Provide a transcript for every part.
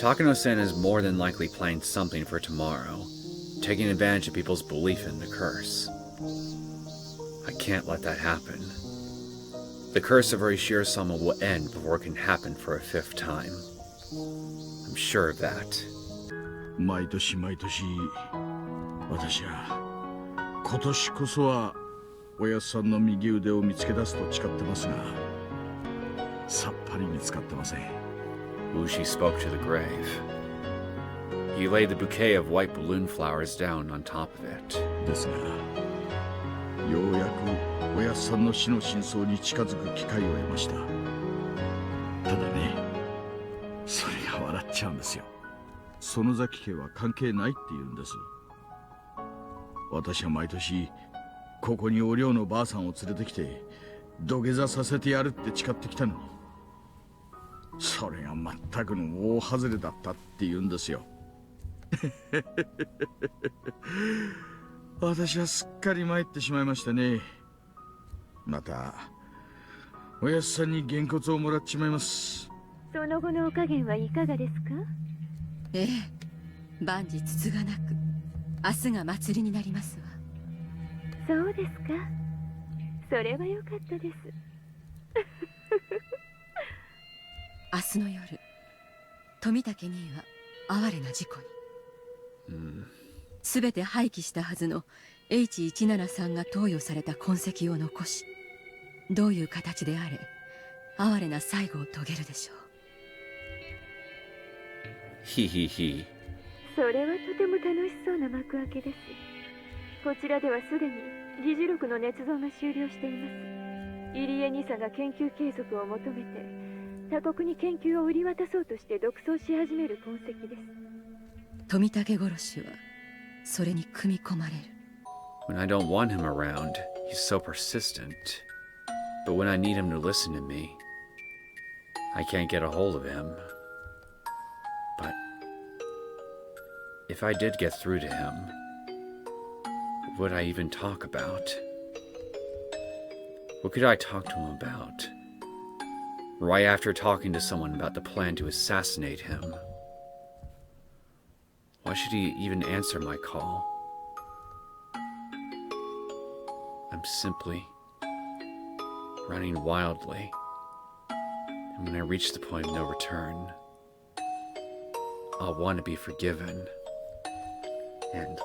Takano-san is more than likely planning something for tomorrow, taking advantage of people's belief in the curse. I can't let that happen. The curse of Oishiro-sama will end before it can happen for a 5th time. I'm sure of that. 毎年毎年、私は今年こそはおやっさんの右腕を見つけ出すと誓ってますが、さっぱり見つかってません。Wushi spoke to the grave. He laid the bouquet of white balloon flowers down on top of it. ですが、ようやくおやっさんの死の真相に近づく機会を得ました。ただね、それが笑っちゃうんですよ。園崎家は関係ないって言うんです。私は毎年ここにお寮のばあさんを連れてきて土下座させてやるって誓ってきたのに、それが全くの大外れだったって言うんですよ。私はすっかり参ってしまいましたね。またおやっさんにげんこつをもらっちまいます。その後のお加減はいかがですか？ええ、万事つつがなく明日が祭りになりますわ。そうですか。それはよかったです。明日の夜、富武兄は哀れな事故に。すべて廃棄したはずの H173 が投与された痕跡を残し、どういう形であれ哀れな最後を遂げるでしょう。ひひひ。それはとても楽しそうな幕開けです。こちらではすでに議事録の捏造が終了しています。入江二佐が研究継続を求めて他国に研究を売り渡そうとして独走し始める痕跡です。富武殺しはそれに組み込まれる。 When I don't want him around, he's so persistent. But when I need him to listen to me, I can't get a hold of him. But if I did get through to him, what would I even talk about? What could I talk to him about? Right after talking to someone about the plan to assassinate him. Why should he even answer my call? I'm simply running wildly. And when I reach the point of no return, I'll want to be forgiven. And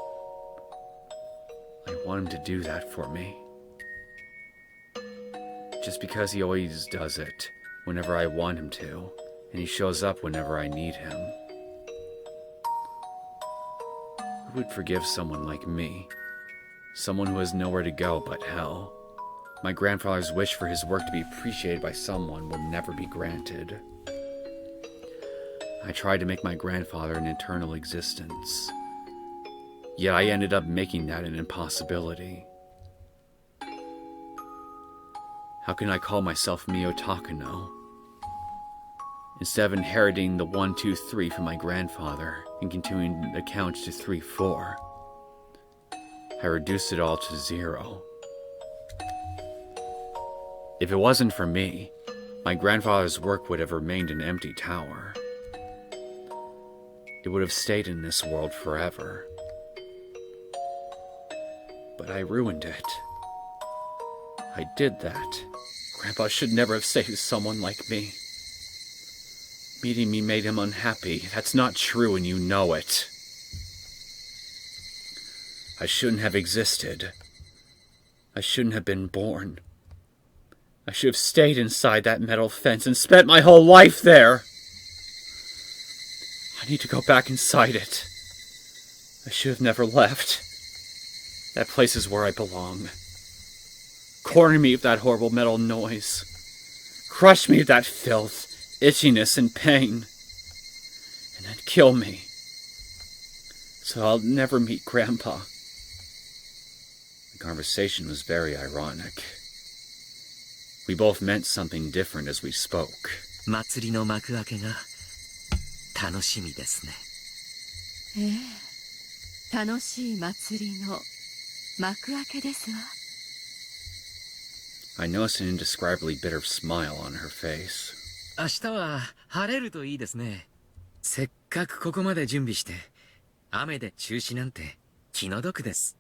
I want him to do that for me. Just because he always does it whenever I want him to, and he shows up whenever I need him. Who would forgive someone like me? Someone who has nowhere to go but hell. My grandfather's wish for his work to be appreciated by someone will never be granted. I tried to make my grandfather an eternal existence. Yet I ended up making that an impossibility. How can I call myself Mio Takano? Instead of inheriting the 1, 2, 3 from my grandfather and continuing the count to 3, 4, I reduced it all to 0. If it wasn't for me, my grandfather's work would have remained an empty tower. It would have stayed in this world forever. But I ruined it. I did that. Grandpa should never have saved someone like me. Meeting me made him unhappy. That's not true, and you know it. I shouldn't have existed. I shouldn't have been born. I should have stayed inside that metal fence and spent my whole life there. I need to go back inside it. I should have never left. That place is where I belong. Corner me with that horrible metal noise. Crush me with that filth, itchiness, and pain. And then kill me. So I'll never meet Grandpa. The conversation was very ironic. We both meant something different as we spoke. 祭りの幕開けが楽しみですね。ええ、楽しい祭りの幕開けですわ。I noticed an indescribably bitter smile on her face. 明日は晴れるといいですね。せっかくここまで準備して、雨で中止なんて気の毒です。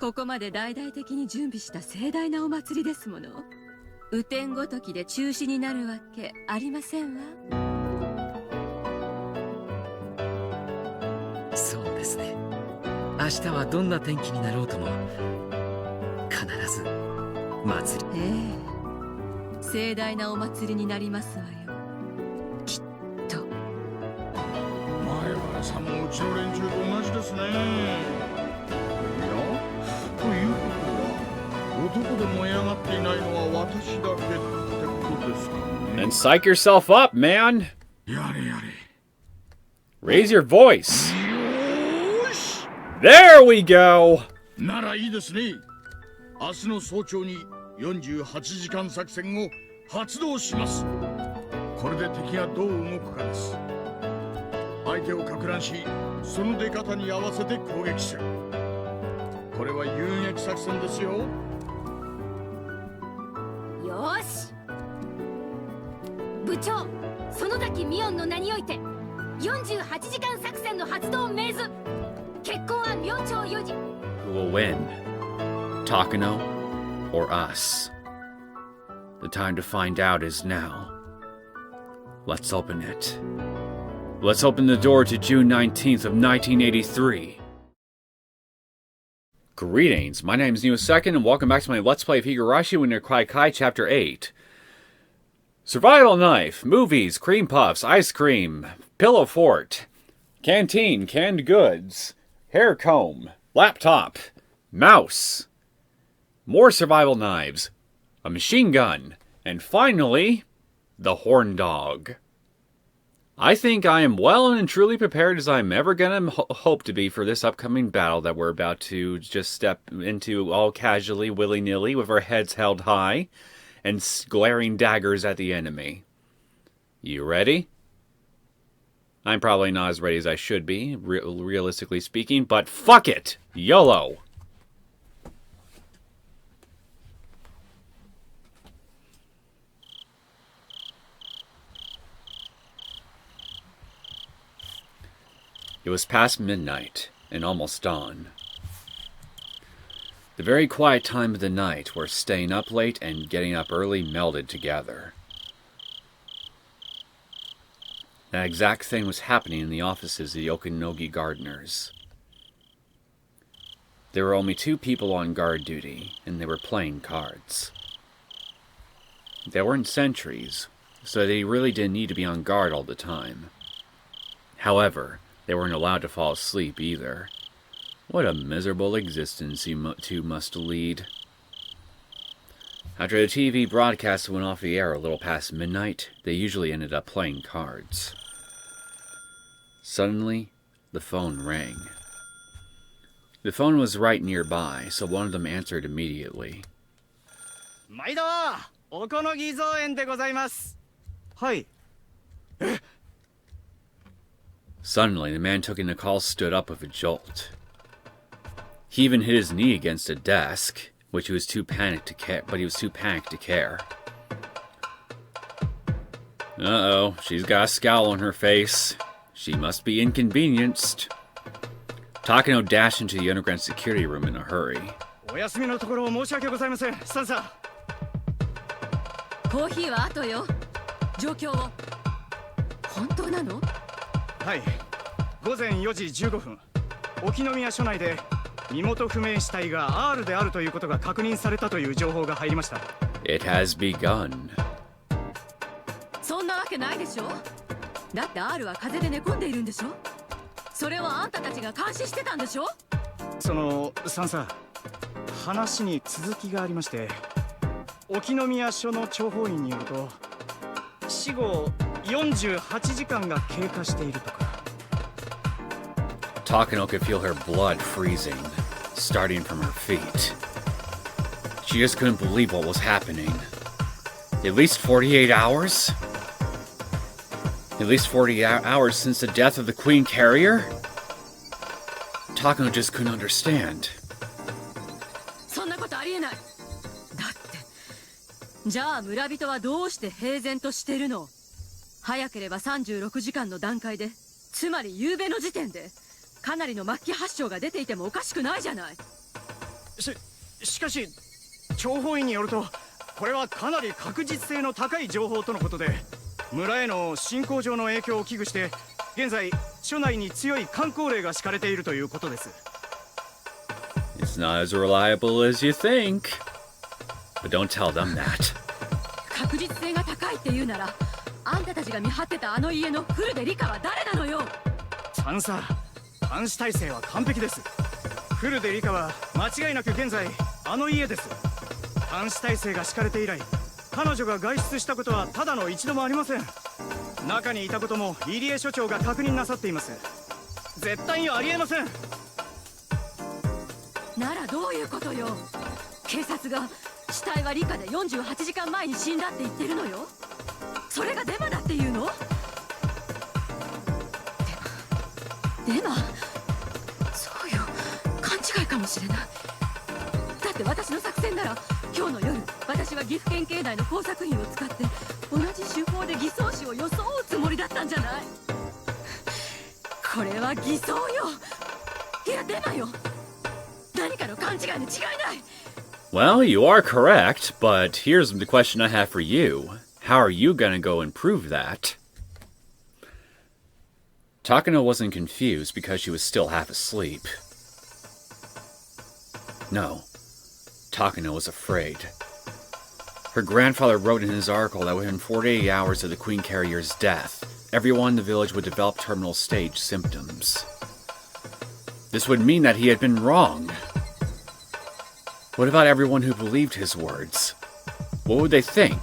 ここまで大々的に準備した盛大なお祭りですもの。雨天ごときで中止になるわけありませんわ。そうですね。明日はどんな天気になろうとも必ず祭り。盛大なお祭りになりますわよ。きっと。前原さんもうちの連中と同じですね。いや、ということは男で燃え上がっていないのは私だけってことですかね。 Then psych yourself up, man. やれやれ。 Raise your voice. よーし。 There we go. ならいいですね。明日の早朝に48時間作戦を発動します。これで敵がどう動くかです。相手を撹乱し、その出方に合わせて攻撃する。これは遊撃作戦ですよ。よーし。部長、園崎美音の名において48時間作戦の発動を命ず。決行は明朝4時。 Who will win? Takano or us? The time to find out is now. Let's open it. Let's open the door to June 19th of 1983. Greetings, my name is Neosekken, and welcome back to my Let's Play of Higurashi Winter Kai Chapter 8. Survival knife, movies, cream puffs, ice cream, pillow fort, canteen, canned goods, hair comb, laptop, mouse, more survival knives, a machine gun, and finally, the horn dog. I think I am well and truly prepared as I'm ever gonna hope to be for this upcoming battle that we're about to just step into all casually, willy-nilly, with our heads held high, and glaring daggers at the enemy. You ready? I'm probably not as ready as I should be, realistically speaking, but fuck it! YOLO! It was past midnight, and almost dawn. The very quiet time of the night where staying up late and getting up early melded together. That exact thing was happening in the offices of the Okinogi gardeners. There were only 2 people on guard duty, and they were playing cards. They weren't sentries, so they really didn't need to be on guard all the time. However, they weren't allowed to fall asleep either. What a miserable existence you two must lead. After the TV broadcast went off the air a little past midnight, they usually ended up playing cards. Suddenly, the phone rang. The phone was right nearby, so one of them answered immediately. 毎度、おこのぎ造園でございます。はい。Suddenly, the man taking the call stood up with a jolt. He even hit his knee against a desk, which he was too panicked to care. Uh-oh, she's got a scowl on her face. She must be inconvenienced. Takano dashed into the underground security room in a hurry. お休みのところ申し訳ございません。さんさん。コーヒーは後よ。状況を。本当なの？はい。午前4時15分。沖宮署内で身元不明死体が R であるということが確認されたという情報が入りました。It has begun. そんなわけないでしょ。だって R は風邪で寝込んでいるんでしょ。それはあんたたちが監視してたんでしょ。そのさんさん、話に続きがありまして、沖宮署の諜報員によると死後48時間が経過しているとか。Takano could feel her blood freezing, starting from her feet. She just couldn't believe what was happening. At least 48 hours? At least 40 hours since the death of the Queen Carrier? Takano just couldn't understand. そんなことありえない。だって、じゃあ村人はどうして平然としてるの？早ければ36時間の段階で、つまり夕べの時点でかなりの末期発症が出ていてもおかしくないじゃない。しかし諜報員によると、これはかなり確実性の高い情報とのことで、村への進行上の影響を危惧して現在署内に強い箝口令が敷かれているということです。 It's not as reliable as you think. But don't tell them that. 確実性が高いって言うなら、あんたたちが見張ってたあの家のフルでリカは誰なのよ。さんさ、監視体制は完璧です。フルでリカは間違いなく現在あの家です。監視体制が敷かれて以来、彼女が外出したことはただの一度もありません。中にいたことも入江所長が確認なさっています。絶対にありえません。ならどういうことよ。警察が死体はリカで48時間前に死んだって言ってるのよ。それがデマだっていうの？デマ？そうよ、勘違いかもしれない。だって私の作戦なら、今日の夜私は岐阜県警内の工作員を使って同じ手法で偽装死を装うつもりだったんじゃない？これは偽装よ。いやデマよ。何かの勘違いに違いない。Well, you are correct, but here's the question I have for you. How are you gonna go and prove that? Takano wasn't confused because she was still half asleep. No, Takano was afraid. Her grandfather wrote in his article that within 48 hours of the Queen Carrier's death, everyone in the village would develop terminal stage symptoms. This would mean that he had been wrong. What about everyone who believed his words? What would they think?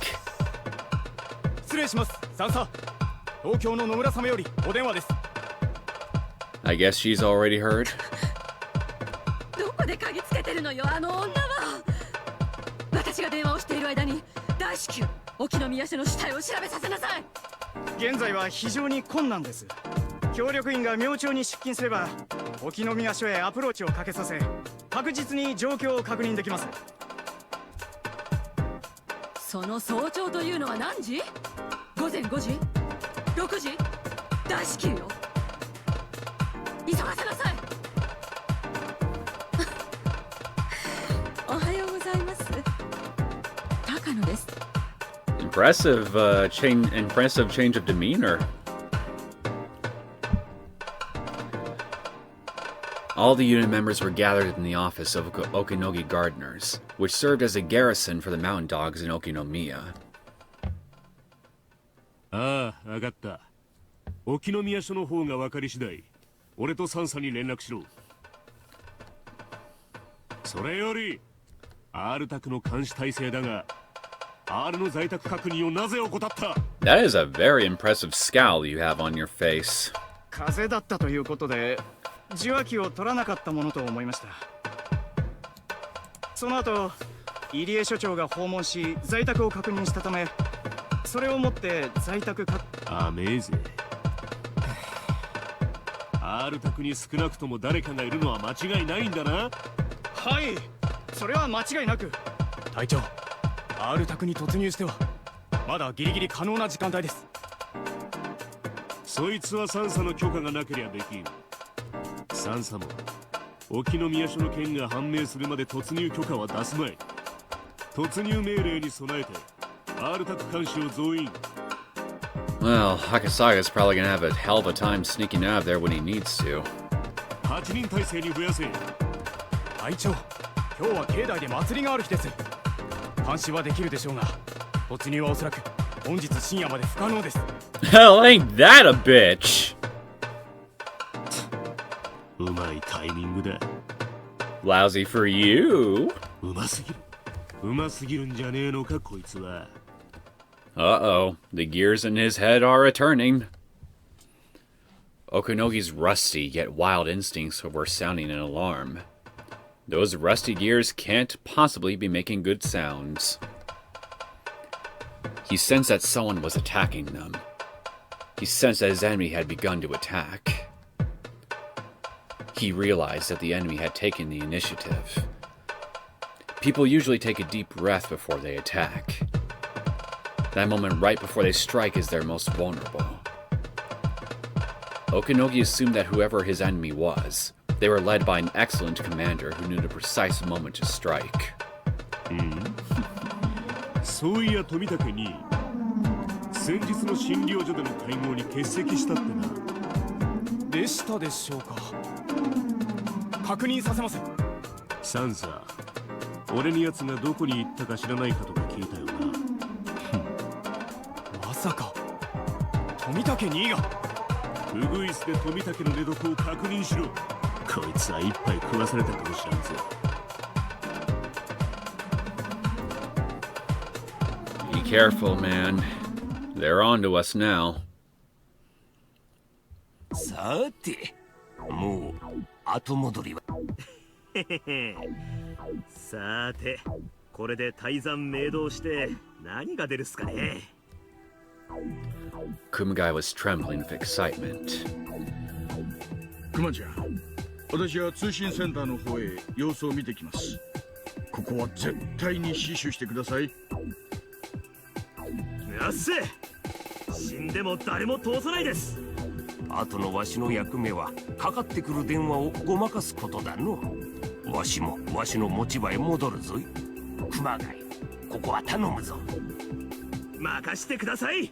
失礼します。さんさ、東京の野村様よりお電話です。 I guess she's already heard. どこで嗅ぎつけてるのよ、あの女は。私が電話をしている間に大至急沖宮署の死体を調べさせなさい。現在は非常に困難です。協力員が明朝に出勤すれば沖宮署へアプローチをかけさせ、確実に状況を確認できます。その早朝というのは何時？午前5時？6時？大至急よ。急がせなさい。おはようございます。高野です。Impressive change of demeanor. All the unit members were gathered in the office of Okinogi Gardeners, which served as a garrison for the mountain dogs in Okinomiya. ああ、わかった。沖宮署の方が分かり次第、俺とサンサに連絡しろ。それより、R 宅の監視体制だが、R の在宅確認をなぜ怠った？ That is a very impressive scowl you have on your face. 風邪だったということで受話器を取らなかったものと思いました。その後入江所長が訪問し在宅を確認したため、それをもって在宅か。甘えぜ。R 宅に少なくとも誰かがいるのは間違いないんだな。はい、それは間違いなく。隊長、R 宅に突入してはまだギリギリ可能な時間帯です。そいつはサンサの許可がなければできん。サンサも沖宮署の件が判明するまで突入許可は出すまい。突入命令に備えて R 宅監視を増員。 Well, Hakasaga's probably gonna have a hell of a time sneaking out of there when he needs to. 8人体制に増やせ。隊長、今日は境内で祭りがある日です。監視はできるでしょうが、突入はおそらく本日深夜まで不可能です。 Hell, ain't that a bitch? うまいタイミングだ。 Lousy for you. うますぎるんじゃねえのかこいつは。 Uh-oh, the gears in his head are a-turning. Okinogi's rusty yet wild instincts were sounding an alarm. Those rusty gears can't possibly be making good sounds. He sensed that someone was attacking them. He sensed that his enemy had begun to attack. He realized that the enemy had taken the initiative. People usually take a deep breath before they attack. That moment right before they strike is their most vulnerable. Okinogi assumed that whoever his enemy was, they were led by an excellent commander who knew the precise moment to strike. そういや富武に先日の診療所での会合に欠席したってな。でしたでしょうか。確認させます。サンサ、俺に奴がどこに行ったか知らないかとか聞いたよな。まさか富武兄がウグイスで富武の寝床を確認しろ。こいつは一杯食わされたかもしらんぜ。Be careful, man. They're on to us now. さて、もう後戻りは。さて、これで大山明堂して何が出るっすかね。Kumagai was trembling with excitement. クマちゃん、私は通信センターの方へ様子を見てきます。ここは絶対に死守してください。よっしゃ、死んでも誰も通さないです。あとのわしの役目はかかってくる電話をごまかすことだの。わしもわしの持ち場へ戻るぞい。熊谷、ここは頼むぞ。任してください。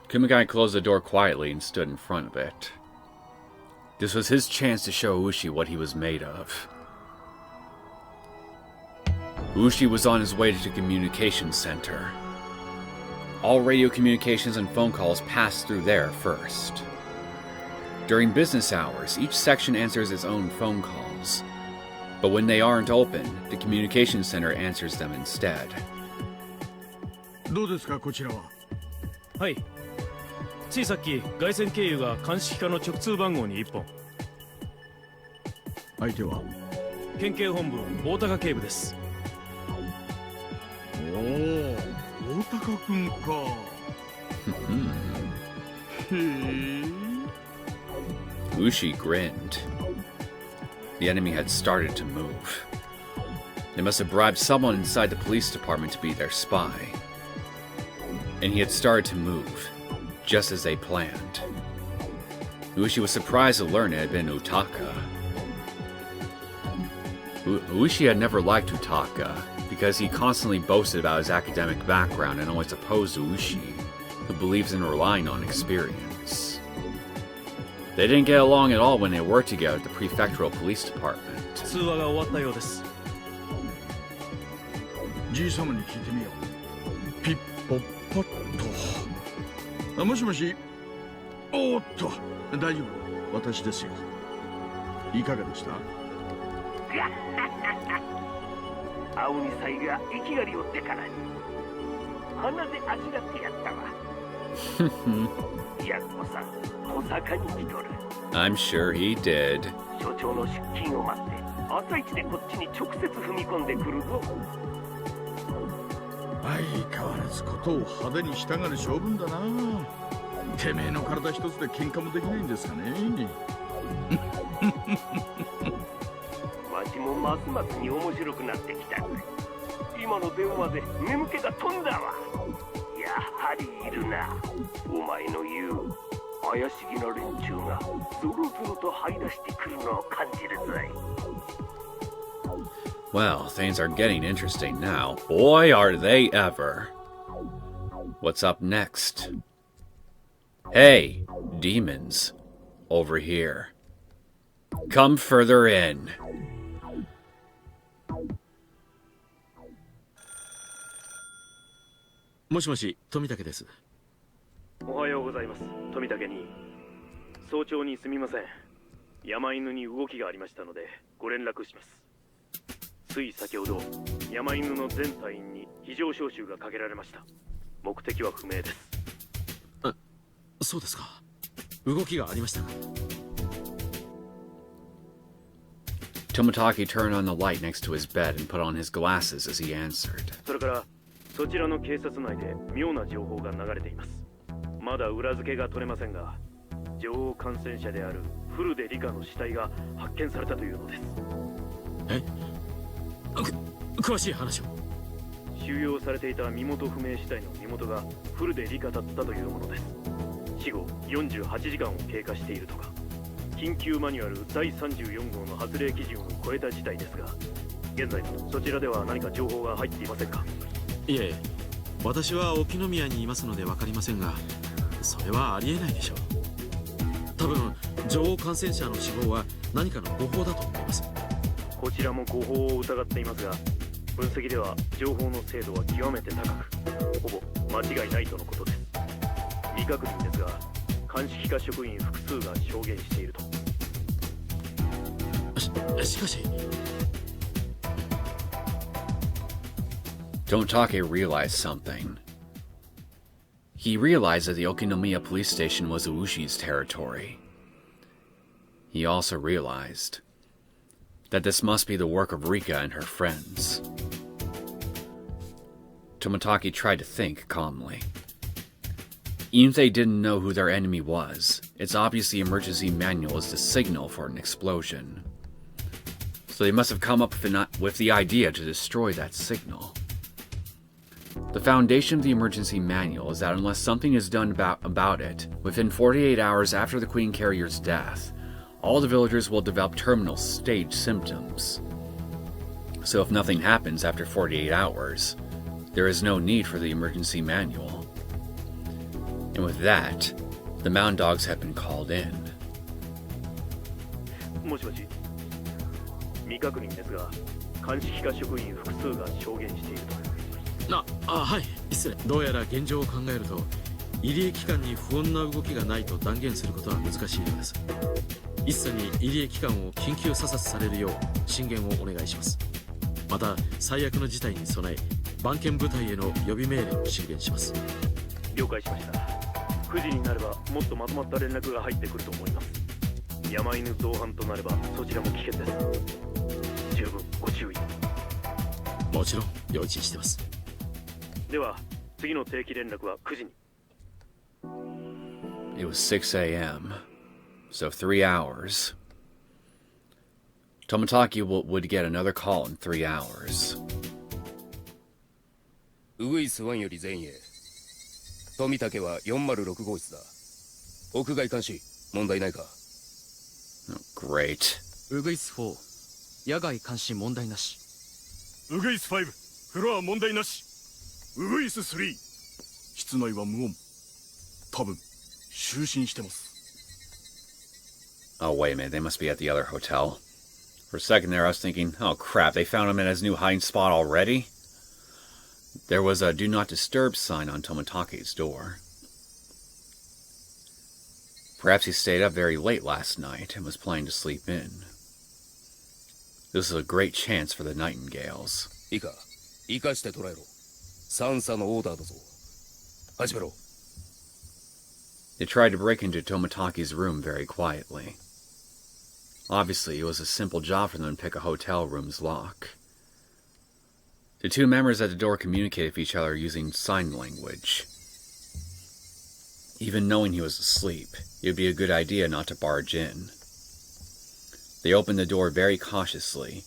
Kumagai closed the door quietly and stood in front of it. This was his chance to show Ushi what he was made of. Ushi was on his way to the communications center. All radio communications and phone calls pass through there first. During business hours, each section answers its own phone calls. But when they aren't open, the communications center answers them instead. どうですか、こちらは。はい。ついさっき外線経由が鑑識課の直通番号に1本。相手は県警本部大高警部です。おお、大高くんか。へえ。Ushi grinned. The enemy had started to move. They must have bribed someone inside the police department to be their spy. And he had started to move, just as they planned. Ushi was surprised to learn it had been Utaka. Ushi had never liked Utaka, because he constantly boasted about his academic background and always opposed Ushi, who believes in relying on experience. They didn't get along at all when they worked together at the prefectural police department. 通話が終わったようです。じい様に聞いてみよう。ピッポッポッと。あ、もしもし。おーっと、大丈夫。私ですよ。いかがでした？青二歳が生きがりおってからに鼻であしらってやったわ。やっこさん、小坂に来とる。I'm sure he did. 所長の出勤を待って、朝一でこっちに直接踏み込んでくるぞ。相変わらずことを派手にしたがる性分だな。てめえの体一つで喧嘩もできないんですかね。わしもますますに面白くなってきたぜ。今の電話で眠気が飛んだわ。やはりいるな。お前の言う怪しげな連中がゾロゾロと這い出してくるのを感じるぞい。Well, things are getting interesting now. Boy, are they ever. What's up next? Hey, demons. Over here. Come further in. もしもし、富武です。おはようございます、富武に。早朝にすみません。山犬に動きがありましたのでご連絡します。つい先ほど山犬の全隊員に非常招集がかけられました。目的は不明です。そうですか。動きがありましたか。Tomotaki turned on the light next to his bed and put on his glasses as he answered. それからそちらの警察内で妙な情報が流れています。まだ裏付けが取れませんが、女王感染者である古出理香の死体が発見されたというのです。詳しい話を。収容されていた身元不明死体の身元がフルで理科だったというものです。死後48時間を経過しているとか。緊急マニュアル第34号の発令基準を超えた事態ですが、現在そちらでは何か情報が入っていませんか？いえ、私は沖宮にいますので分かりませんが、それはありえないでしょう。多分女王感染者の死亡は何かの誤報だと思います。こちらも誤報を疑っていますが、分析では情報の精度は極めて高く、ほぼ間違いないとのことです。未確認ですが、鑑識課職員複数が証言していると。しかし、Tomitake realized something. He realized that the Okinomiya police station was Uushi's territory. He also realized that this must be the work of Rika and her friends. Tomitake tried to think calmly. Even if they didn't know who their enemy was, its obvious the emergency manual is the signal for an explosion. So they must have come up with the idea to destroy that signal. The foundation of the emergency manual is that unless something is done about it, within 48 hours after the Queen Carrier's death, all the villagers will develop terminal stage symptoms. So if nothing happens after 48 hours, there is no need for the emergency manual. And with that, the mound dogs have been called in. もしもし、未確認ですが、鑑識課職員複数が証言していると。はい、失礼。どうやら現状を考えると、入江機関に不穏な動きがないと断言することは難しいようです。一切に入江機関を緊急査察されるよう進言をお願いします。また、最悪の事態に備え、番犬部隊への予備命令を進言します。了解しました。9時になればもっとまとまった連絡が入ってくると思います。山犬同伴となればそちらも危険です。十分ご注意。もちろん用心してます。では次の定期連絡は9時に。It was 6 a.m., so 3 hours. Tomitake would get another call in 3 hours. ウグイス1より前へ。富武は406号室だ。屋外監視、問題ないか？ Oh, great. ウグイス4、野外監視問題なし。ウグイス5、フロア問題なし。ウグイス3、室内は無音。多分、就寝してます。Oh, wait a minute, they must be at the other hotel. For a second there, I was thinking, oh crap, they found him in his new hiding spot already? There was a Do Not Disturb sign on Tomitake's door. Perhaps he stayed up very late last night and was planning to sleep in. This is a great chance for the Nightingales. いいか、生かして捕らえろ。サンサのオーダーだぞ。始めろ。They tried to break into Tomitake's room very quietly. Obviously, it was a simple job for them to pick a hotel room's lock. The two members at the door communicated with each other using sign language. Even knowing he was asleep, it would be a good idea not to barge in. They opened the door very cautiously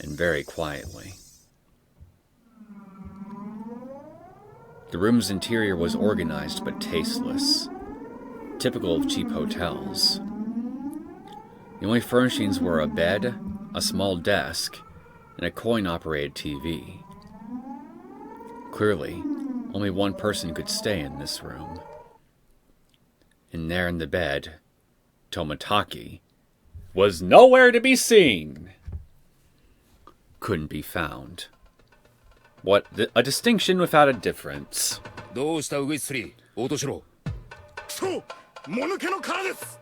and very quietly. The room's interior was organized but tasteless, typical of cheap hotels. The only furnishings were a bed, a small desk, and a coin-operated TV. Clearly, only one person could stay in this room. And there in the bed, Tomitake was nowhere to be seen. Couldn't be found. What a distinction without a difference. どうしたウグイス3、応答しろ。そう、もぬけの殻です。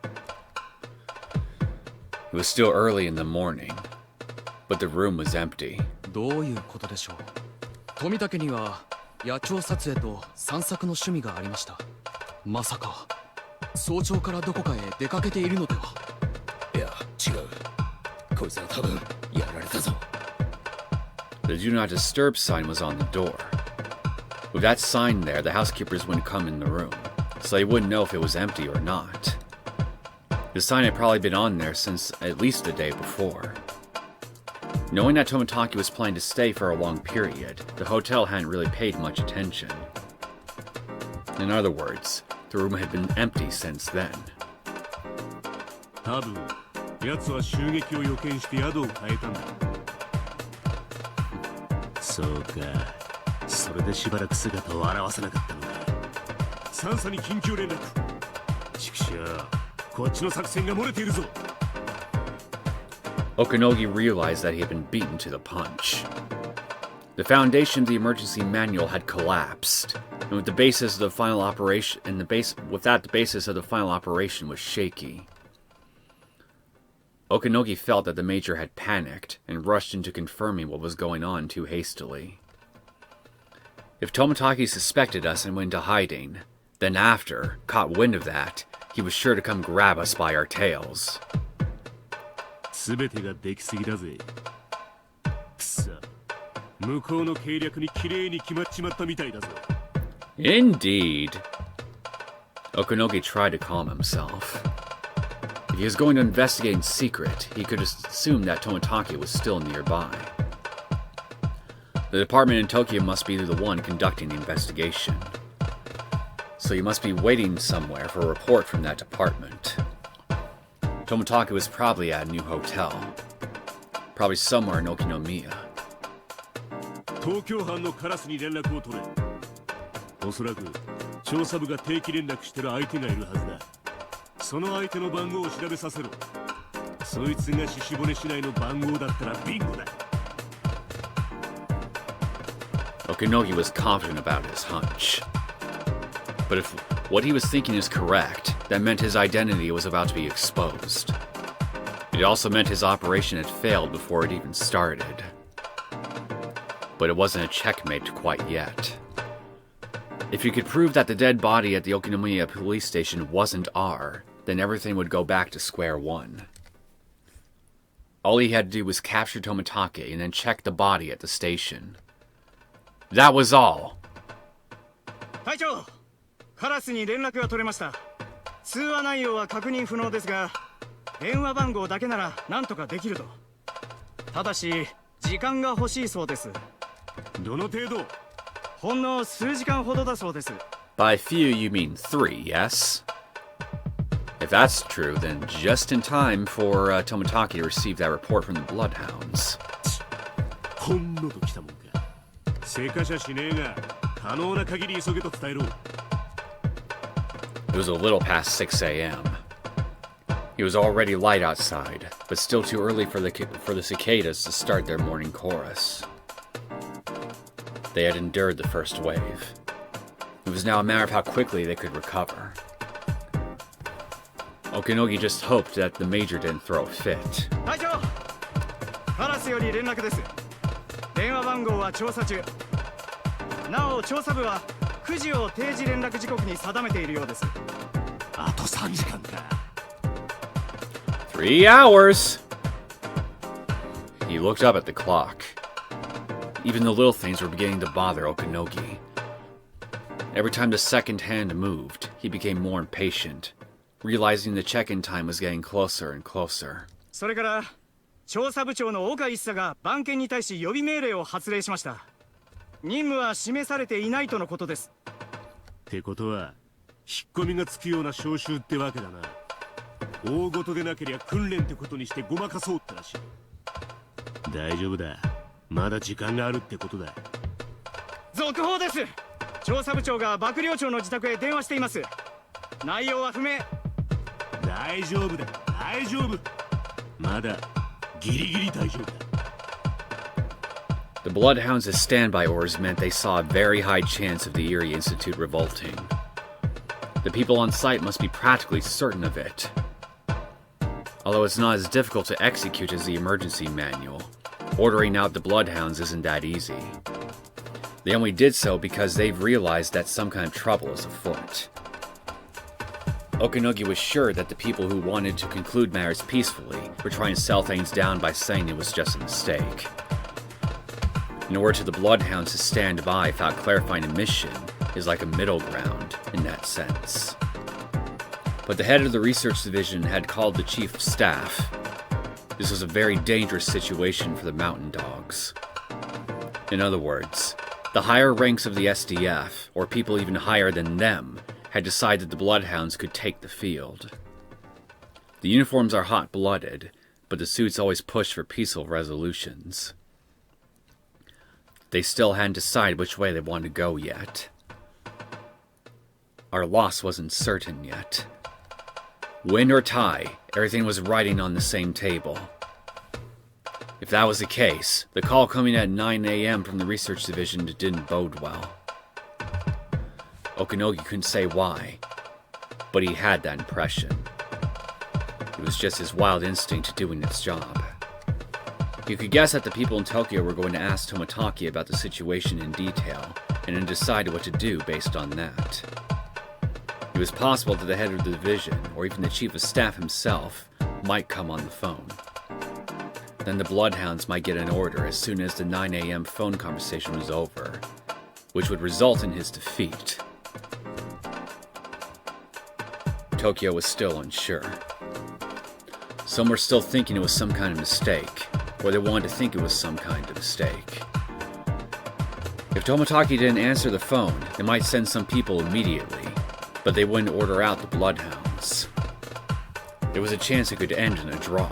It was still early in the morning, but the room was empty. どういうことでしょう。富武には野鳥撮影と散策の趣味がありました。まさか早朝からどこかへ出かけているのでは。いや、違う。こいつは多分やられたぞ。The Do Not Disturb sign was on the door. With that sign there, the housekeepers wouldn't come in the room, so they wouldn't know if it was empty or not. The sign had probably been on there since at least the day before. Knowing that Tomitaki was planning to stay for a long period, the hotel hadn't really paid much attention. In other words, the room had been empty since then. 多分奴は襲撃を予見して宿を変えたんだ。そうか、それでしばらく姿を現さなかったのか。サンサに緊急連絡。ちくしょう、こっちの作戦が漏れているぞ。Okanogi realized that he had been beaten to the punch. The foundation of the emergency manual had collapsed, and with the basis of the final operation, the basis of the final operation was shaky. Okanogi felt that the major had panicked and rushed into confirming what was going on too hastily. If Tomitaki suspected us and went into hiding, then after, caught wind of that, he was sure to come grab us by our tails. 全てができすぎだぜ。くそ、向こうの計略にきれいに決まっちまったみたいだぞ。Indeed. Okanogi tried to calm himself. If he was going to investigate in secret, he could assume that Tomitaki was still nearby. The department in Tokyo must be the one conducting the investigation. So he must be waiting somewhere for a report from that department. Tomitaki was probably at a new hotel. Probably somewhere in Okinomiya. 東京班のカラスに連絡を取れ。おそらく調査部が定期連絡してる相手がいるはずだ。その相手の番号を調べさせろ。そいつが獅子骨市内の番号だったらビンゴだ。Okanogi was confident about his hunch. But if what he was thinking is correct, that meant his identity was about to be exposed. It also meant his operation had failed before it even started. But it wasn't a checkmate quite yet. If he could prove that the dead body at the Okinomiya police station wasn't R, then everything would go back to square one. All he had to do was capture Tomitaki and then check the body at the station. That was all. 隊長、カラスに連絡が取れました。通話内容は確認不能ですが、電話番号だけなら何とかできると。ただし、時間が欲しいそうです。どの程度？ほんの数時間ほどだそうです。By few, you mean 3, yes? If that's true, then just in time for Tomitaki to receive that report from the Bloodhounds. ほんのと来たもんか。せかしゃしねえが、可能な限り急げと伝えろ。It was a little past 6 a.m. It was already light outside, but still too early for the cicadas to start their morning chorus. They had endured the first wave. It was now a matter of how quickly they could recover. Okanogi just hoped that the major didn't throw a fit. 隊長、カラスより連絡です。電話番号は調査中。なお調査部は9時を定時連絡時刻に定めているようです。あと3時間か。3 hours! He looked up at the clock. Even the little things were beginning to bother Okanogi. Every time the second hand moved, he became more impatient, realizing the check-in time was getting closer and closer. それから調査部長の岡一佐が番犬に対し予備命令を発令しました。任務は示されていないとのことです。ってことは引っ込みがつくような招集ってわけだな。大事でなけりゃ訓練ってことにしてごまかそうってらしい。大丈夫だ。まだ時間があるってことだ。続報です。調査部長が幕僚長の自宅へ電話しています。内容は不明。大丈夫だ。大丈夫。まだギリギリ大丈夫だ。The Bloodhounds' standby orders meant they saw a very high chance of the Erie Institute revolting. The people on site must be practically certain of it. Although it's not as difficult to execute as the emergency manual, ordering out the Bloodhounds isn't that easy. They only did so because they've realized that some kind of trouble is afoot. Okanogi was sure that the people who wanted to conclude matters peacefully were trying to sell things down by saying it was just a mistake. In order to the Bloodhounds to stand by without clarifying a mission is like a middle ground in that sense. But the head of the research division had called the chief of staff. This was a very dangerous situation for the mountain dogs. In other words, the higher ranks of the SDF, or people even higher than them, had decided the Bloodhounds could take the field. The uniforms are hot-blooded, but the suits always push for peaceful resolutions. They still hadn't decided which way they wanted to go yet. Our loss wasn't certain yet. Win or tie, everything was riding on the same table. If that was the case, the call coming at 9 a.m. from the research division didn't bode well. Okinogi couldn't say why, but he had that impression. It was just his wild instinct doing its job. You could guess that the people in Tokyo were going to ask Tomitaki about the situation in detail, and then decide what to do based on that. It was possible that the head of the division, or even the chief of staff himself, might come on the phone. Then the Bloodhounds might get an order as soon as the 9 a.m. phone conversation was over, which would result in his defeat. Tokyo was still unsure. Some were still thinking it was some kind of mistake, or they wanted to think it was some kind of mistake. If Tomitaki didn't answer the phone, they might send some people immediately, but they wouldn't order out the Bloodhounds. There was a chance it could end in a draw.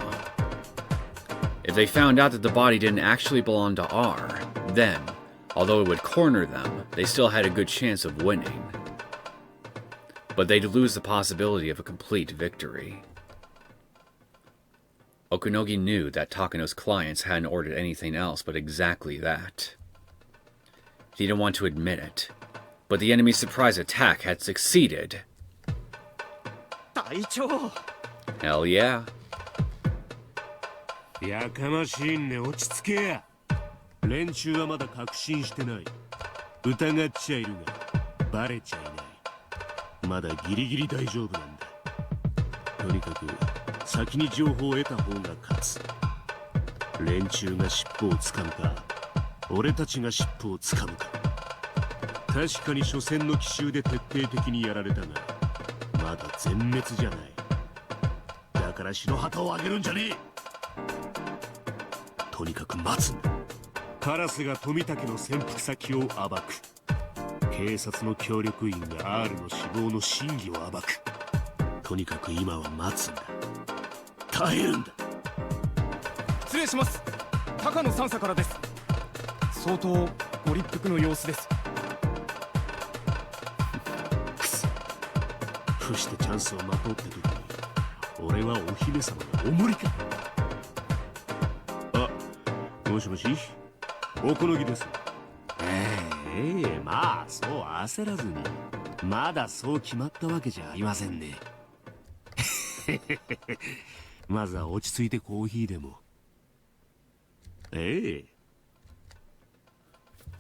If they found out that the body didn't actually belong to R, then, although it would corner them, they still had a good chance of winning. But they'd lose the possibility of a complete victory. Okinogi knew that Takano's clients hadn't ordered anything else but exactly that. He didn't want to admit it, but the enemy's surprise attack had succeeded. Hell yeah. やかましいね、落ち着けや。連中はまだ確信してない。疑っちゃいるが、バレちゃいない。まだギリギリ大丈夫なんだ。とにかく先に情報を得た方が勝つ。連中が尻尾をつかむか、俺たちが尻尾をつかむか。確かに初戦の奇襲で徹底的にやられたが、まだ全滅じゃない。だから白旗を上げるんじゃねえ。とにかく待つんだ。カラスが富武の潜伏先を暴く。警察の協力員が R の死亡の真偽を暴く。とにかく今は待つんだ。耐えるんだ。失礼します。高野三佐からです。相当ご立腹の様子です。くそ。伏してチャンスを待とうって時に、俺はお姫様のおもりか。あ、もしもし、おこのぎです。まあそう焦らずに、まだそう決まったわけじゃありませんね。まずは落ち着いてコーヒーでも。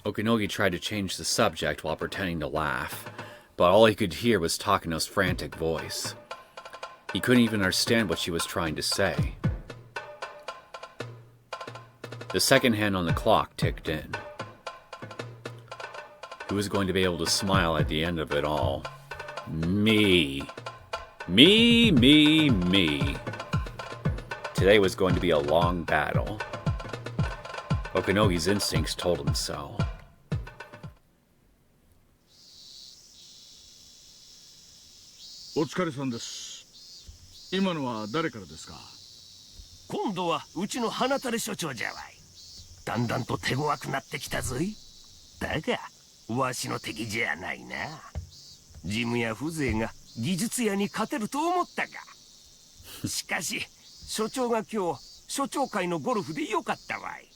Okinogi tried to change the subject while pretending to laugh, but all he could hear was Takano's frantic voice. He couldn't even understand what she was trying to say. The second hand on the clock ticked in. Who was going to be able to smile at the end of it all? Me. Me, me, me. Today was going to be a long battle. Okinogi's instincts told him so. お疲れさんです。今のは誰からですか？今度はうちの花垂れ所長じゃわい。だんだんと手強くなってきたぞい。だがわしの敵じゃないな。事務や風情が技術屋に勝てると思ったか。しかし所長が今日所長会のゴルフでよかったわい。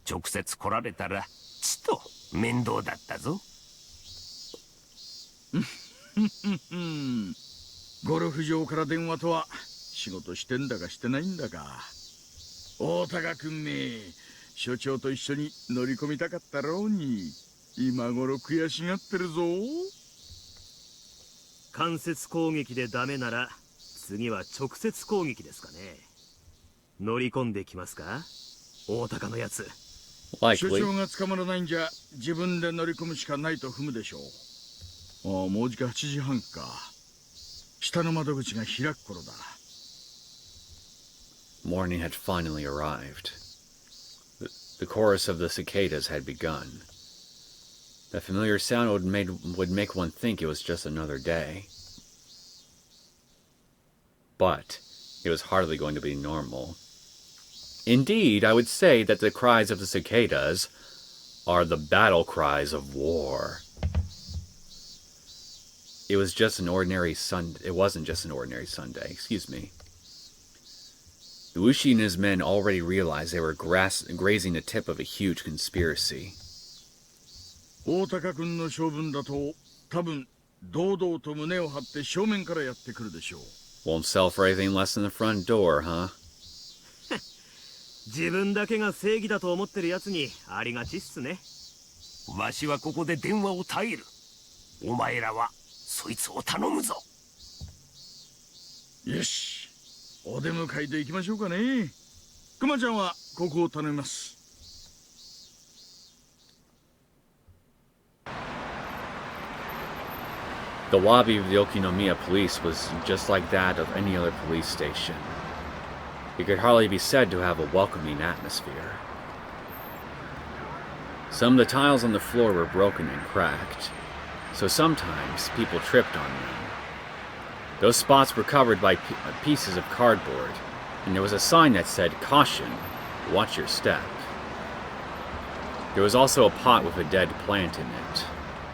直接来られたらちと面倒だったぞ。ゴルフ場から電話とは仕事してんだかしてないんだか。大高君め、所長と一緒に乗り込みたかったろうに。今頃悔しがってるぞ。間接攻撃でダメなら次は直接攻撃ですかね。乗り込んできますか、大高のやつ。所長が捕まらないんじゃ自分で乗り込むしかないと踏むでしょう。ああ、もうじか8時半か。下の窓口が開く頃だ。Morning had finally arrived. The chorus of the cicadas had begun. That familiar sound would make one think it was just another day. But it was hardly going to be normal. Indeed, I would say that the cries of the cicadas are the battle cries of war. It wasn't just an ordinary Sunday, excuse me. Ushi and his men already realized they were grazing the tip of a huge conspiracy. 大高君の性分だと多分堂々と胸を張って正面からやってくるでしょう。 Won't sell for anything less than the front door, huh? 自分だけが正義だと思ってるやつにありがちっすね。わしはここで電話を耐える。お前らはそいつを頼むぞ。よし、お出迎えで行きましょうかね。クマちゃんはここを頼みます。 The lobby of the Okinomiya police was just like that of any other police station. It could hardly be said to have a welcoming atmosphere. Some of the tiles on the floor were broken and cracked, so sometimes people tripped on them. Those spots were covered by pieces of cardboard, and there was a sign that said, "Caution, watch your step." There was also a pot with a dead plant in it.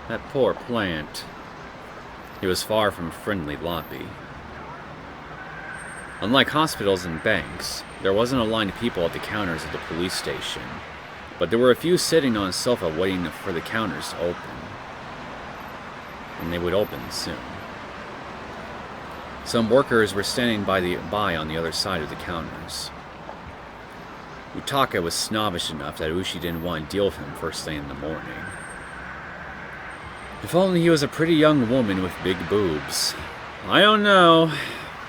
That poor plant. It was far from a friendly lobby. Unlike hospitals and banks, there wasn't a line of people at the counters at the police station, but there were a few sitting on a sofa waiting for the counters to open. And they would open soon. Some workers were standing by on the other side of the counters. Utaka was snobbish enough that Ushi didn't want to deal with him first thing in the morning. If only he was a pretty young woman with big boobs. I don't know.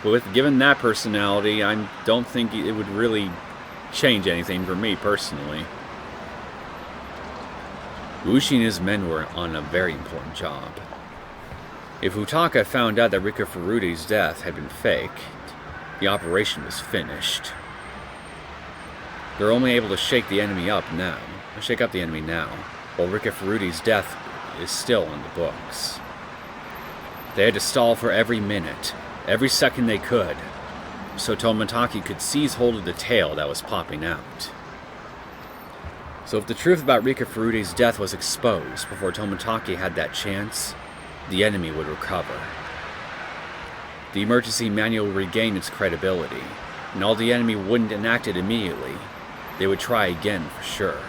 But given that personality, I don't think it would really change anything for me personally. Ushi and his men were on a very important job. If Utaka found out that Rika Furute's death had been faked, the operation was finished. They're only able to shake up the enemy now, while Rika Furute's death is still on the books. They had to stall for every minute, every second they could, so Tomitake could seize hold of the tail that was popping out. So if the truth about Rika Furute's death was exposed before Tomitake had that chance, the enemy would recover. The emergency manual would regain its credibility, and although the enemy wouldn't enact it immediately, they would try again for sure.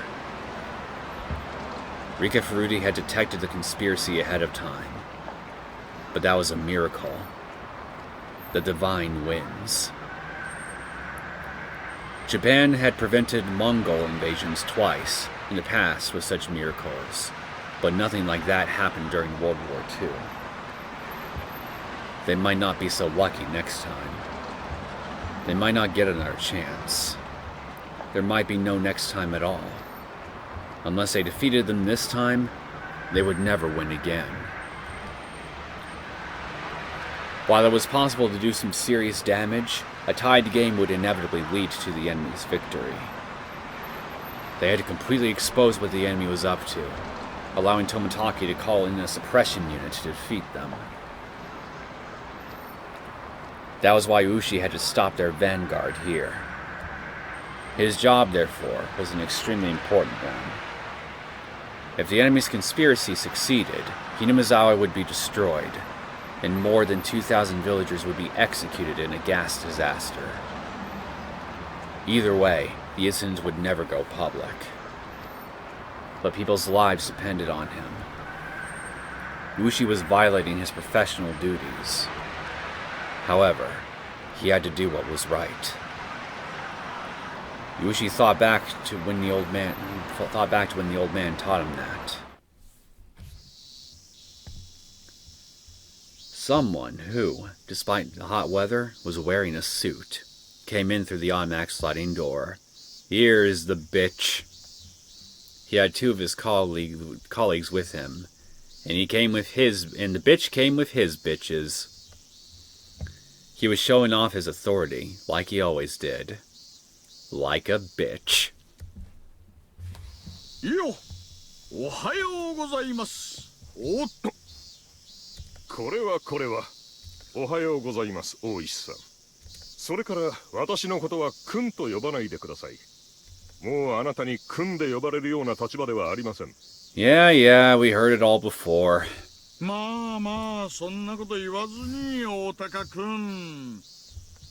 Rika Furute had detected the conspiracy ahead of time. But that was a miracle. The divine wins. Japan had prevented Mongol invasions twice in the past with such miracles, but nothing like that happened during World War II. They might not be so lucky next time. They might not get another chance. There might be no next time at all. Unless they defeated them this time, they would never win again. While it was possible to do some serious damage, a tied game would inevitably lead to the enemy's victory. They had to completely expose what the enemy was up to, allowing Tomitake to call in a suppression unit to defeat them. That was why Ushi had to stop their vanguard here. His job, therefore, was an extremely important one. If the enemy's conspiracy succeeded, Hinamizawa would be destroyed, and more than 2,000 villagers would be executed in a gas disaster. Either way, the incident would never go public. But people's lives depended on him. Ushi was violating his professional duties. However, he had to do what was right. Ushi thought back to when the old man taught him that. Someone who, despite the hot weather, was wearing a suit, came in through the automatic sliding door. Here's the bitch. He had two of his colleagues with him, and the bitch came with his bitches. He was showing off his authority, like he always did. Like a bitch. いいよ、おはようございます。おっと、これはおはようございます、大石さん。それから私のことは君と呼ばないでください。もうあなたに君で呼ばれるような立場ではありません。Yeah, we heard it all before. まあまあ、そんなこと言わずに、大高くん。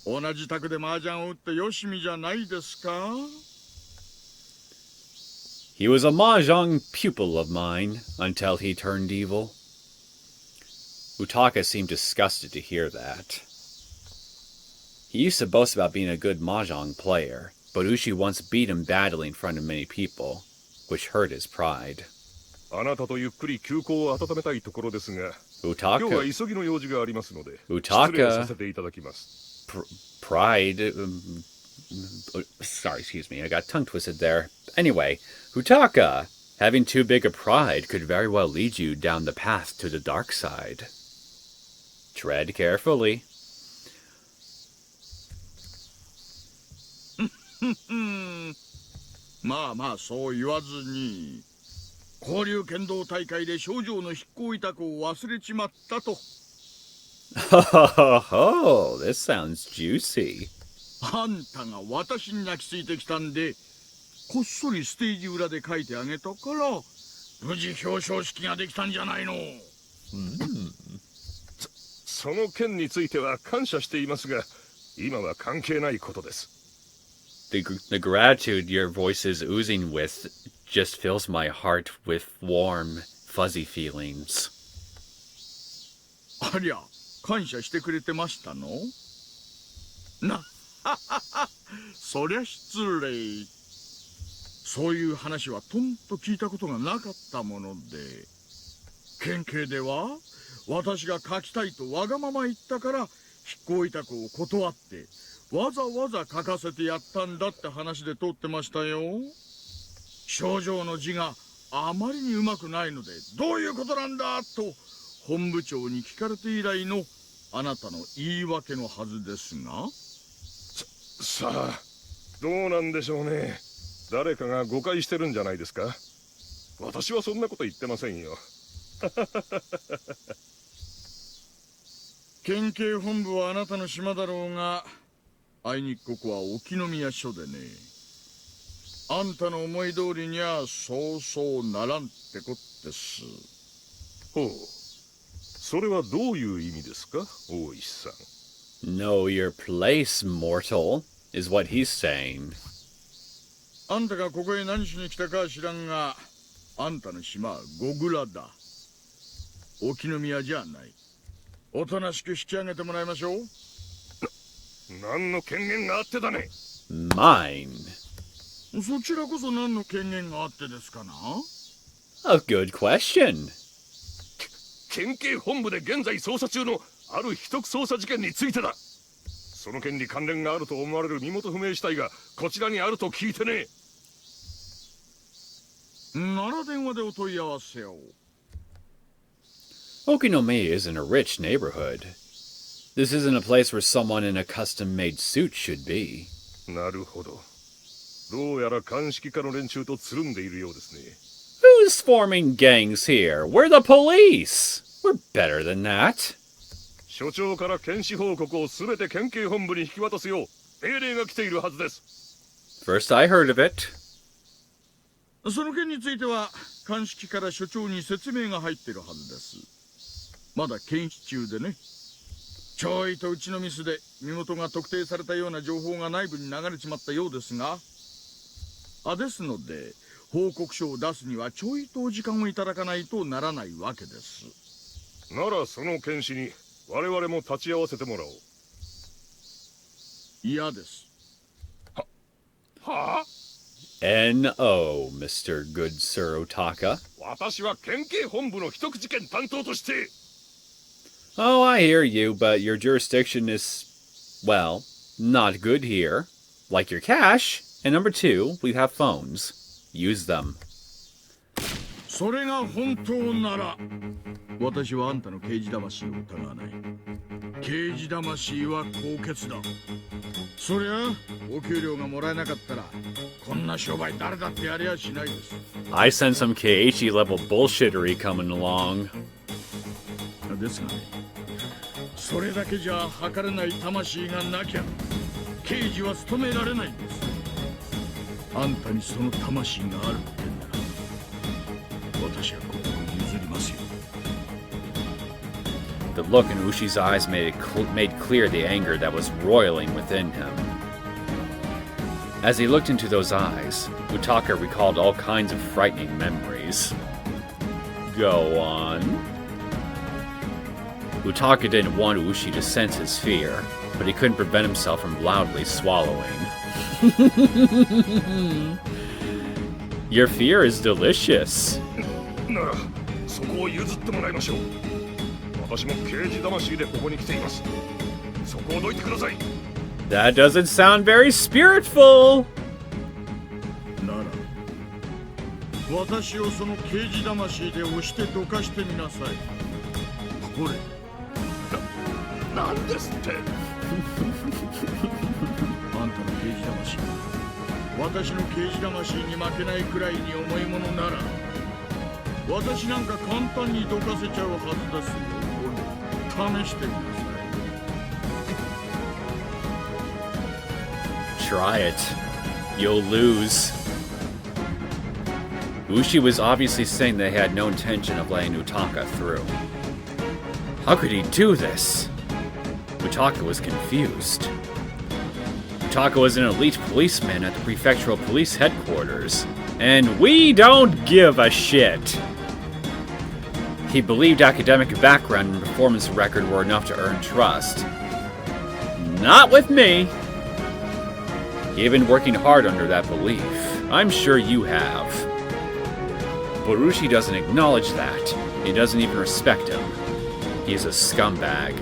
同じ宅で麻雀を打ってよしみじゃないですか？ He was a mahjong pupil of mine until he turned evil. Utaka seemed disgusted to hear that. He used to boast about being a good mahjong player, but Ushi once beat him badly in front of many people, which hurt his pride. あなたとゆっくり休校を温めたいところですが、今日は急ぎの用事がありますので、失礼させていただきます。Pride? Sorry, excuse me, I got tongue twisted there. Anyway, Utaka, having too big a pride could very well lead you down the path to the dark side. Tread carefully. まあまあ、そう言わずに。交流剣道大会で少女の筆行委託を忘れちまったと。Oh, this sounds juicy. あんたが私に泣きついてきたんで、こっそりステージ裏で書いてあげたから、無事表彰式ができたんじゃないの。その件については感謝していますが、今は関係ないことです。The gratitude your voice is oozing with just fills my heart with warm, fuzzy feelings. ありゃ、感謝してくれてましたの？そりゃ失礼。そういう話はとんと聞いたことがなかったもので、県警では私が書きたいとわがまま言ったから筆行委託を断ってわざわざ書かせてやったんだって話で通ってましたよ。症状の字があまりにうまくないのでどういうことなんだと本部長に聞かれて以来のあなたの言い訳のはずですが。さあ、どうなんでしょうね。誰かが誤解してるんじゃないですか。私はそんなこと言ってませんよ。県警本部はあなたの島だろうが、あいにくここは沖宮署でね。あんたの思い通りにはそうそうならんってこってす。ほう。それはどういう意味ですか、大石さん。Know your place, mortal, is what he's saying. あんたがここへ何しに来たかは知らんが、あんたの島はゴグラだ。沖宮じゃない。おとなしく引き上げてもらいましょう。何の権限があってだね。Mine. そちらこそ何の権限があってですかな？ A good question. 県警本部で現在捜査中のある秘匿捜査事件についてだ。その件に関連があると思われる身元不明死体がこちらにあると聞いてね。なら電話でお問い合わせを。Okinome isn't a rich neighborhood. This isn't a place where someone in a custom-made suit should be. なるほど。どうやら鑑識課の連中とつるんでいるようですね。Who's forming gangs here? We're the police! We're better than that. 署長から検視報告をすべて県警本部に引き渡すよう命令が来ているはずです。First I heard of it. その件については鑑識から署長に説明が入っているはずです。まだ検視中でね。Ch.8とうちのミスで身元が特定されたような情報が内部に流れちまったようですが、ですので報告書を出すにはちょいと時間をいただかないとならないわけです。ならその検視に我々も立ち会わせてもらおう。嫌です。はあ？ N.O., Mr. Good Sir Otaka. 私は県警本部の秘匿事件担当として。Oh, I hear you, but your jurisdiction is, well, not good here. Like your cash. And number two, we have phones. Use them. それが本当なら、私はあんたの刑事魂を疑わない。刑事魂は高潔だ。そりゃお給料がもらえなかったらこんな商売誰だってやりゃしないです。 I sense some Ch.8 level bullshittery coming along. ですがね、それだけじゃ測れない魂がなきゃ刑事は務められないんです。あんたにその魂があるってんなら私はここを譲りますよ。 The look in Ushi's eyes made clear the anger that was roiling within him. As he looked into those eyes, Utaka recalled all kinds of frightening memories. Go on. Utaka didn't want Ushi to sense his fear, but he couldn't prevent himself from loudly swallowing. Your fear is delicious. ならそこを譲ってもらいましょう。私も刑事魂でここに来ています。そこをどいてください。 That doesn't sound very spiritful. なら私をその刑事魂で押してどかしてみなさい。これなんですって。あんたの刑事魂、私の刑事魂に負けないくらいに重いものなら私なんか簡単にどかせちゃうはずですよ。試してみなさい。 Try it. You'll lose. Ushi was obviously saying they had no intention of letting Utaka through. How could he do this? Utaka was confused. Utaka was an elite policeman at the prefectural police headquarters, and we don't give a shit. He believed academic background and performance record were enough to earn trust. Not with me. He had been working hard under that belief. I'm sure you have. But Ushi doesn't acknowledge that. He doesn't even respect him. He is a scumbag.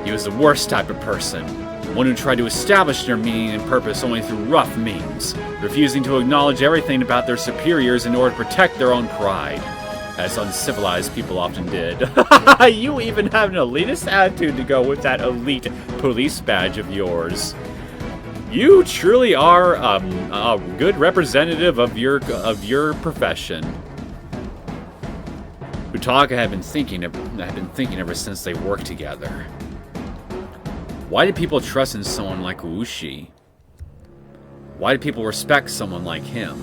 He was the worst type of person. One who tried to establish their meaning and purpose only through rough means, refusing to acknowledge everything about their superiors in order to protect their own pride, as uncivilized people often did. You even have an elitist attitude to go with that elite police badge of yours. You truly are a good representative of your profession. Utaka had been thinking ever since they worked together. Why do people trust in someone like Ushi? Why do people respect someone like him?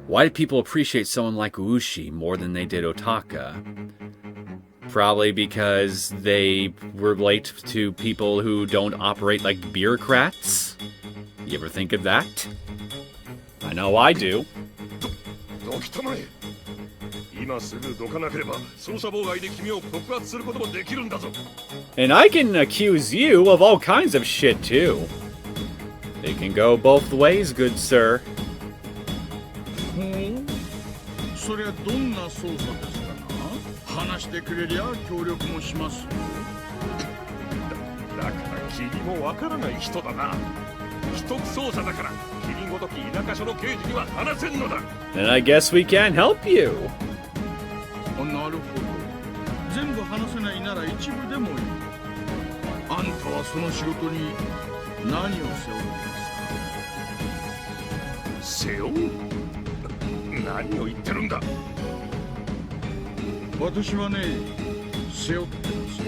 Why do people appreciate someone like Ushi more than they did Otaka? Probably because they relate to people who don't operate like bureaucrats? You ever think of that? I know I do. And I can accuse you of all kinds of shit too. It can go both ways, good sir. そりゃどんな捜査ですかな。話してくれりゃ協力もします。だから君もわからない人だな。秘匿捜査だから君ごとき田舎署の刑事には話せんのだ。 And I guess we can't help you. なるほど。全部話せないなら一部でもいい。あんたはその仕事に何を背負うんですか。背負う？何を言ってるんだ。私はね、背負ってますよ。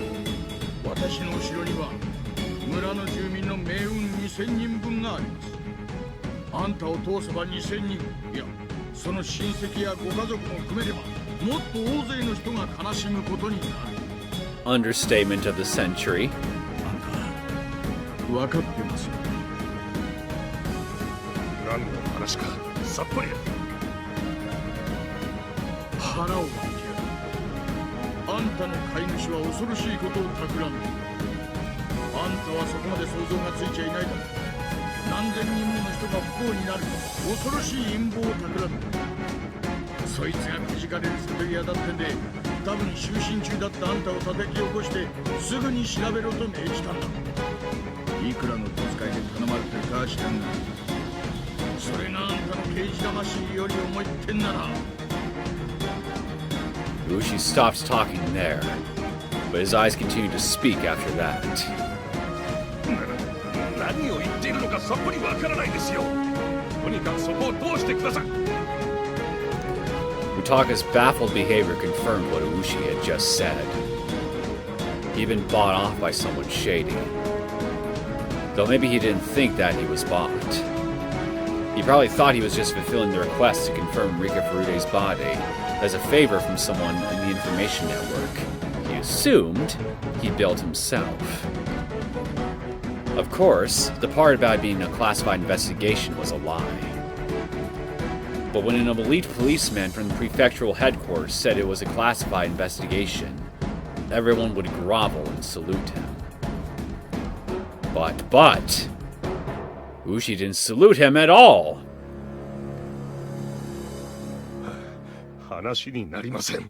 私の後ろには村の住民の命運2000人分があります。あんたを通せば2000人、いや、その親戚やご家族も含めればもっと大勢の人が悲しむことになる。Understatement of the century. あんた、分かってますよ。何の話かさっぱり。腹を割ってやる。あんたの飼い主は恐ろしいことを企んでいる。あんたはそこまで想像がついちゃいないだろう。何千人もの人が不幸になる恐ろしい陰謀を企んでいる。そいつがくじかれる外屋だってんで、多分就寝中だったあんたを叩き起こしてすぐに調べろと命じたんだ。いくらの小遣いで頼まれてるかは知らんが、それがあんたの刑事魂より重いってんなら。Ushi stopped talking there, but his eyes continued to speak after that. 何を言っているのかさっぱりわからないですよ。とにかくそこを通してください。 Utaga's baffled behavior confirmed what Ushi had just said. He'd been bought off by someone shady. Though maybe he didn't think that he was bought. He probably thought he was just fulfilling the request to confirm Rika Furude's body as a favor from someone in the information network. He assumed he'd built himself. Of course, the part about being a classified investigation was a lie. But when an elite policeman from the prefectural headquarters said it was a classified investigation, everyone would grovel and salute him. But, Ushi didn't salute him at all! 話になりません。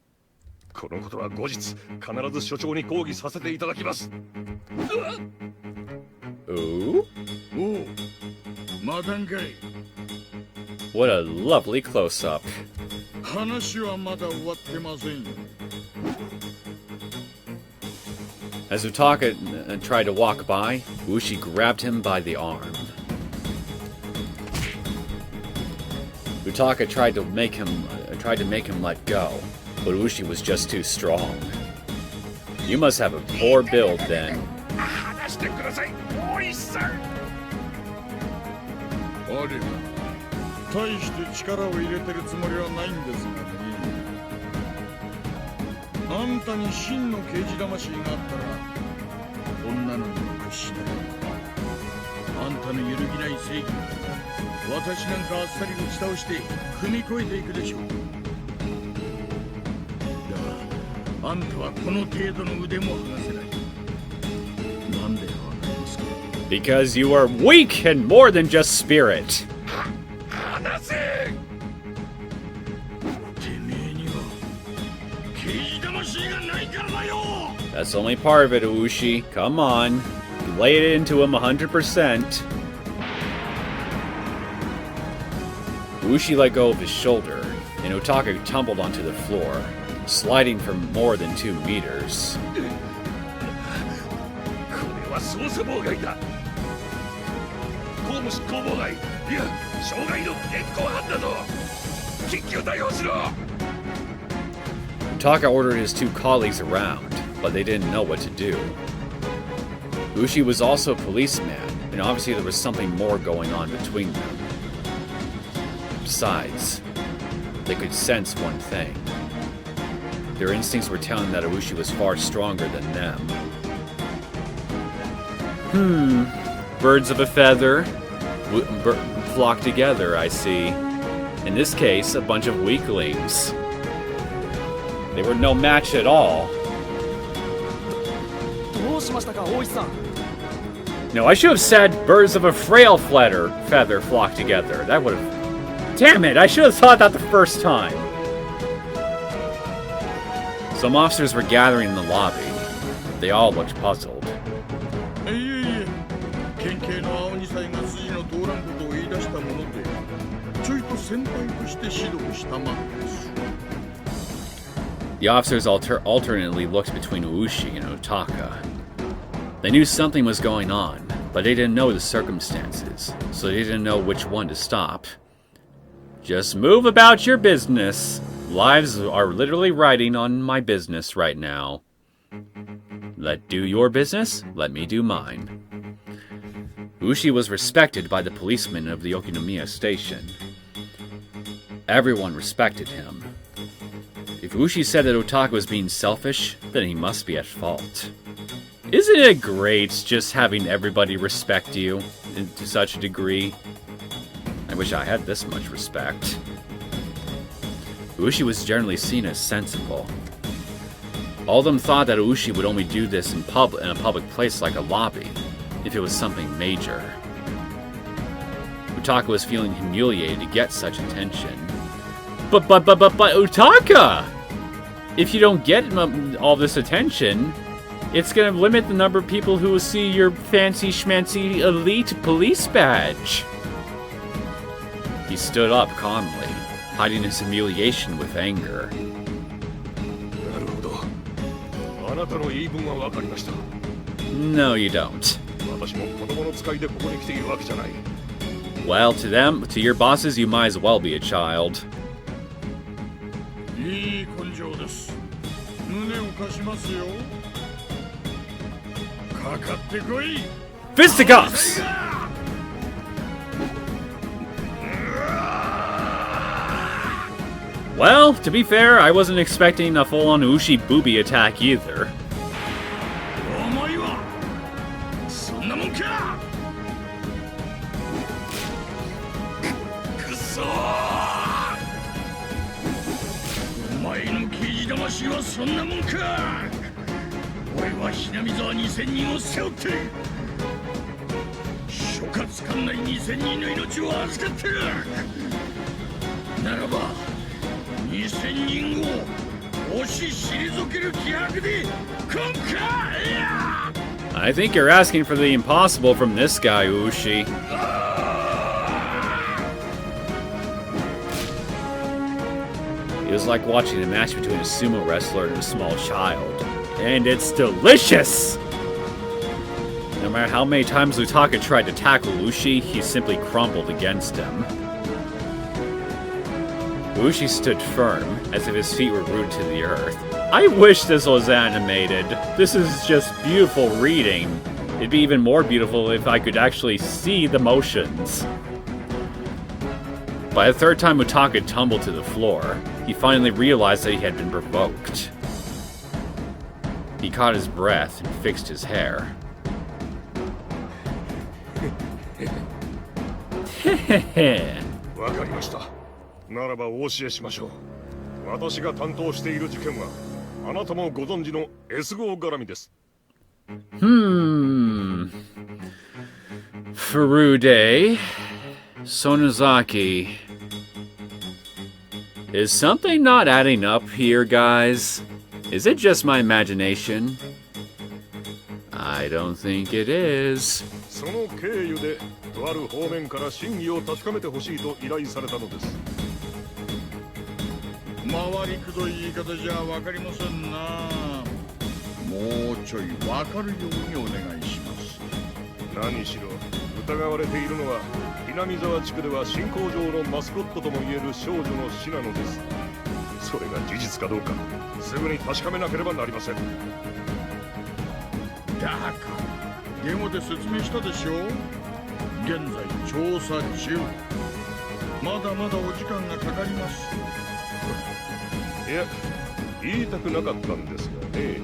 このことは後日必ず所長に抗議させていただきます。Ooh? おう、まだんかい。 What a lovely close-up. 話はまだ終わってませんよ。 As Utaka tried to walk by, Ushi grabbed him by the arm. Utaka tried to make him let go, but Ushi was just too strong. You must have a poor build then. 話してください、大石さん。あれ、大して力を入れてるつもりはないんですがね。あんたに真の刑事魂があったら、こんなのに屈しない。あんたの揺るぎない正義、私なんかあっさり打ち倒して踏み越えていくでしょう。だが、あんたはこの程度の腕も剥がせない。なんでわかりますか？ Because you are weak and more than just spirit. 話せ！ That's only part of it, Ushi. Come on. You lay it into him 100%. Ushi let go of his shoulder, and Utaka tumbled onto the floor, sliding for more than 2 meters. これは捜査妨害だ。公務執行妨害、いや、傷害の現行犯だぞ。緊急対応しろ。 Utaka ordered his 2 colleagues around, but they didn't know what to do. Ushi was also a policeman, and obviously there was something more going on between them. Besides, they could sense one thing. Their instincts were telling them that Ushi was far stronger than them. Birds of a feather flock together, I see. In this case, a bunch of weaklings. They were no match at all. No, I should have said birds of a frail feather flock together. That would have... Damn it, I should have thought that the first time. Some officers were gathering in the lobby. They all looked puzzled. The officers alternately looked between Ushi and Otaka. They knew something was going on, but they didn't know the circumstances, so they didn't know which one to stop. Just move about your business. Lives are literally riding on my business right now. Do your business, let me do mine. Ushi was respected by the policemen of the Okinomiya station. Everyone respected him. If Ushi said that Otaka was being selfish, then he must be at fault. Isn't it great just having everybody respect you to such a degree? I wish I had this much respect. Ushi was generally seen as sensible. All of them thought that Ushi would only do this in a public place like a lobby, if it was something major. Utaka was feeling humiliated to get such attention. But Utaka! If you don't get all this attention, it's gonna limit the number of people who will see your fancy schmancy elite police badge. He stood up calmly, hiding his humiliation with anger. No, you don't. 私も子供の使いでここに来ているわけじゃない。 Well, to them, to your bosses, you might as well be a child. いい根性です。胸を貸しますよ。かかってこい。 Fisticuffs! Well, to be fair, I wasn't expecting a full-on Ushi booby attack either. お前はそんなもんか。くそー。お前の刑事魂はそんなもんか。俺はひなみ沢2000人を背負って諸葛管内2000人の命を預かってる。ならば2000人を押し退ける気迫で今回。 I think you're asking for the impossible from this guy, Ushi. It was like watching a match between a sumo wrestler and a small child. And it's delicious! No matter how many times Utaka tried to tackle Ushi, he simply crumbled against him. Ushi stood firm, as if his feet were rooted to the earth. I wish this was animated. This is just beautiful reading. It'd be even more beautiful if I could actually see the motions. By the third time Utaka tumbled to the floor, he finally realized that he had been provoked. He caught his breath and fixed his hair. わかりました。ならばお教えしましょう。私が担当している事件はあなたもご存知の S 号絡みです。Furude, Sonozaki. Is something not adding up here, guys? Is it just my imagination? I don't think it is. その経由でとある方面から真偽を確かめてほしいと依頼されたのです。回りくどい言い方じゃわかりませんな。もうちょいわかるようにお願いします。何しろ疑われているのは南沢地区では新工場のマスコットともいえる少女の死なのです。それが事実かどうかすぐに確かめなければなりません。だから電話で説明したでしょ。現在調査中。まだまだお時間がかかります。いや、言いたくなかったんですがね。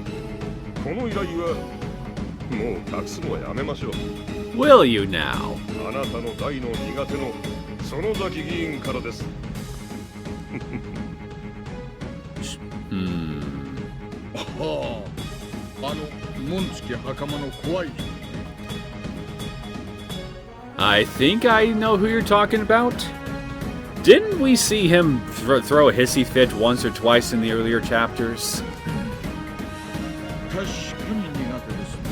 この依頼はもう隠すのはやめましょう。Will you now? あなたの大の苦手の園崎議員からです。はあ、紋付き袴の怖い。I think I know who you're talking about. Didn't we see him throw a hissy fit once or twice in the earlier chapters? 確かに苦手ですね。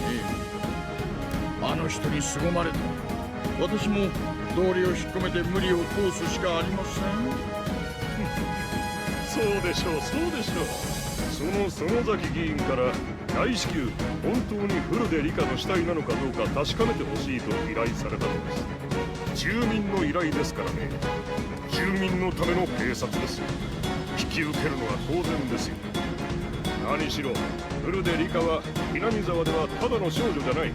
あの人に凄まれて私も道理を引っ込めて無理を通すしかありません。そうでしょう、そうでしょう。その園崎議員から大至急本当にフルで理科の死体なのかどうか確かめてほしいと依頼されたのです。住民の依頼ですからね。住民のための警察です。引き受けるのは当然ですよ。何しろフルで理科は南沢ではただの少女じゃない、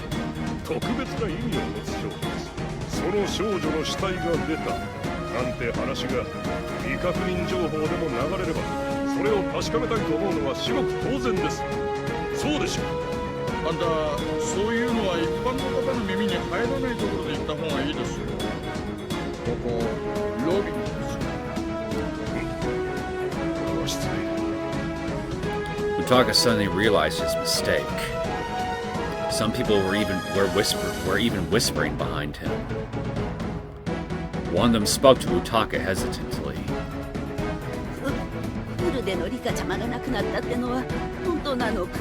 特別な意味を持つ少女です。その少女の死体が出たなんて話が未確認情報でも流れれば、それを確かめたいと思うのは至極当然です。そうでしょう。あんた、そういうのは一般の方の耳に入らないところで言った方がいいですよ。ここロビーです。これは失礼。Utaka suddenly realized his mistake. Some people were even whispering behind him. One of them spoke to Utaka hesitantly. フルでのリカちゃまが亡くなったってのは本当なのか？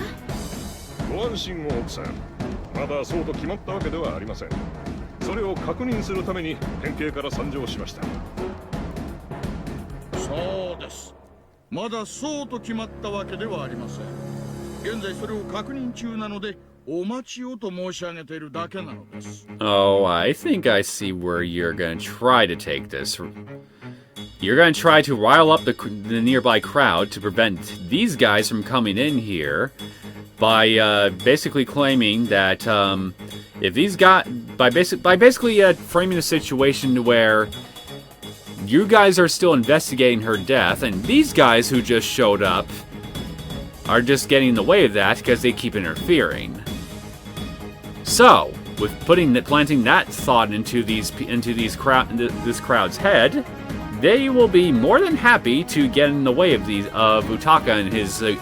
ご安心を奥さん。まだそうと決まったわけではありません。それを確認するために県警から参上しました。そうです。まだそうと決まったわけではありません。現在それを確認中なのでお待ちをと申し上げているだけなのです。 Oh, I think I see where you're gonna try to take this. You're gonna try to rile up the nearby crowd to prevent these guys from coming in here by basically claiming that if these guys by basically framing the situation to where you guys are still investigating her death, and these guys who just showed up are just getting in the way of that because they keep interfering. So, with planting that thought into this crowd's head, they will be more than happy to get in the way of Utaka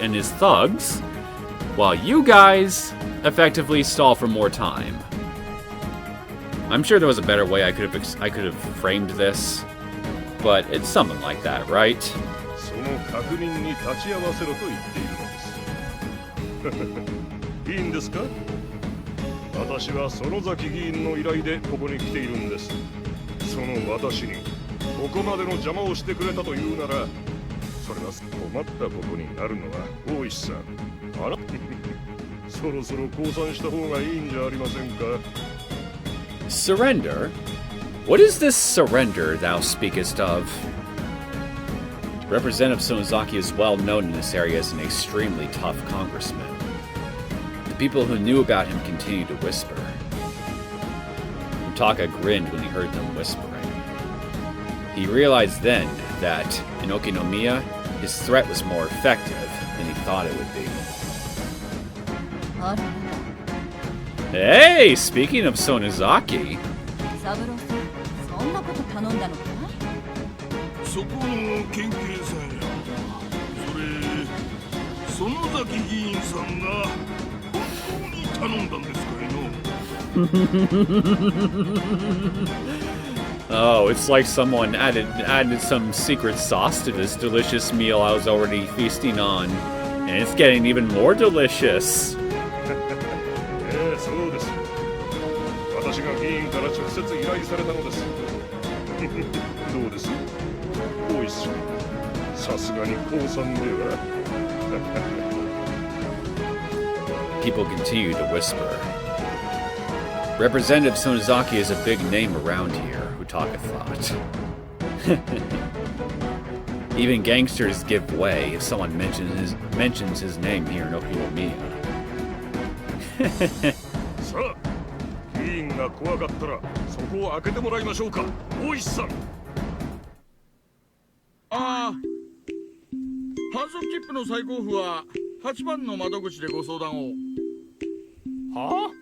and his thugs, while you guys effectively stall for more time. I'm sure there was a better way I could have framed this, but it's something like that, right? その確認に立ち会わせろと言っているのです。いいんですか？私は園崎議員の依頼でここに来ているんです。その私にここまでの邪魔をしてくれたというなら、それは困ったことになるのは大石さん。あら、そろそろ降参した方がいいんじゃありませんか。 Surrender? What is this surrender thou speakest of? Representative Sonozaki is well known in this area as an extremely tough congressman. The people who knew about him continued to whisper. Utaka grinned when he heard them whispering. He realized then that in Okinomiya, his threat was more effective than he thought it would be. Hey, speaking of Sonozaki. そこの県警さんや、それ園崎議員さんが本当に頼んだんですかいの。 Oh, it's like someone added some secret sauce to this delicious meal I was already feasting on, and it's getting even more delicious. そうです。私が議員から直接依頼されたのです。どうです？ People continue to whisper. Representative Sonozaki is a big name around here, Utaka thought. Even gangsters give way if someone mentions his name here in Okinomiya. さあ、議員が怖かったらそこを開けてもらいましょうか、大石さん。 ああ、反則切符の再交付は8番の窓口でご相談を。はあ？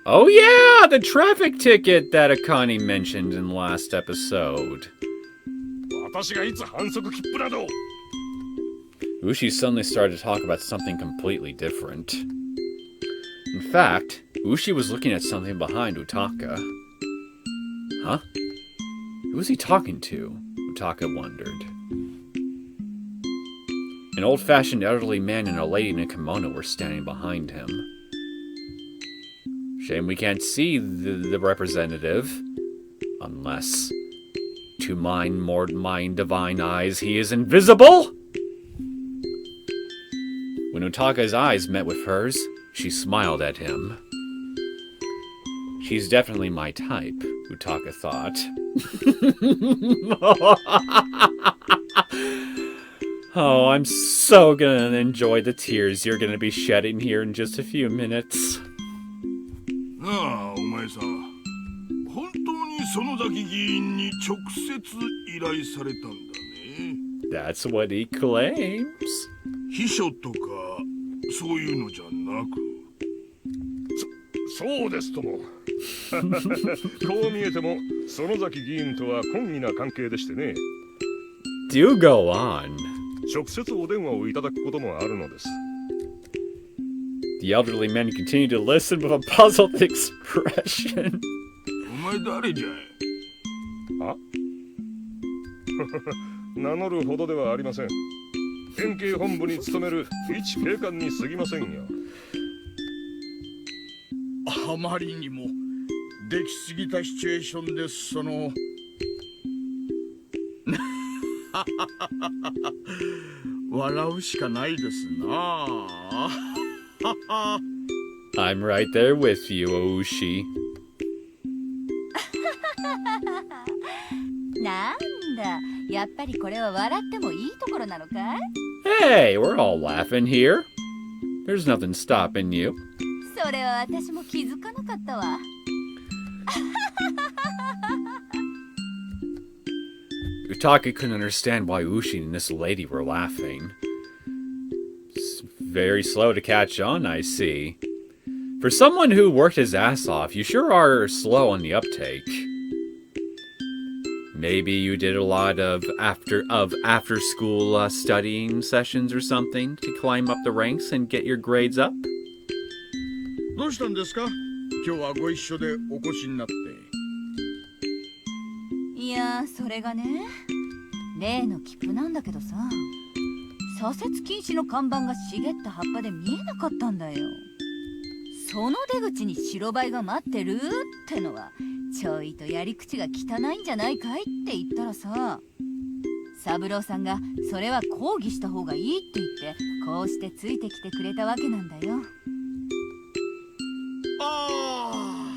Oh yeah, the traffic ticket that Akane mentioned in the last episode. 私がいつ反則切符など。 Ushi suddenly started to talk about something completely different. In fact, Ushi was looking at something behind Utaka. Huh? Who was he talking to? Utaka wondered. An old-fashioned elderly man and a lady in a kimono were standing behind him. Shame we can't see the representative. Unless, to mine divine eyes, he is invisible? When Utaka's eyes met with hers, she smiled at him. She's definitely my type, Utaka thought. Oh, I'm so gonna enjoy the tears you're gonna be shedding here in just a few minutes. なあ、お前さ、本当に園崎議員に直接依頼されたんだね。That's what he claims. 秘書とかそういうのじゃなく。そうですとも。こう見えても園崎議員とは懇意な関係でしてね。Do go on. 直接お電話をいただくこともあるのです。 The elderly man continued to listen with a puzzled expression. お前誰じゃい？あ？名乗るほどではありません。県警本部に勤める一警官に過ぎませんよ。あまりにもできすぎたシチュエーションです。その笑うしかないですな。I'm right there with you, Oushi. なんだ、やっぱりこれは笑ってもいいところなのかい？ Hey, we're all laughing here. There's nothing stopping you. それは私も気づかなかったわ。Utaka couldn't understand why Ushi and this lady were laughing. It's very slow to catch on, I see. For someone who worked his ass off, you sure are slow on the uptake. Maybe you did a lot of after school studying sessions or something to climb up the ranks and get your grades up? どうしたんですか？今日はご一緒でお越しになって。いや、それがね、例の切符なんだけどさ、左折禁止の看板が茂った葉っぱで見えなかったんだよ。その出口に白バイが待ってるってのはちょいとやり口が汚いんじゃないかいって言ったらさ、三郎さんがそれは抗議した方がいいって言ってこうしてついてきてくれたわけなんだよ。ああ、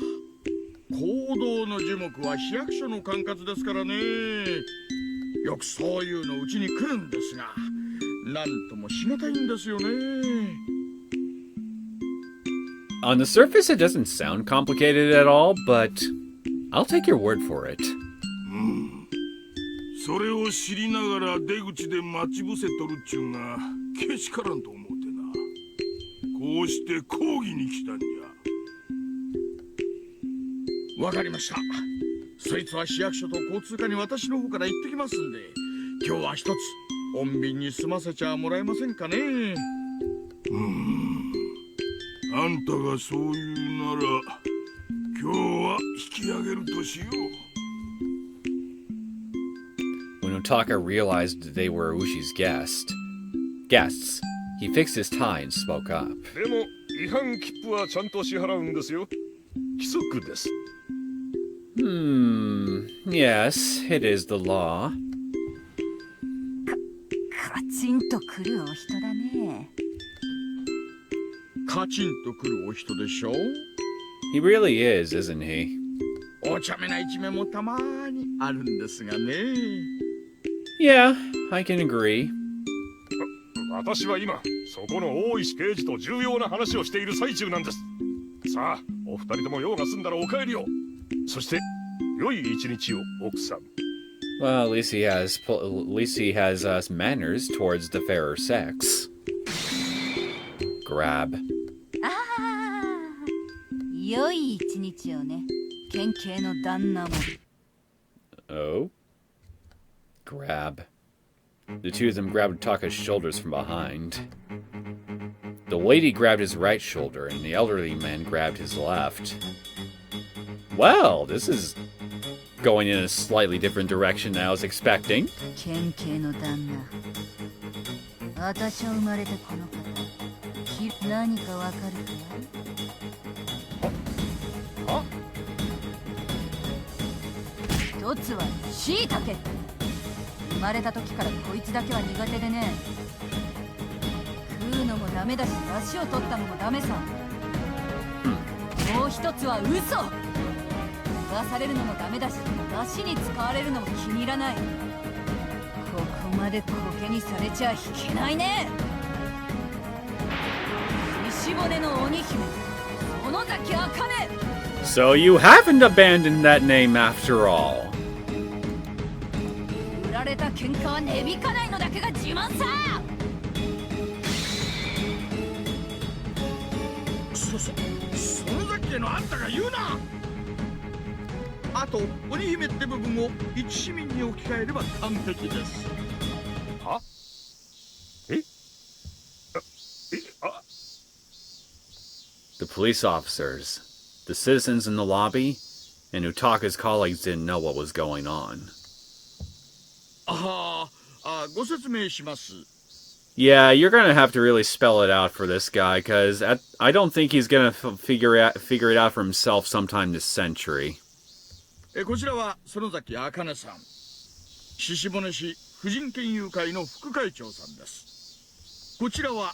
行動の樹木は市役所の管轄ですからね。よくそういうのうちに来るんですが、なんともしがたいんですよね。On the surface, it doesn't sound complicated at all, but I'll take your word for it. それを知りながら出口で待ち伏せとるっちゅうがけしからんと思うてな。こうして抗議に来たんじゃ。わかりました。そいつは市役所と交通課に私の方から行ってきますんで、今日は一つ穏便に済ませちゃもらえませんかね。あんたがそう言うなら今日は引き上げるとしよう。 When Otaka realized they were Ushi's guests, he fixed his tie and spoke up. でも違反切符はちゃんと支払うんですよ。規則です。Yes, it is the law. カチンとくるお人だね。カチンとくるお人でしょう。 He really is, isn't he? お茶目な一面もたまにあるんですがね。Yeah, I can agree. 私は今そこの大石刑事と重要な話をしている最中なんです。さあ、お二人とも用が済んだらお帰りを。そして良い一日を、奥さん。 Well, at least he has manners towards the fairer sex. Grab. 良い一日をね、県警の旦那も。Oh? Grab. The two of them grabbed Taka's shoulders from behind. The lady grabbed his right shoulder, and the elderly man grabbed his left. Well, this is going in a slightly different direction than I was expecting. 県警の旦那。私は生まれてこの方。何かわかるかい？一つはしいたけ。生まれた時からこいつだけは苦手でね。食うのもダメだし、出汁を取ったのもダメさ。もう一つは嘘。噂されるのもダメだし、出汁に使われるのも気に入らない。ここまでコケにされちゃいけないね。石骨の鬼姫、園崎茜。So you haven't abandoned that name after all. 売られた喧嘩は値引かないのだけが自慢さ。園崎家のあんたが言うな。あと鬼姫って部分を一市民に置き換えれば完璧です。は？The police officers, the citizens in the lobby, and Utaka's colleagues didn't know what was going on. ご説明します。 Yeah, you're gonna have to really spell it out for this guy, because I don't think he's gonna figure it out for himself sometime this century. こちらは園崎茜さん、鹿骨市婦人権友会の副会長さんです。こちらは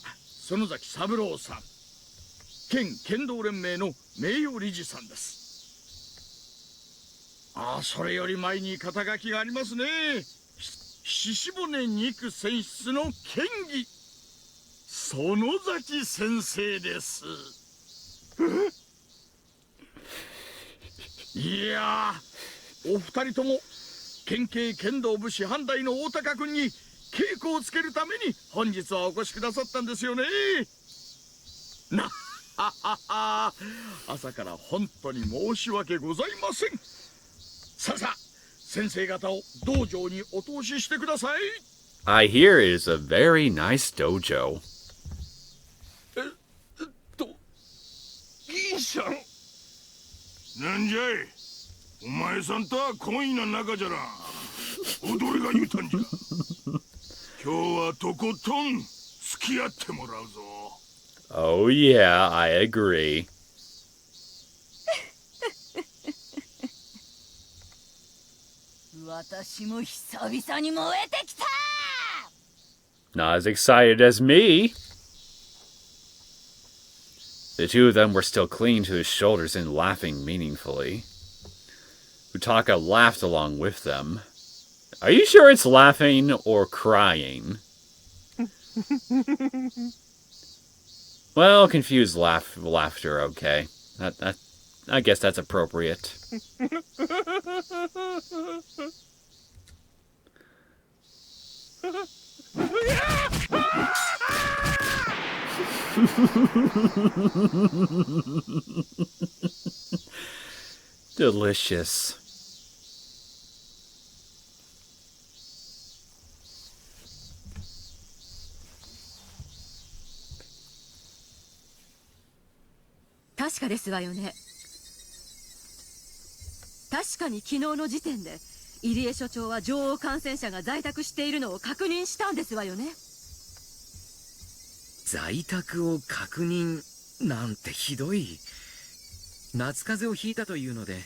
園崎三郎さん、県剣道連盟の名誉理事さんです。それより前に肩書きがありますね。獅子骨肉選出の剣技、園崎先生です。いやお二人とも県警剣道部師範代の大高君に稽古をつけるために本日はお越しくださったんですよね。朝から本当に申し訳ございません。さあ先生方を道場にお通ししてください。I hear it is a very nice dojo. 銀さん、なんじゃい、お前さんとは恋の仲じゃな。踊りが言うたんじゃ。今日はとことん付き合ってもらうぞ。Oh yeah, I agree. 私も久々に燃えてきた。 Not as excited as me. The two of them were still clinging to his shoulders and laughing meaningfully. Utaka laughed along with them. Are you sure it's laughing or crying? Well, confused laughter, okay. I guess that's appropriate. Delicious.確かですわよね。確かに昨日の時点で入江所長は女王感染者が在宅しているのを確認したんですわよね。在宅を確認なんてひどい。夏風邪をひいたというので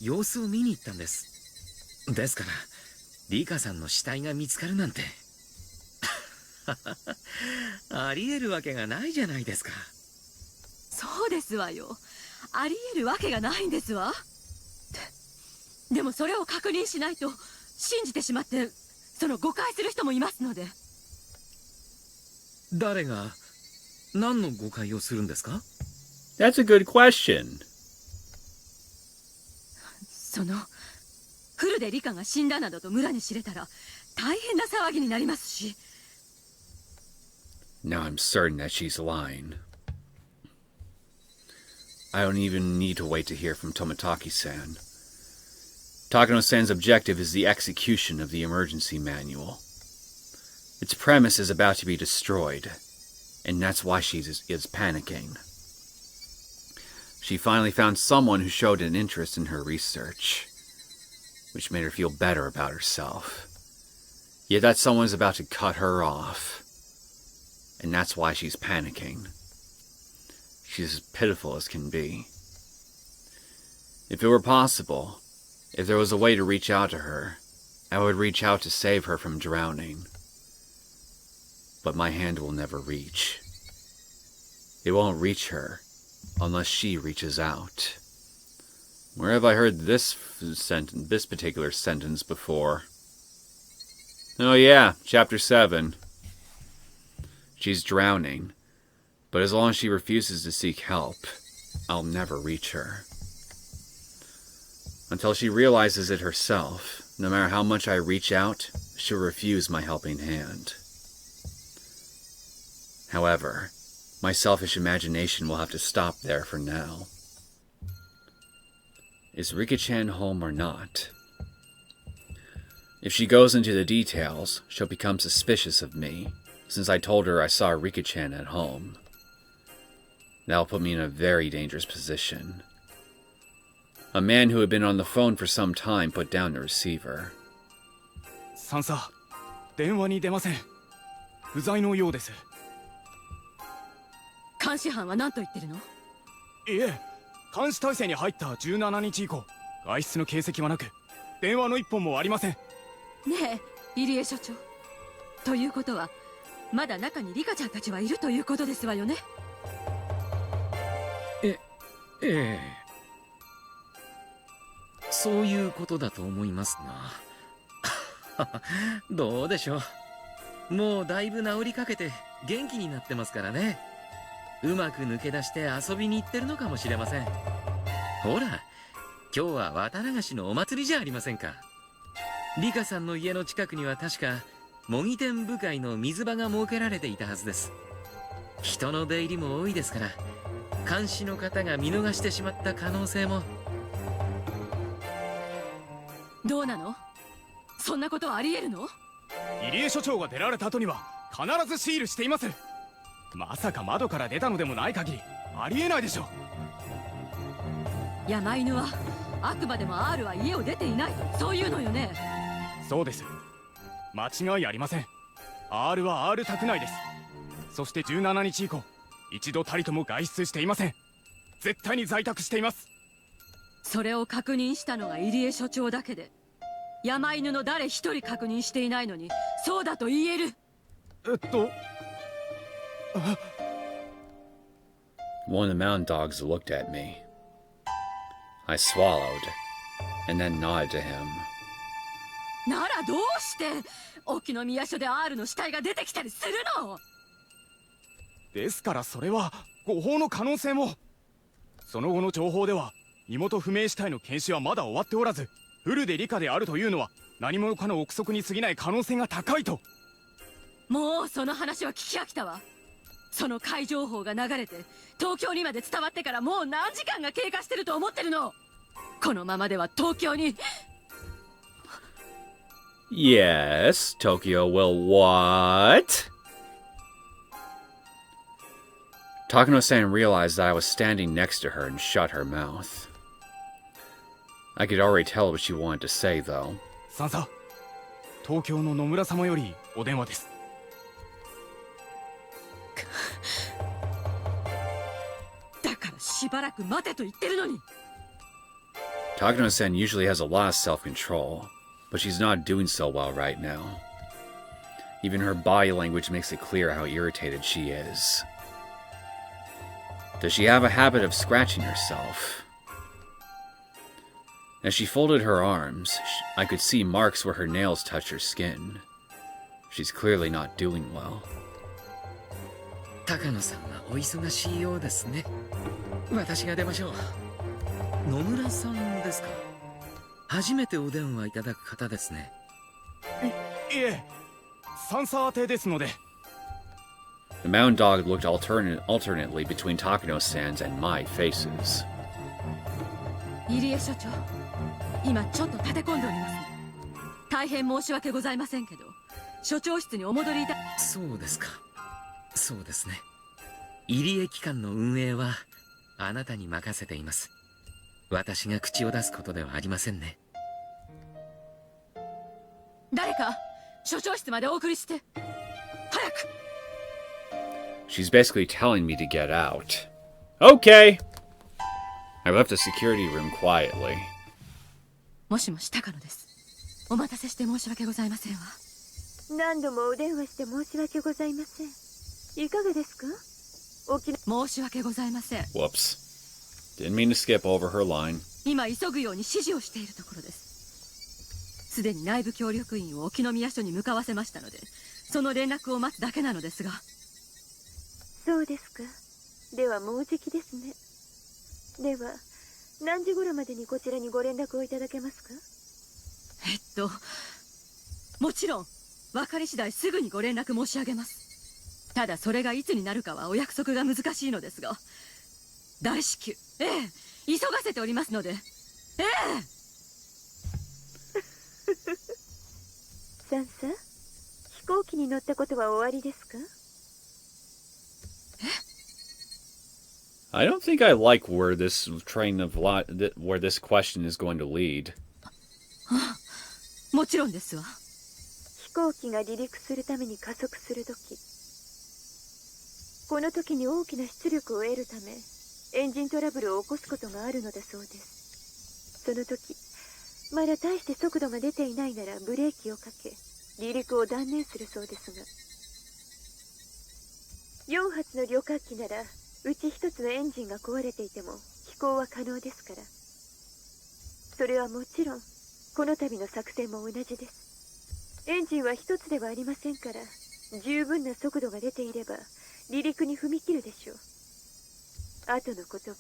様子を見に行ったんです。ですからリカさんの死体が見つかるなんてありえるわけがないじゃないですか。そうですわよ。ありえるわけがないんですわ。でもそれを確認しないと信じてしまって誤解する人もいますので。誰が何の誤解をするんですか？ That's a good question. フルでリカが死んだなどと村に知れたら大変な騒ぎになりますし。Now I'm certain that she's lying. I don't even need to wait to hear from Tomitaki-san. Takano-san's objective is the execution of the emergency manual. Its premise is about to be destroyed, and that's why she is panicking. She finally found someone who showed an interest in her research, which made her feel better about herself. Yet that someone is about to cut her off, and that's why she's panicking. She's as pitiful as can be. If it were possible, if there was a way to reach out to her, I would reach out to save her from drowning. But my hand will never reach. It won't reach her unless she reaches out. Where have I heard this particular sentence before? Oh yeah, chapter 7. She's drowning, but as long as she refuses to seek help, I'll never reach her. Until she realizes it herself, no matter how much I reach out, she'll refuse my helping hand. However, my selfish imagination will have to stop there for now. Is Rika-chan home or not? If she goes into the details, she'll become suspicious of me, since I told her I saw Rika-chan at home. That'll put me in a very dangerous position. A man who had been on the phone for some time put down the receiver. サンサ、電話に出ません。不在のようです。監視班は何と言ってるの？いえ、監視体制に入った17日以降、外出の形跡はなく、電話の一本もありません。ねえ、入江所長。ということは、まだ中にリカちゃんたちはいるということですわよね。ええ、そういうことだと思いますがどうでしょう。もうだいぶ治りかけて元気になってますからね。うまく抜け出して遊びに行ってるのかもしれません。ほら、今日は綿流しのお祭りじゃありませんか。リカさんの家の近くには確か模擬店部会の水場が設けられていたはずです。人の出入りも多いですから、監視の方が見逃してしまった可能性も。どうなの？そんなことはあり得るの？入江所長が出られた後には必ずシールしています。まさか窓から出たのでもない限りありえないでしょう。山犬はあくまでも R は家を出ていないと、そういうのよね。そうです。間違いありません。 R は R 宅内です。そして17日以降一度たりとも外出していません。絶対に在宅しています。それを確認したのが入江所長だけで、山犬の誰一人確認していないのにそうだと言える。One of the mountain dogs looked at me. I swallowed, and then nodded to him. ならどうして沖宮署で R の死体が出てきたりするの？ですからそれは誤報の可能性も。その後の情報では身元不明死体の検視はまだ終わっておらず、フルで理科であるというのは何者かの憶測に過ぎない可能性が高いと。もうその話は聞き飽きたわ。その怪情報が流れて東京にまで伝わってからもう何時間が経過してると思ってるの？このままでは東京に。 Yes, Tokyo will what? Takano-san realized that I was standing next to her and shut her mouth. I could already tell what she wanted to say, though. さんさ、東京の野村様よりお電話です。だからしばらく待てと言ってるのに。 Takano-san usually has a lot of self-control, but she's not doing so well right now. Even her body language makes it clear how irritated she is. Does she have a habit of scratching herself? As she folded her arms, I could see marks where her nails touched her skin. She's clearly not doing well. 高野さんはお忙しいようですね。私が出ましょう。野村さんですか？初めてお電話いただく方ですね。いえ、サンサ宛てですので。The mountain dog looked alternately between Takano-san's and my faces. 入江所長、今ちょっと立て込んでおります。大変申し訳ございませんけど、所長室にお戻りいた。そうですか。そうですね。入江機関の運営はあなたに任せています。私が口を出すことではありませんね。誰か所長室までお送りして。早く。 She's basically telling me to get out. Okay! I left the security room quietly. もしもし、高野です。お待たせして申し訳ございませんわ。何度もお電話して申し訳ございません。いかがですか？申し訳ございません。 Whoops. Didn't mean to skip over her line. 今急ぐように指示をしているところです。すでに内部協力員を沖宮署に向かわせましたので、その連絡を待つだけなのですが。そうですか。ではもうじきですね。では何時頃までにこちらにご連絡をいただけますか？もちろん分かり次第すぐにご連絡申し上げます。ただそれがいつになるかはお約束が難しいのですが、大至急、急がせておりますので。サンサ、飛行機に乗ったことは終わりですか？ I don't think I like where this where this question is going to lead. もちろんですわ。飛行機が離陸するために加速するとき、この時に大きな出力を得るためエンジントラブルを起こすことがあるのだそうです。その時まだ大して速度が出ていないならブレーキをかけ離陸を断念するそうですが、4発の旅客機ならうち1つのエンジンが壊れていても飛行は可能ですから。それはもちろんこの度の作戦も同じです。エンジンは一つではありませんから、十分な速度が出ていれば離陸に踏み切るでしょう。後のことは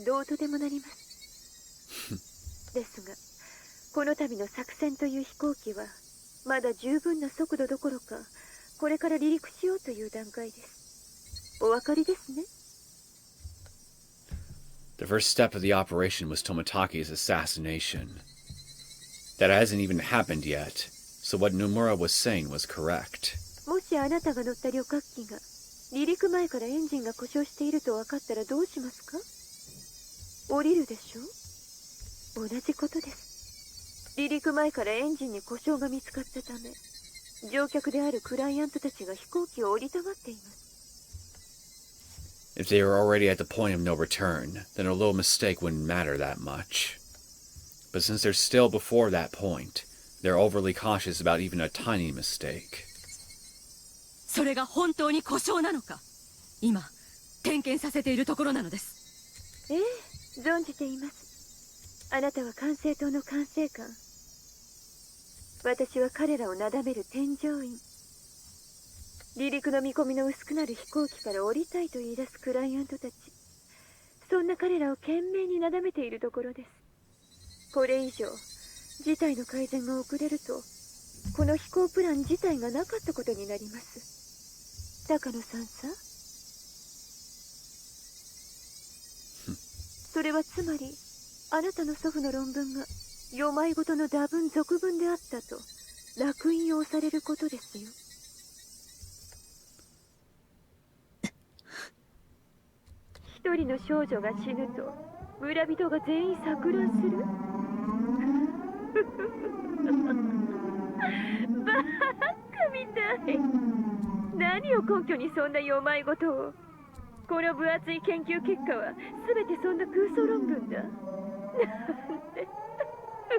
どうとでもなりますですが、この度の作戦という飛行機はまだ十分な速度どころか、これから離陸しようという段階です。お分かりですね。The first step of the operation was Tomatake's assassination. That hasn't even happened yet, so what Nomura was saying was correct. もしあなたが乗った旅客機が離陸前からエンジンが故障していると分かったらどうしますか？降りるでしょ？同じことです。離陸前からエンジンに故障が見つかったため、乗客であるクライアントたちが飛行機を降りたがっています。If they were already at the point of no return, then a little mistake wouldn't matter that much. But since they're still before that point, they're overly cautious about even a tiny mistake. それが本当に故障なのか、今点検させているところなのです。ええ、存じています。あなたは管制塔の管制官。私は彼らをなだめる添乗員。離陸の見込みの薄くなる飛行機から降りたいと言い出すクライアントたち、そんな彼らを懸命になだめているところです。これ以上事態の改善が遅れると、この飛行プラン自体がなかったことになります。高野さんさ。それはつまり、あなたの祖父の論文が世まいごとの打分俗文であったと烙印を押されることですよ。一人の少女が死ぬと村人が全員錯乱する。バカみたい。何を根拠にそんな世まいごとを。この分厚い研究結果は全てそんな空想論文だ。なんてお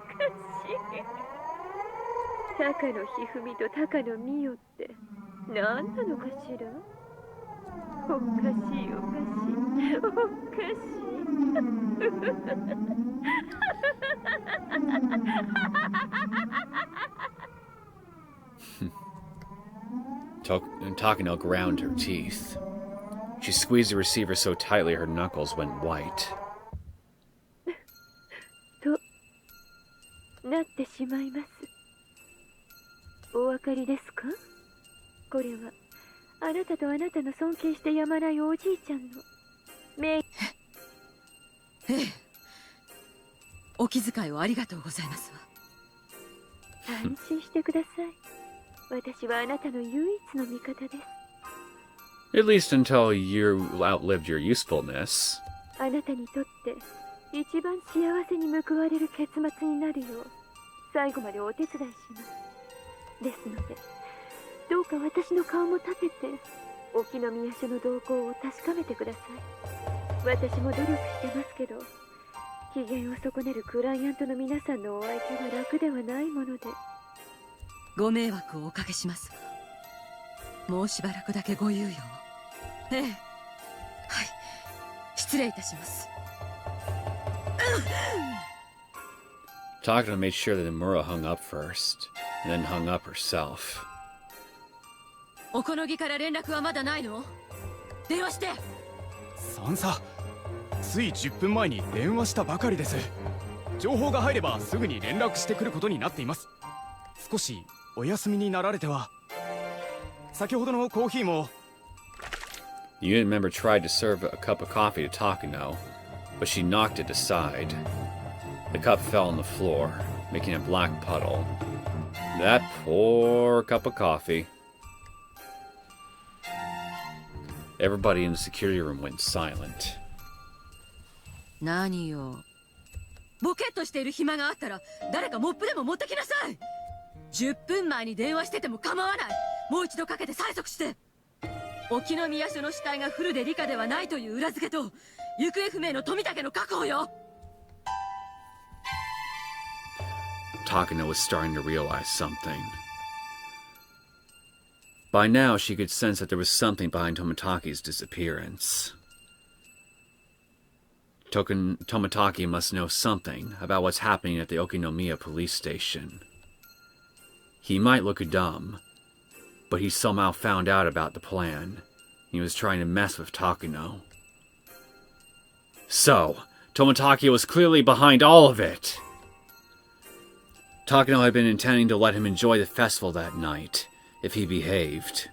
かしい。高野一二三と高野美代って何なのかしら。おかしいおかしいおかしい。Takano ground her teeth. She squeezed the receiver so tightly her knuckles went white. となってしまいます。お分かりですか？これはあなたとあなたの尊敬してやまないおじいちゃんの名。ええ、お気遣いをありがとうございますわ。安心してください。私はあなたの唯一の味方です。At least until you outlived your usefulness. あなたにとって一番幸せに報われる結末になるよう最後までお手伝いします。ですのでどうか私の顔も立てて沖宮署の動向を確かめてください。私も努力してますけど、機嫌を損ねるクライアントの皆さんのお相手は楽ではないもので。ご迷惑をおかけしますが、もうしばらくだけご猶予を。ええ、はい、失礼いたします。Takano made sure that Nomura hung up first, and then hung up herself. おこのぎから連絡はまだないの？電話して。さんさ、つい10分前に電話したばかりです。情報が入ればすぐに連絡してくることになっています。少しお休みになられては。先ほどのコーヒーも。The unit member tried to serve a cup of coffee to Takano, but she knocked it aside. The cup fell on the floor, making a black puddle. That poor cup of coffee. Everybody in the security room went silent. 何よ。ボケっとしている暇があったら誰かモップでも持ってきなさい。10分前に電話してても構わない。もう一度かけて催促して。沖宮署の死体がフルで理科ではないという裏付けと行方不明の富武の確保よ。Takano was starting to realize something. By now, she could sense that there was something behind Tomataki's disappearance. Tomitaki must know something about what's happening at the Okinomiya police station. He might look dumb, but he somehow found out about the plan. He was trying to mess with Takano. So, Tomitaki was clearly behind all of it. Takano had been intending to let him enjoy the festival that night, if he behaved.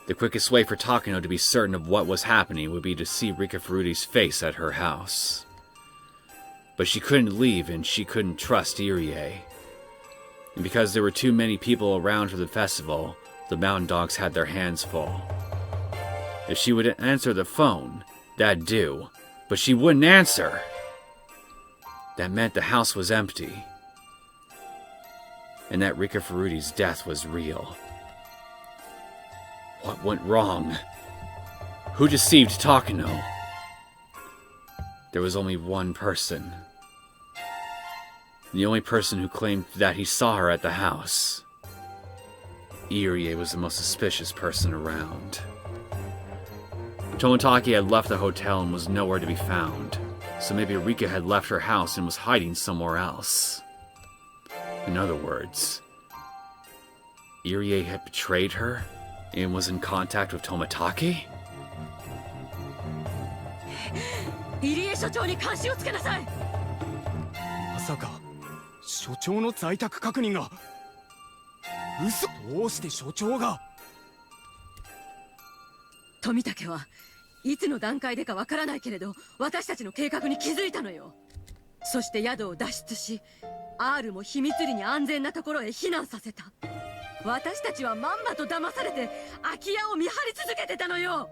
The quickest way for Takano to be certain of what was happening would be to see Rika Furudi's face at her house. But she couldn't leave and she couldn't trust Irie. And because there were too many people around for the festival, the mountain dogs had their hands full. If she would answer the phone, that'd do, but she wouldn't answer. That meant the house was empty. And that Rika Furudi's death was real. What went wrong? Who deceived Takano? There was only one person. The only person who claimed that he saw her at the house. Irie was the most suspicious person around. Tomitaki had left the hotel and was nowhere to be found, so maybe Rika had left her house and was hiding somewhere else. In other words, Irie had betrayed her and was in contact with Tomitaki? 入江所長に監視をつけなさい。まさか所長の在宅確認が嘘。どうして所長が。富武はいつの段階でかわからないけれど、私たちの計画に気づいたのよ。そして宿を脱出し、R も秘密裏に安全なところへ避難させた。私たちはまんまと騙されて空き家を見張り続けてたのよ。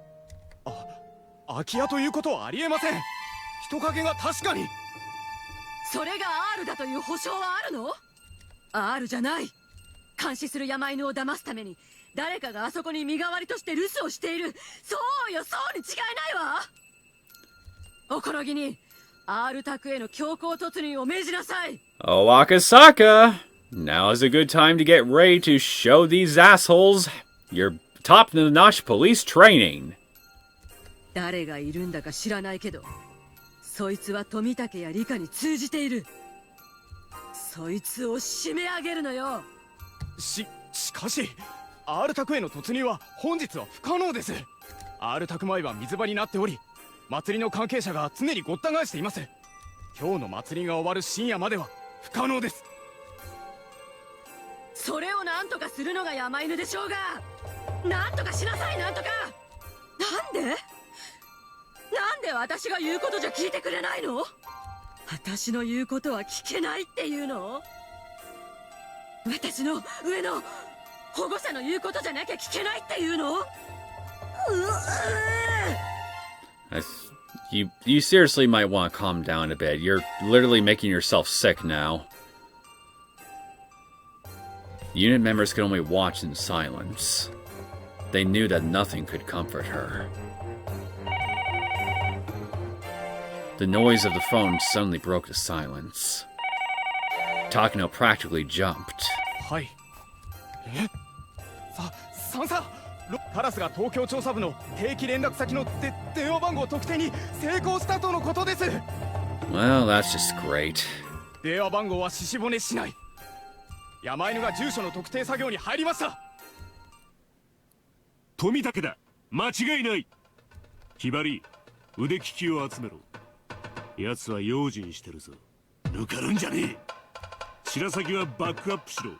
空き家ということはありえません。人影が確かに。それが R だという保証はあるの？ R じゃない。監視する山犬を騙すために誰かがあそこに身代わりとして留守をしている。そうよ、そうに違いないわ。おこのぎに R 宅への強行突入を命じなさい。 Oh, Akasaka! Now is a good time to get ready to show these assholes your top-notch police training. 誰がいるんだか知らないけど、そいつは富武や理科に通じている。そいつを締め上げるのよ。しかし R 宅への突入は本日は不可能です。 R 宅前は水場になっており、祭りの関係者が常にごった返しています。今日の祭りが終わる深夜までは不可能です。それを何とかするのが山犬でしょうが。何とかしなさい、何とか。なんで私が言うことじゃ聞いてくれないの？私の言うことは聞けないっていうの？私の上の保護者の言うことじゃなきゃ聞けないっていうの？You seriously might want to calm down a bit. You're literally making yourself sick now. Unit members could only watch in silence. They knew that nothing could comfort her. The noise of the phone suddenly broke the silence. Takano practically jumped. はい。さんさカラスが東京調査部の定期連絡先の電話番号特定に成功したとのことです。 Well, that's just great. 電話番号はししぼねしない。山犬が住所の特定作業に入りました。富武だ、間違いない。ひばり、腕利きを集めろ。奴は用心してるぞ。抜かるんじゃねえ。白鷺はバックアップしろ。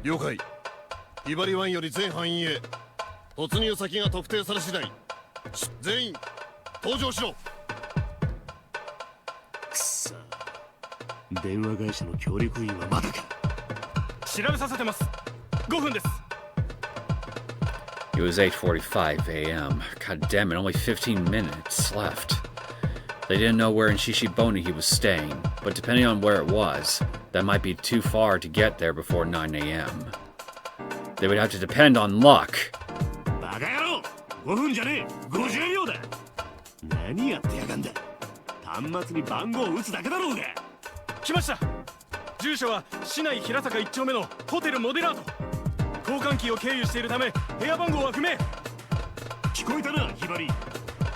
了解。ひばり湾より全範囲へ突入先が特定され次第全員登場しろ。くそ、電話会社の協力員はまだか。調べさせてます。5分です。 It was 8:45 a.m. God damn it, only 15 minutes left. They didn't know where in Shishibone he was staying, but depending on where it was, that might be too far to get there before 9 a.m. They would have to depend on luck. バカ野郎、5分じゃねえ、50秒だ。何やってやがんだ。端末に番号を打つだけだろうが。来ました。住所は市内平坂1丁目のホテルモデラート。交換機を経由しているため部屋番号は不明。聞こえたな、ひばり。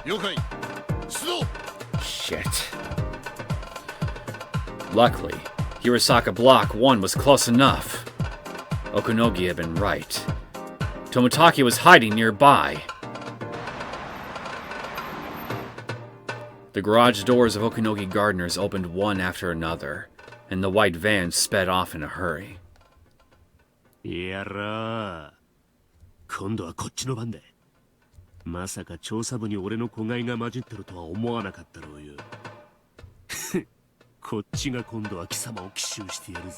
了解。出動。 Shit. Luckily, Hirosaka Block 1 was close enough. Okunogi had been right. Tomitake was hiding nearby. The garage doors of Okunogi Gardeners opened one after another, and the white van sped off in a hurry. やらー、今度はこっちの番だ。まさか調査部に俺の子飼いが混じってるとは思わなかったろうよ。こっちが今度は貴様を奇襲してやるぜ。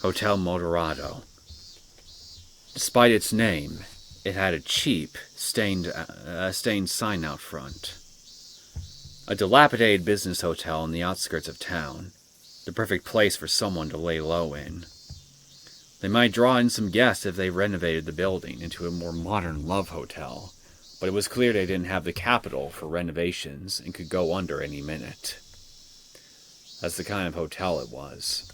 Hotel Moderato. Despite its name, it had a cheap, stained sign out front. A dilapidated business hotel on the outskirts of town, the perfect place for someone to lay low in. They might draw in some guests if they renovated the building into a more modern love hotel, but it was clear they didn't have the capital for renovations and could go under any minute. That's the kind of hotel it was.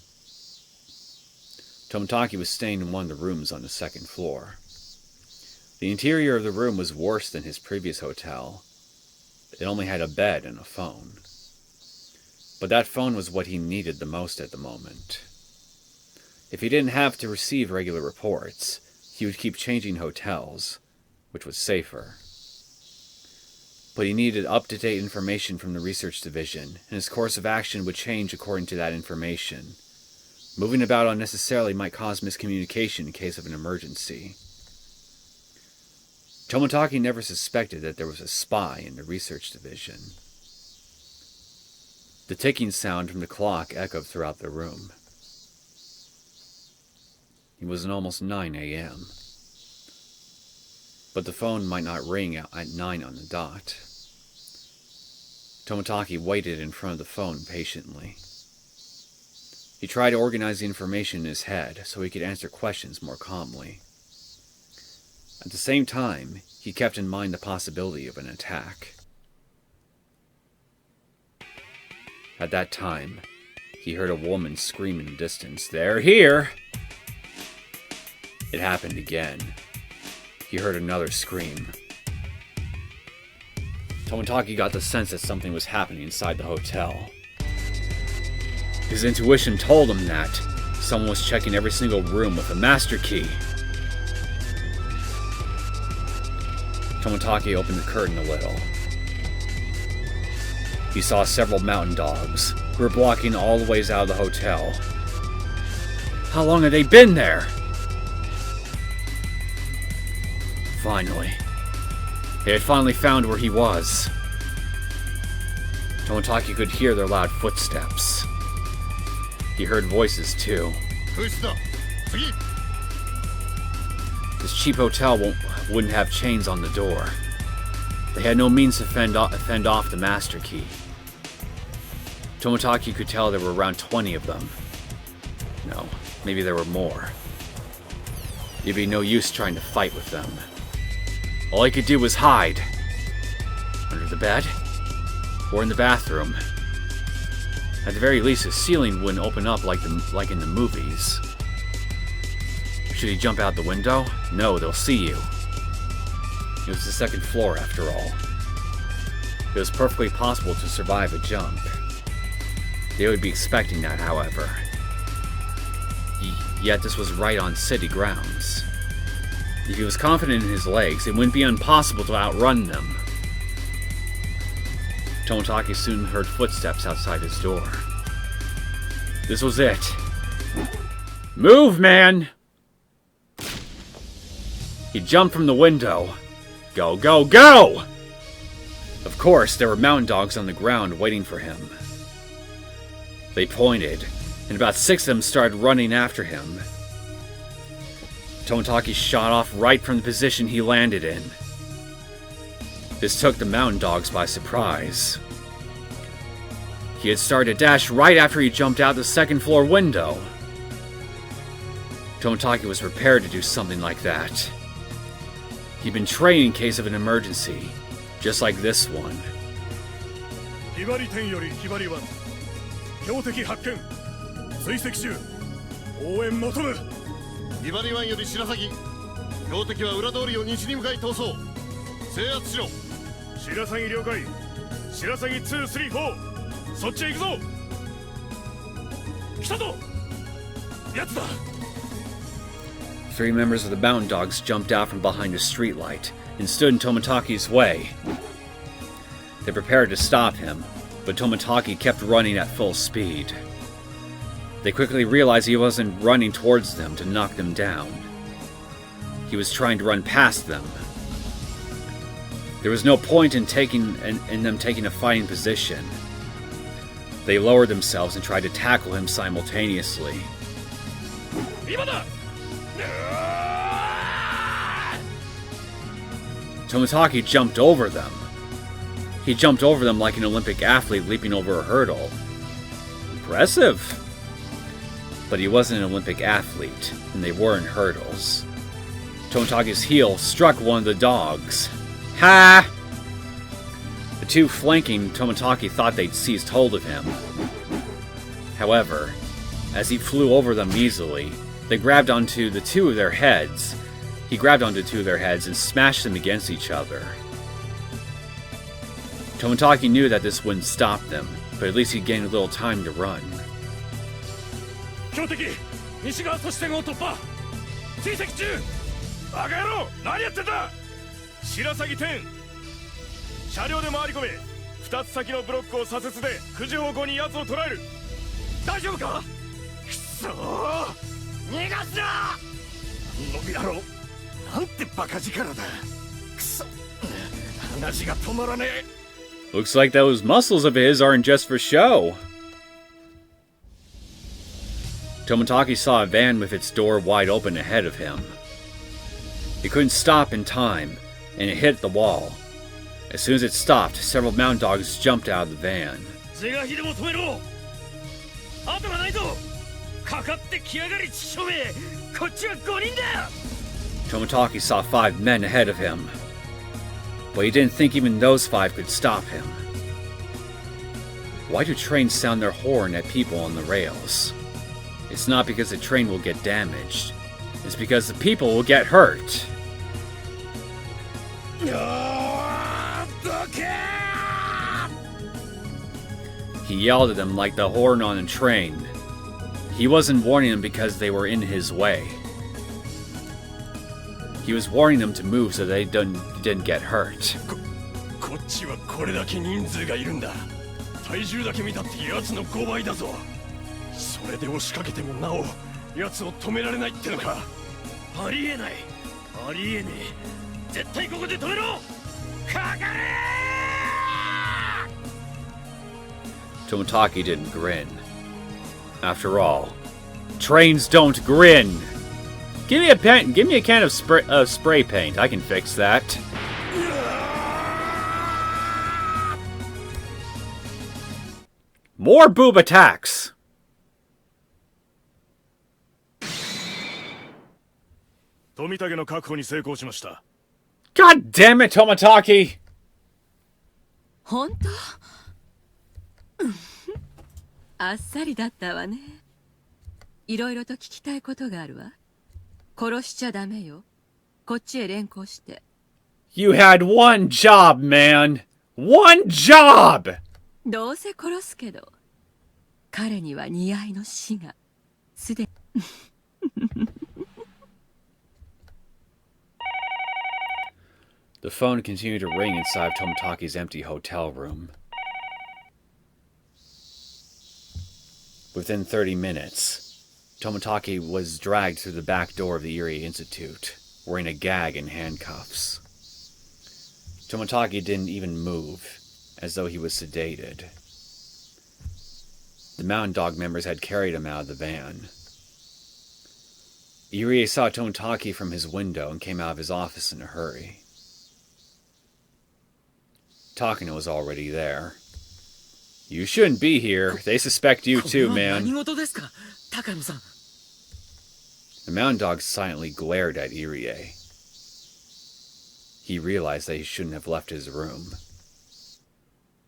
Tomitake was staying in one of the rooms on the second floor. The interior of the room was worse than his previous hotel. It only had a bed and a phone. But that phone was what he needed the most at the moment. If he didn't have to receive regular reports, he would keep changing hotels, which was safer. But he needed up-to-date information from the research division, and his course of action would change according to that information. Moving about unnecessarily might cause miscommunication in case of an emergency. Tomitake never suspected that there was a spy in the research division. The ticking sound from the clock echoed throughout the room. It was almost 9 a.m. But the phone might not ring at 9 on the dot. Tomitake waited in front of the phone patiently. He tried to organize the information in his head so he could answer questions more calmly. At the same time, he kept in mind the possibility of an attack. At that time, he heard a woman scream in the distance, "They're here!" It happened again. He heard another scream. Tomitake got the sense that something was happening inside the hotel. His intuition told him that someone was checking every single room with a master key. Tomitake opened the curtain a little. He saw several mountain dogs who were blocking all the ways out of the hotel. How long had they been there? Finally. They had finally found where he was. Tomitake could hear their loud footsteps. He heard voices too. This cheap hotel wouldn't have chains on the door. They had no means to fend off the master key. Tomitake could tell there were around 20 of them. No, maybe there were more. It'd be no use trying to fight with them. All he could do was hide. Under the bed? Or in the bathroom. At the very least, the ceiling wouldn't open up like in the movies. Should he jump out the window? No, they'll see you. It was the second floor, after all. It was perfectly possible to survive a jump. They would be expecting that, however. Yet this was right on city grounds. If he was confident in his legs, it wouldn't be impossible to outrun them. Tomitake soon heard footsteps outside his door. This was it. Move, man! He jumped from the window. Go, go, go! Of course, there were mountain dogs on the ground waiting for him. They pointed, and about 6 of them started running after him. Tomitake shot off right from the position he landed in. This took the mountain dogs by surprise. He had started to dash right after he jumped out the second floor window. Tomitake was prepared to do something like that. He'd been trained in case of an emergency, just like this one. ひばり10よりひばり1標的発見追跡中応援求むひばり1より白崎標的は裏通りを西に向かい逃走制圧しろ白鷺了解白鷺234そっちへ行くぞ来たぞやつだ 3 members of the Mountain Dogs jumped out from behind a streetlight and stood in Tomotaki's way. They prepared to stop him, but Tomitaki kept running at full speed. They quickly realized he wasn't running towards them to knock them down. He was trying to run past them. There was no point in them taking a fighting position. They lowered themselves and tried to tackle him simultaneously. Tomitaki jumped over them. He jumped over them like an Olympic athlete leaping over a hurdle. Impressive. But he wasn't an Olympic athlete, and they weren't hurdles. Tomitaki's heel struck one of the dogs. Ha! The 2 flanking Tomitaki thought they'd seized hold of him. However, as he flew over them easily, they grabbed onto the 2 of their heads. He grabbed onto 2 of their heads and smashed them against each other. Tomitaki knew that this wouldn't stop them, but at least he'd gain a little time to run. 標的西側都市線を突破追跡中バカ野郎何やってんだ白鷺10車両で回り込め2つ先のブロックを左折で9時方向に奴を捉える大丈夫かくそー逃がすなあの野郎なんてバカ力だくそ話が止まらねえ Looks like those muscles of his aren't just for show. Tomitaki saw a van with its door wide open ahead of him. He couldn't stop in time, and it hit the wall. As soon as it stopped, several mountain dogs jumped out of the van. Tomitaki saw 5 men ahead of him, but he didn't think even those 5 could stop him. Why do trains sound their horn at people on the rails? It's not because the train will get damaged. It's because the people will get hurt. He yelled at them like the horn on a train. He wasn't warning them because they were in his way. He was warning them to move so they didn't get hurt. こっちはこれだけ人数がいるんだ。体重だけ見たって奴の5倍だぞ。それで押しかけてもなお奴を止められないってのか。ありえない。ありえねえ。絶対ここで止めろ。かかれ！Tomitaki didn't grin. After all, trains don't grin. Give me a pen. Give me a can of spray paint. I can fix that. More boob attacks. Tomitakeの確保に成功しました。God damn it, Tomitaki! 本当？あっさりだったわね。いろいろと聞きたいことがあるわ。殺しちゃダメよ。こっちへ連行して。You had one job, man! One job! どうせ殺すけど、彼には似合いの死がすでに。The phone continued to ring inside Tomitaki's empty hotel room. Within 30 minutes, Tomitaki was dragged through the back door of the Erie Institute, wearing a gag and handcuffs. Tomitaki didn't even move, as though he was sedated. The Mountain Dog members had carried him out of the van. Irie saw Tomitaki from his window and came out of his office in a hurry. Takano was already there. You shouldn't be here. They suspect you too, man. The Mountain Dog silently glared at Irie. He realized that he shouldn't have left his room.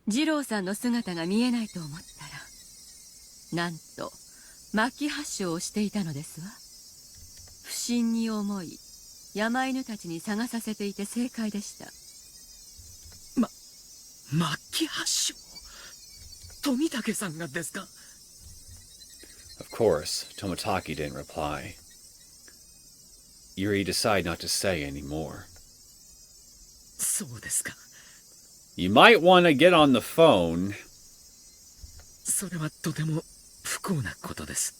二郎さんの姿が見えないと思ったら、なんと末期発症をしていたのですわ。不審に思い、山犬たちに探させていて正解でした。末期発症？富武さんがですか？ Of course, Tomitaki didn't reply. Yuri decided not to say any more. そうですか。You might want to get on the phone. それはとても不幸なことです。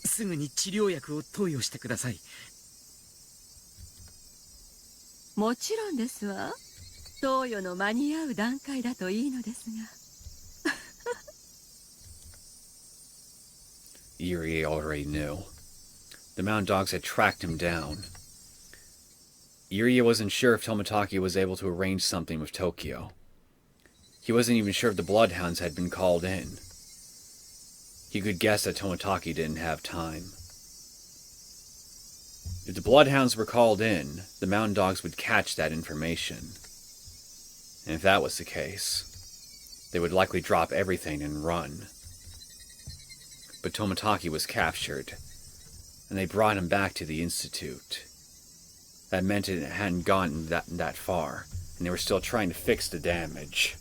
すぐに治療薬を投与してください。もちろんですわ。投与の間に合う段階だといいのですが。Yuri already knew. The mountain dogs had tracked him down. Yuri wasn't sure if Tomitaki was able to arrange something with Tokyo. He wasn't even sure if the bloodhounds had been called in. He could guess that Tomitaki didn't have time. If the bloodhounds were called in, the mountain dogs would catch that information. And if that was the case, they would likely drop everything and run. But Tomitaki was captured, and they brought him back to the Institute. That meant it hadn't gotten that far, and they were still trying to fix the damage.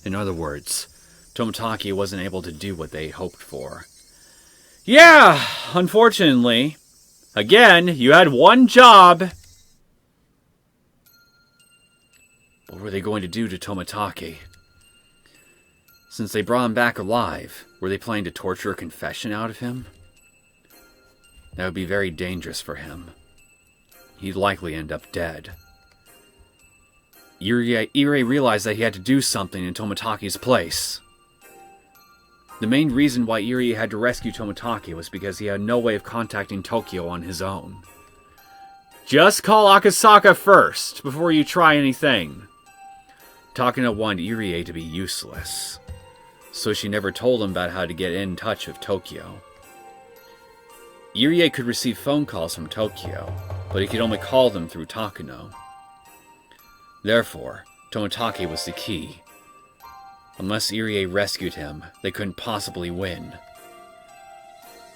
In other words, Tomitaki wasn't able to do what they hoped for. Yeah, unfortunately. Again, you had one job. What were they going to do to Tomitaki? Since they brought him back alive, were they planning to torture a confession out of him? That would be very dangerous for him. He'd likely end up dead. Irie realized that he had to do something in Tomitaki's place. The main reason why Irie had to rescue Tomitaki was because he had no way of contacting Tokyo on his own. Just call Akasaka first, before you try anything. Takano wanted Irie to be useless, so she never told him about how to get in touch with Tokyo. Irie could receive phone calls from Tokyo, but he could only call them through Takano. Therefore, Tomitaki was the key. Unless Irie rescued him, they couldn't possibly win.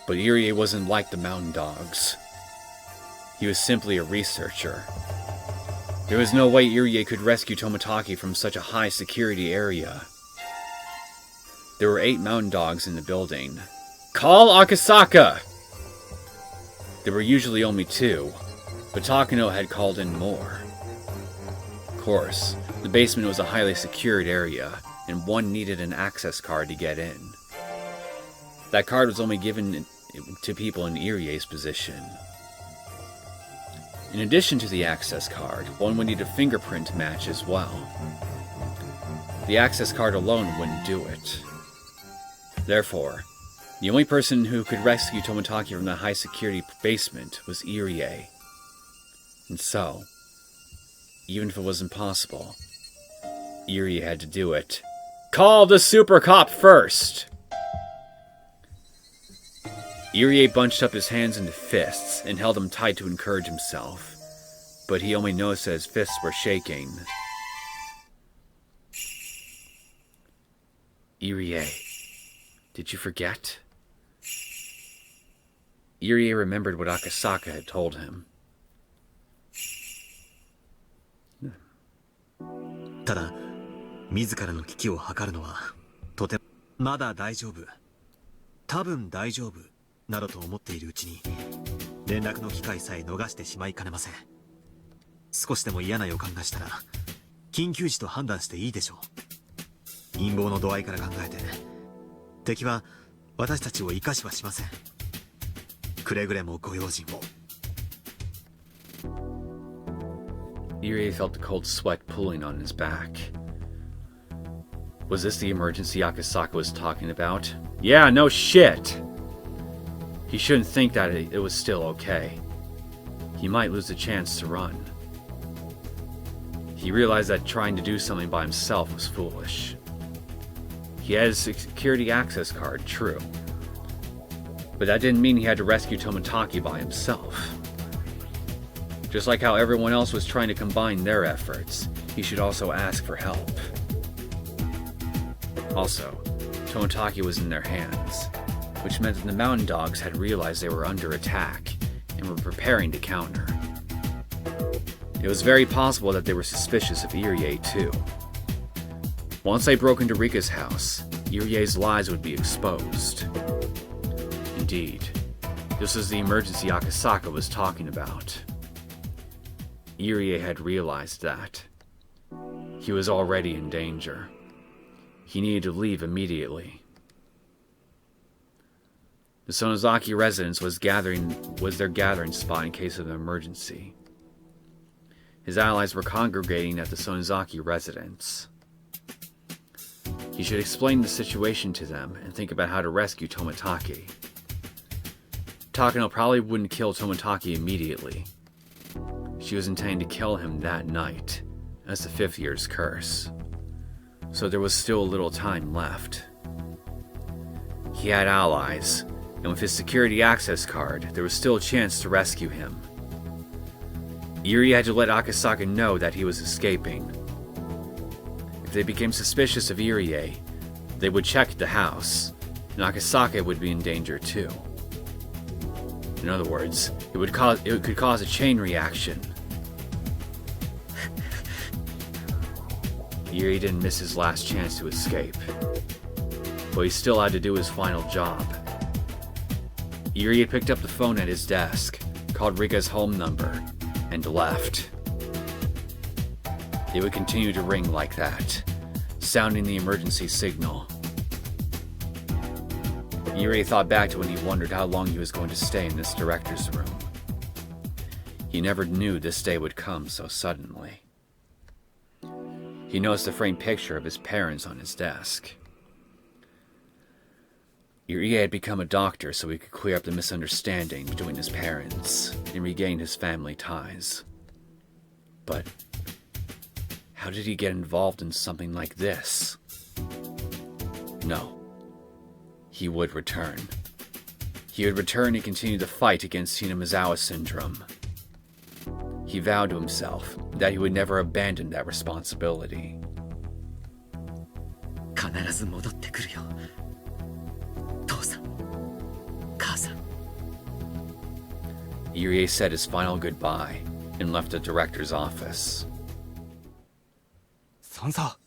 But Irie wasn't like the mountain dogs. He was simply a researcher. There was no way Irie could rescue Tomitaki from such a high security area. There were 8 mountain dogs in the building. Call Akasaka! There were usually only 2, but Takano had called in more. Of course, the basement was a highly secured area, and one needed an access card to get in. That card was only given to people in Irie's position. In addition to the access card, one would need a fingerprint match as well. The access card alone wouldn't do it. Therefore, the only person who could rescue Tomitaki from the high-security basement was Irie. And so, even if it wasn't possible, Irie had to do it. Call the super cop first! Irie bunched up his hands into fists and held them tight to encourage himself, but he only noticed that his fists were shaking. Irie, did you forget? Irie remembered what Akasaka had told him. ただ、自らの危機を図るのはとてもまだ大丈夫、多分大丈夫などと思っているうちに連絡の機会さえ逃してしまいかねません。少しでも嫌な予感がしたら緊急時と判断していいでしょう。陰謀の度合いから考えて敵は私たちを生かしはしません。くれぐれもご用心を。Irie felt the cold sweat pulling on his back. Was this the emergency Akasaka was talking about? Yeah, no shit! He shouldn't think that it was still okay. He might lose the chance to run. He realized that trying to do something by himself was foolish. He had his security access card, true. But that didn't mean he had to rescue Tomitaki by himself. Just like how everyone else was trying to combine their efforts, he should also ask for help. Also, Tomitake was in their hands, which meant that the mountain dogs had realized they were under attack and were preparing to counter. It was very possible that they were suspicious of Irie too. Once they broke into Rika's house, Irie's lies would be exposed. Indeed, this was the emergency Akasaka was talking about. Irie had realized that. He was already in danger. He needed to leave immediately. The Sonozaki residence was their gathering spot in case of an emergency. His allies were congregating at the Sonozaki residence. He should explain the situation to them and think about how to rescue Tomitake. Takano probably wouldn't kill Tomitake immediately. She was intending to kill him that night, as the 5th year's curse. So there was still a little time left. He had allies, and with his security access card, there was still a chance to rescue him. Irie had to let Akasaka know that he was escaping. If they became suspicious of Irie, they would check the house, and Akasaka would be in danger too. In other words, it could cause a chain reaction. Irie didn't miss his last chance to escape, but he still had to do his final job. Irie had picked up the phone at his desk, called Rika's home number, and left. It would continue to ring like that, sounding the emergency signal. Irie thought back to when he wondered how long he was going to stay in this director's room. He never knew this day would come so suddenly. He noticed a framed picture of his parents on his desk. Irie had become a doctor so he could clear up the misunderstanding between his parents and regain his family ties. But how did he get involved in something like this? No. He would return. He would return and continue the fight against Hinamizawa syndrome. He vowed to himself that he would never abandon that responsibility. 必ず戻ってくるよ。父さん、母さん。Irie said his final goodbye and left the director's office. サンサ、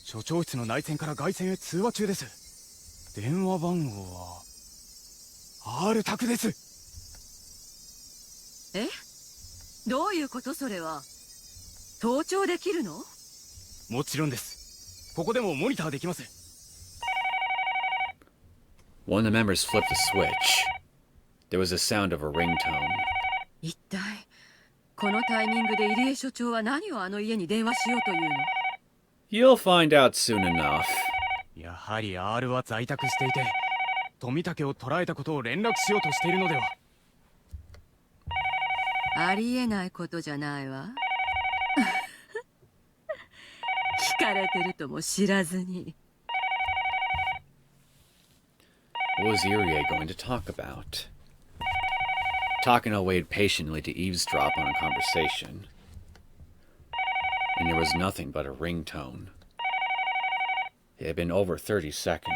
所長室の内線から外線へ通話中です。電話番号は R 宅です。え？どういうことそれは？盗聴できるの？もちろんです。ここでもモニターできます。One of the members flipped the switch. There was a sound of a ringtone. 一体このタイミングで入江所長は何をあの家に電話しようというの？ You'll find out soon enough. やはり R は在宅していて、富武を捕らえたことを連絡しようとしているのでは。ありえないことじゃないわ。聞かれてるとも知らずに。What was Irie going to talk about? Takano waited patiently to eavesdrop on a conversation. And there was nothing but a ringtone. It had been over 30 seconds.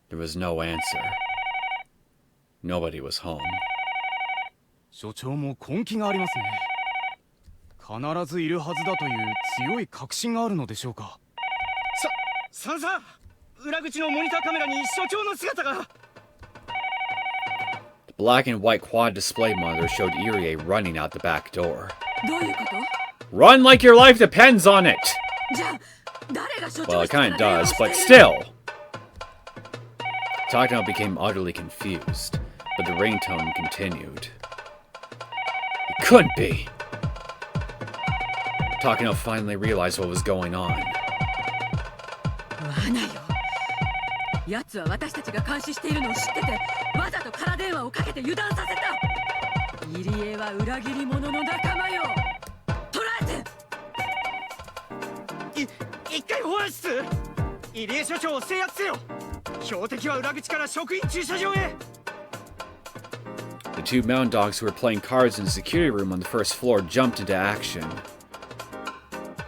There was no answer. Nobody was home. 所長も根気がありますね。必ずいるはずだという強い確信があるのでしょうか。さんさ、裏口のモニターカメラに所長の姿が。The black and white quad display monitor showed Irie running out the back door. どういうこと？ Run like your life depends on it! じゃあ、誰が所 Well, 長 it 室から kinda 電話を does, して but る？ still! Takano became utterly confused, but the ringtone continued. It couldn't be! Takano finally realized what was going on. 罠よ。奴は私たちが監視しているのを知ってて、わざと空電話をかけて油断させた。入江は裏切り者の仲間よ。捕らえて。一回保安室。入江所長を制圧せよ。標的は裏口から職員駐車場へ。The two mountain dogs who were playing cards in the security room on the first floor jumped into action.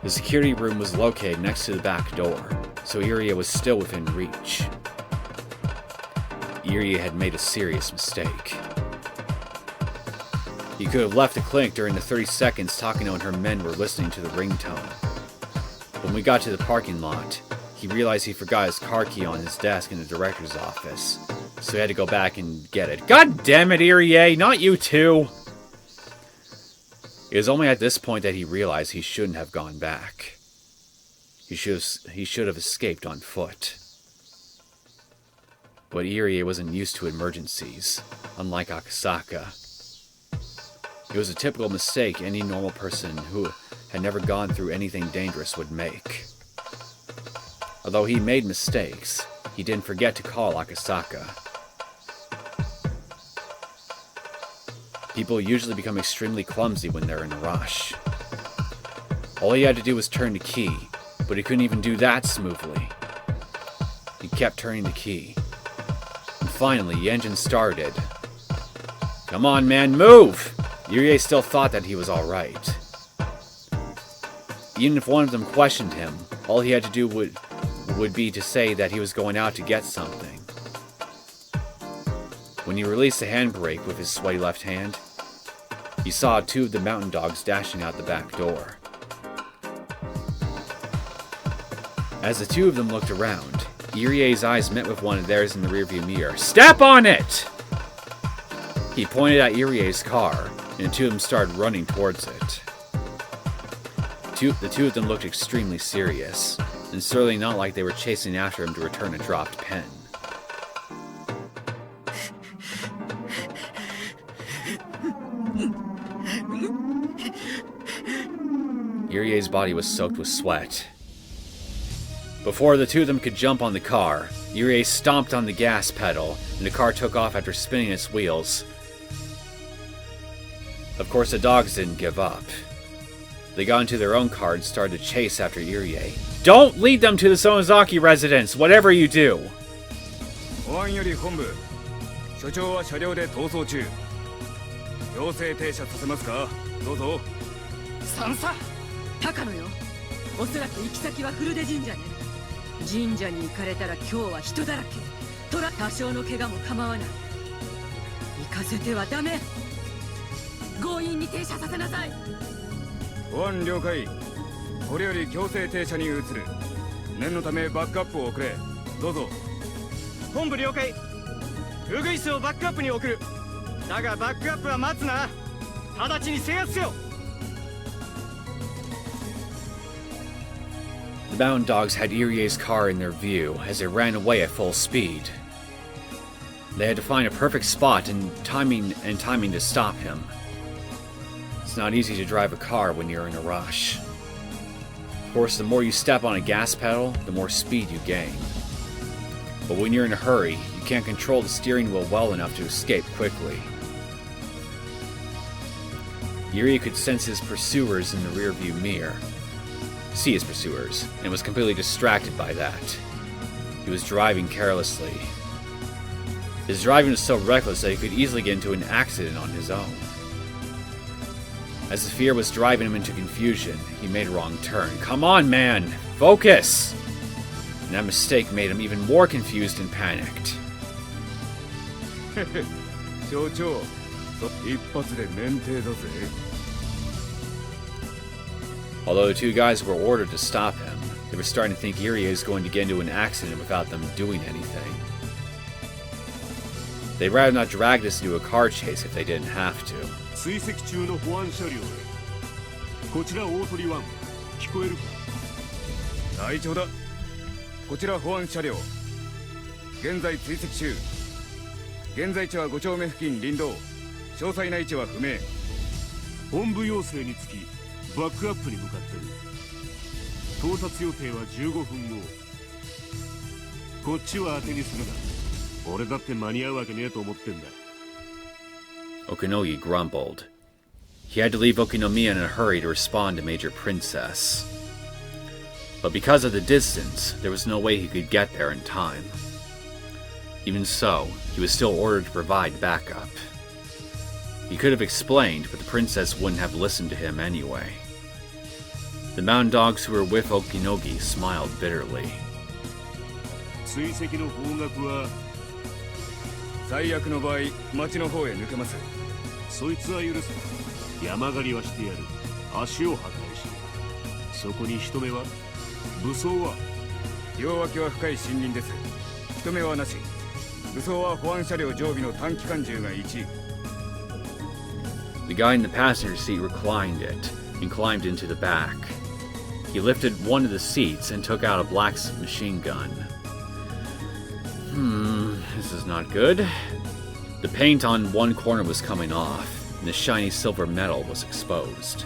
The security room was located next to the back door, so Irie was still within reach. Irie had made a serious mistake. He could have left the clinic during the 30 seconds Takano and her men were listening to the ringtone. When we got to the parking lot, he realized he forgot his car key on his desk in the director's office, so he had to go back and get it. God damn it, Irie, not you too! It was only at this point that he realized he shouldn't have gone back. He should have escaped on foot. But Irie wasn't used to emergencies, unlike Akasaka. It was a typical mistake any normal person who had never gone through anything dangerous would make. Although he made mistakes, he didn't forget to call Akasaka. People usually become extremely clumsy when they're in a rush. All he had to do was turn the key, but he couldn't even do that smoothly. He kept turning the key. And finally, the engine started. Come on, man, move! Irie still thought that he was alright. Even if one of them questioned him, all he had to do would be to say that he was going out to get something. When he released the handbrake with his sweaty left hand, he saw two of the mountain dogs dashing out the back door. As the two of them looked around, Irie's eyes met with one of theirs in the rearview mirror. Step on it! He pointed at Irie's car, and the two of them started running towards it. The two of them looked extremely serious, and certainly not like they were chasing after him to return a dropped pen. Irie's body was soaked with sweat. Before the two of them could jump on the car, Irie stomped on the gas pedal, and the car took off after spinning its wheels. Of course, the dogs didn't give up. They got into their own car and started to chase after Irie. Don't lead them to the Sonozaki residence, whatever you do! 保安より本部、所長は車両で逃走中。強制停車させますか？どうぞ。三佐、高野よ。おそらく行き先は古出神社ね。神社に行かれたら今日は人だらけ。多少の怪我も構わない。行かせてはダメ。強引に停車させなさい。保安了解。これより強制停車に移る。念のためバックアップを送れ。どうぞ。本部了解。ウグイスをバックアップに送る。だがバックアップは待つな。直ちに制圧せよ。The mountain dogs had Irie's car in their view as they ran away at full speed. They had to find a perfect spot and timing to stop him. It's not easy to drive a car when you're in a rush. Of course, the more you step on a gas pedal, the more speed you gain. But when you're in a hurry, you can't control the steering wheel well enough to escape quickly. Irie could sense his pursuers in the rearview mirror. See his pursuers, and was completely distracted by that. He was driving carelessly. His driving was so reckless that he could easily get into an accident on his own. As the fear was driving him into confusion, he made a wrong turn. Come on, man! Focus! And that mistake made him even more confused and panicked. 所長、一発で免停だぜ。Although the two guys were ordered to stop him, they were starting to think Irie was going to get into an accident without them doing anything. They'd rather not drag this into a car chase if they didn't have to. 追跡中の保安車両へ。こちら大鳥1、聞こえるか？隊長だ。こちら保安車両。現在追跡中。現在地は5丁目付近林道。詳細な位置は不明。本部要請につき、バックアップに向かってる。到達予定は15分後。こっちは当てにするな。俺だって間に合うわけねえと思ってんだ。Okinogi grumbled. He had to leave Okinomiya in a hurry to respond to Major Princess. But because of the distance, there was no way he could get there in time. Even so, he was still ordered to provide backup. He could have explained, but the princess wouldn't have listened to him anyway. The mountain dogs who were with Okinogi smiled bitterly. 追跡の方角は最悪の場合町の方へ抜けます。そいつは許す。山狩りはしてやる。足を破壊し、そこに人目は？武装は？両脇は深い森林です。人目はなし。武装は保安車両常備の短期間銃が1。 The guy in the passenger seat reclined it and climbed into the back. He lifted one of the seats and took out a black machine gun. This is not good. The paint on one corner was coming off, and the shiny silver metal was exposed.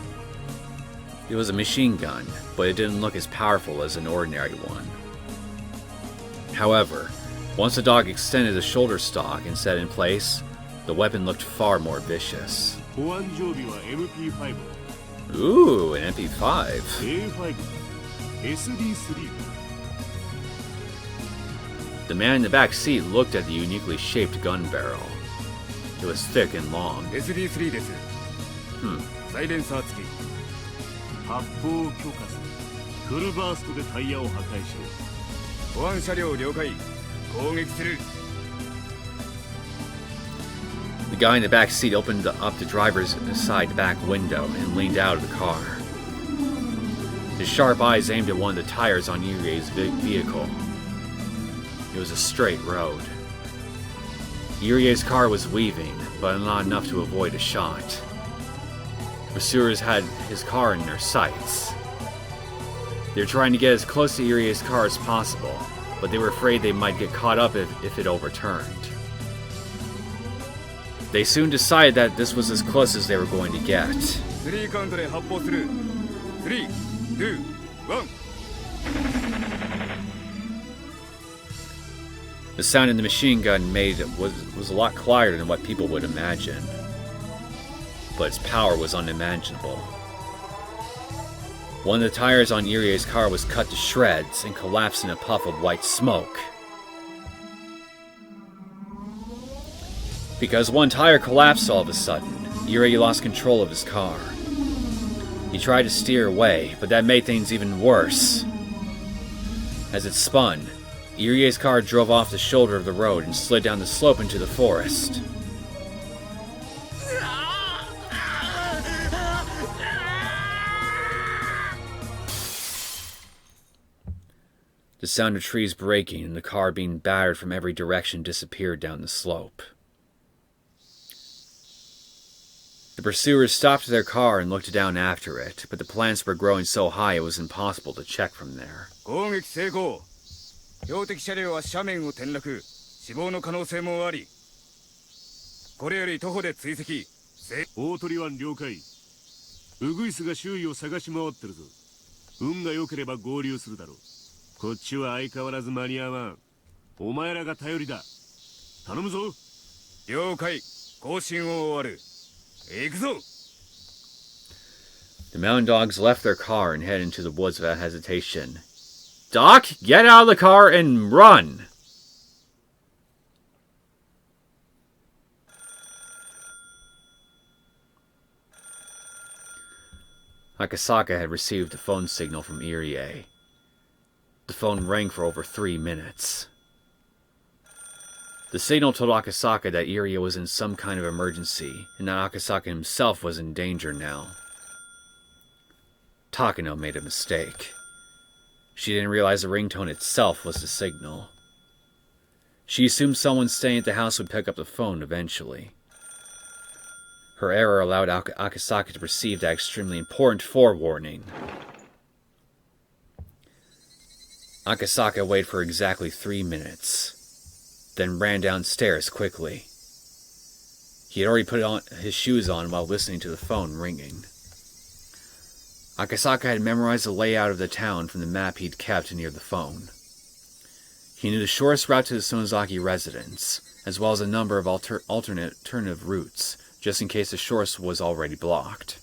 It was a machine gun, but it didn't look as powerful as an ordinary one. However, once the dog extended the shoulder stock and set in place, the weapon looked far more vicious. 保安常備は MP5。 Ooh, an MP5. A5。SD3。 The man in the back seat looked at the uniquely shaped gun barrel. It was thick and long. SD3 です。サイレンサー付き。発砲を許可する。フルバーストでタイヤを破壊しろ。保安車両了解。攻撃する。 The guy in the back seat opened up the driver's side back window and leaned out of the car. His sharp eyes aimed at one of the tires on Irie's vehicle. It was a straight road. Irie's car was weaving, but not enough to avoid a shot. Pursuers had his car in their sights. They were trying to get as close to Irie's car as possible, but they were afraid they might get caught up if it overturned. They soon decided that this was as close as they were going to get. 3カウントで発砲する。3、2、1。 The sound in the machine gun made was a lot quieter than what people would imagine. But its power was unimaginable. One of the tires on Irie's car was cut to shreds and collapsed in a puff of white smoke. Because one tire collapsed all of a sudden, Irie lost control of his car. He tried to steer away, but that made things even worse. As it spun, Irie's car drove off the shoulder of the road and slid down the slope into the forest. The sound of trees breaking and the car being battered from every direction disappeared down the slope. The pursuers stopped their car and looked down after it, but the plants were growing so high it was impossible to check from there. 攻撃成功。標的車両は斜面を転落。死亡の可能性もあり。これより徒歩で追跡。大鳥湾了解。ウグイスが周囲を探し回ってるぞ。運が良ければ合流するだろう。こっちは相変わらず間に合わん。お前らが頼りだ。頼むぞ。了解。更新を終わる。行くぞ。 The mountain dogs left their car and headed into the woods without hesitation. Doc, get out of the car and run! Akasaka had received a phone signal from Irie. The phone rang for over 3 minutes. The signal told Akasaka that Irie was in some kind of emergency, and that Akasaka himself was in danger now. Takano made a mistake. She didn't realize the ringtone itself was the signal. She assumed someone staying at the house would pick up the phone eventually. Her error allowed Akasaka to receive that extremely important forewarning. Akasaka waited for exactly 3 minutes, then ran downstairs quickly. He had already put his shoes on while listening to the phone ringing. Akasaka had memorized the layout of the town from the map he'd kept near the phone. He knew the shortest route to the Sonozaki residence, as well as a number of alternative routes, just in case the shortest was already blocked.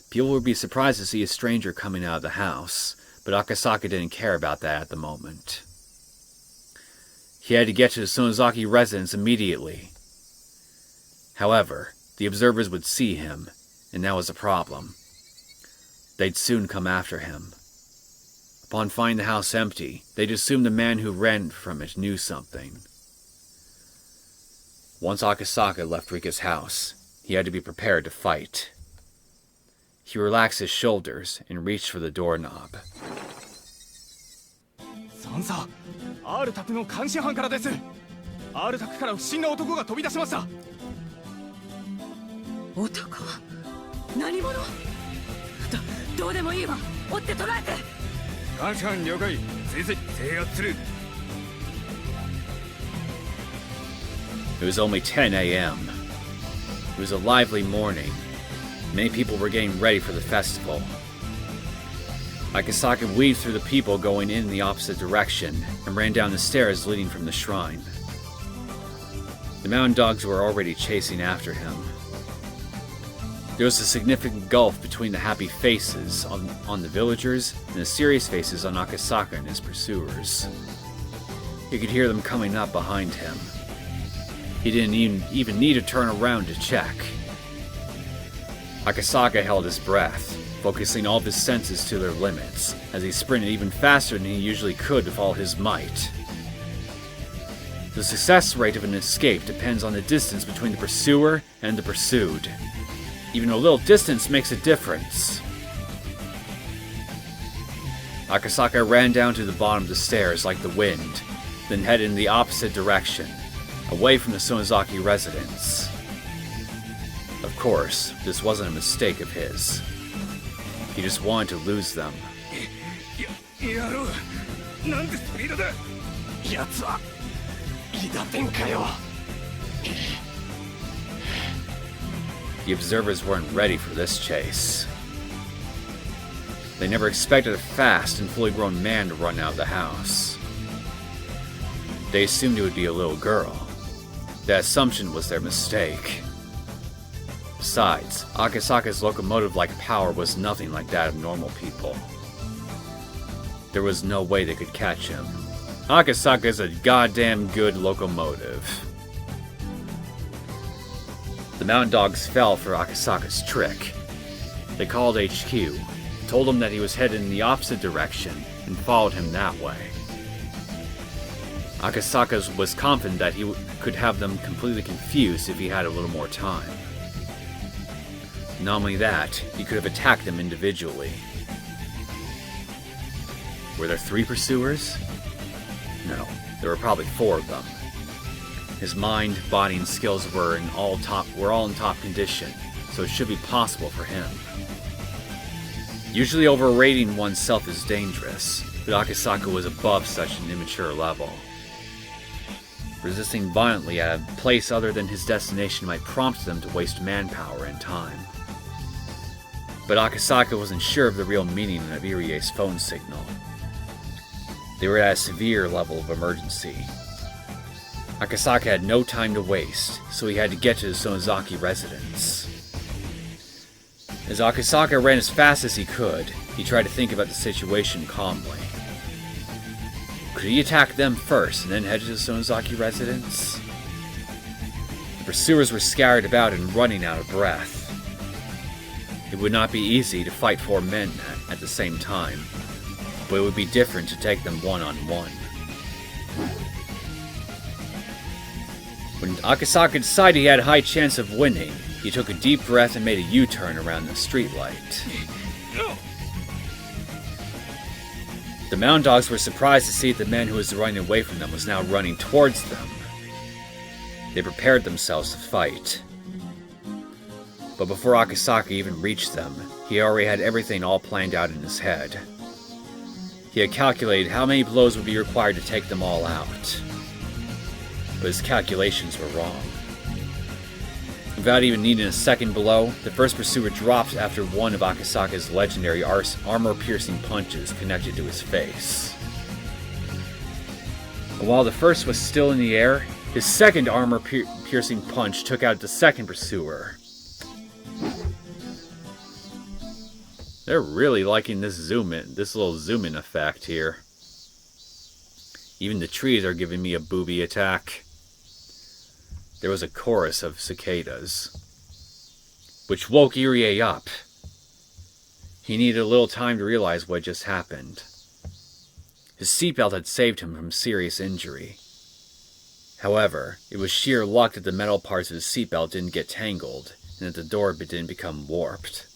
People would be surprised to see a stranger coming out of the house, but Akasaka didn't care about that at the moment. He had to get to the Sonozaki residence immediately. However, the observers would see him, and that was a problem. They'd soon come after him. Upon finding the house empty, they'd assume the man who ran from it knew something. Once Akasaka left Rika's house, he had to be prepared to fight. He relaxed his shoulders and reached for the doorknob. さんさ、R宅の監視班からです。R宅から不審な男が飛び出しました。男？何者？どうでもいいわ。追って捕らえて。監視班了解。追跡制圧する。 It was only 10 a.m. It was a lively morning. Many people were getting ready for the festival. Akasaka weaved through the people going in the opposite direction and ran down the stairs leading from the shrine. The mountain dogs were already chasing after him. There was a significant gulf between the happy faces on the villagers and the serious faces on Akasaka and his pursuers. He could hear them coming up behind him. He didn't even need to turn around to check. Akasaka held his breath, focusing all of his senses to their limits, as he sprinted even faster than he usually could with all his might. The success rate of an escape depends on the distance between the pursuer and the pursued. Even a little distance makes a difference. Akasaka ran down to the bottom of the stairs like the wind, then headed in the opposite direction, away from the Sonozaki residence. Of course, this wasn't a mistake of his. He just wanted to lose them. やろう。なんでスピードだ。奴は韋駄天かよ。 The observers weren't ready for this chase. They never expected a fast and fully grown man to run out of the house. They assumed it would be a little girl. That assumption was their mistake. Besides, Akasaka's locomotive-like power was nothing like that of normal people. There was no way they could catch him. Akasaka is a goddamn good locomotive. The mountain dogs fell for Akasaka's trick. They called HQ, told him that he was headed in the opposite direction, and followed him that way. Akasaka was confident that he could have them completely confused if he had a little more time. Not only that, he could have attacked them individually. Were there 3 pursuers? No, there were probably 4 of them. His mind, body, and skills were all in top condition, so it should be possible for him. Usually overrating oneself is dangerous, but Akasaka was above such an immature level. Resisting violently at a place other than his destination might prompt them to waste manpower and time. But Akasaka wasn't sure of the real meaning of Irie's phone signal. They were at a severe level of emergency. Akasaka had no time to waste, so he had to get to the Sonozaki residence. As Akasaka ran as fast as he could, he tried to think about the situation calmly. Could he attack them first and then head to the Sonozaki residence? The pursuers were scattered about and running out of breath. It would not be easy to fight 4 men at the same time, but it would be different to take them one-on-one. When Akasaka decided he had a high chance of winning, he took a deep breath and made a U-turn around the streetlight. The mountain dogs were surprised to see that the man who was running away from them was now running towards them. They prepared themselves to fight. But before Akasaka even reached them, he already had everything all planned out in his head. He had calculated how many blows would be required to take them all out. But his calculations were wrong. Without even needing a second blow, the first pursuer dropped after one of Akasaka's legendary armor-piercing punches connected to his face. And while the first was still in the air, his second armor-piercing punch took out the second pursuer. They're really liking this little zoom-in effect here. Even the trees are giving me a booby attack. there was a chorus of cicadas, which woke Irie up. He needed a little time to realize what just happened. His seatbelt had saved him from serious injury. However, it was sheer luck that the metal parts of his seatbelt didn't get tangled, and that the door didn't become warped.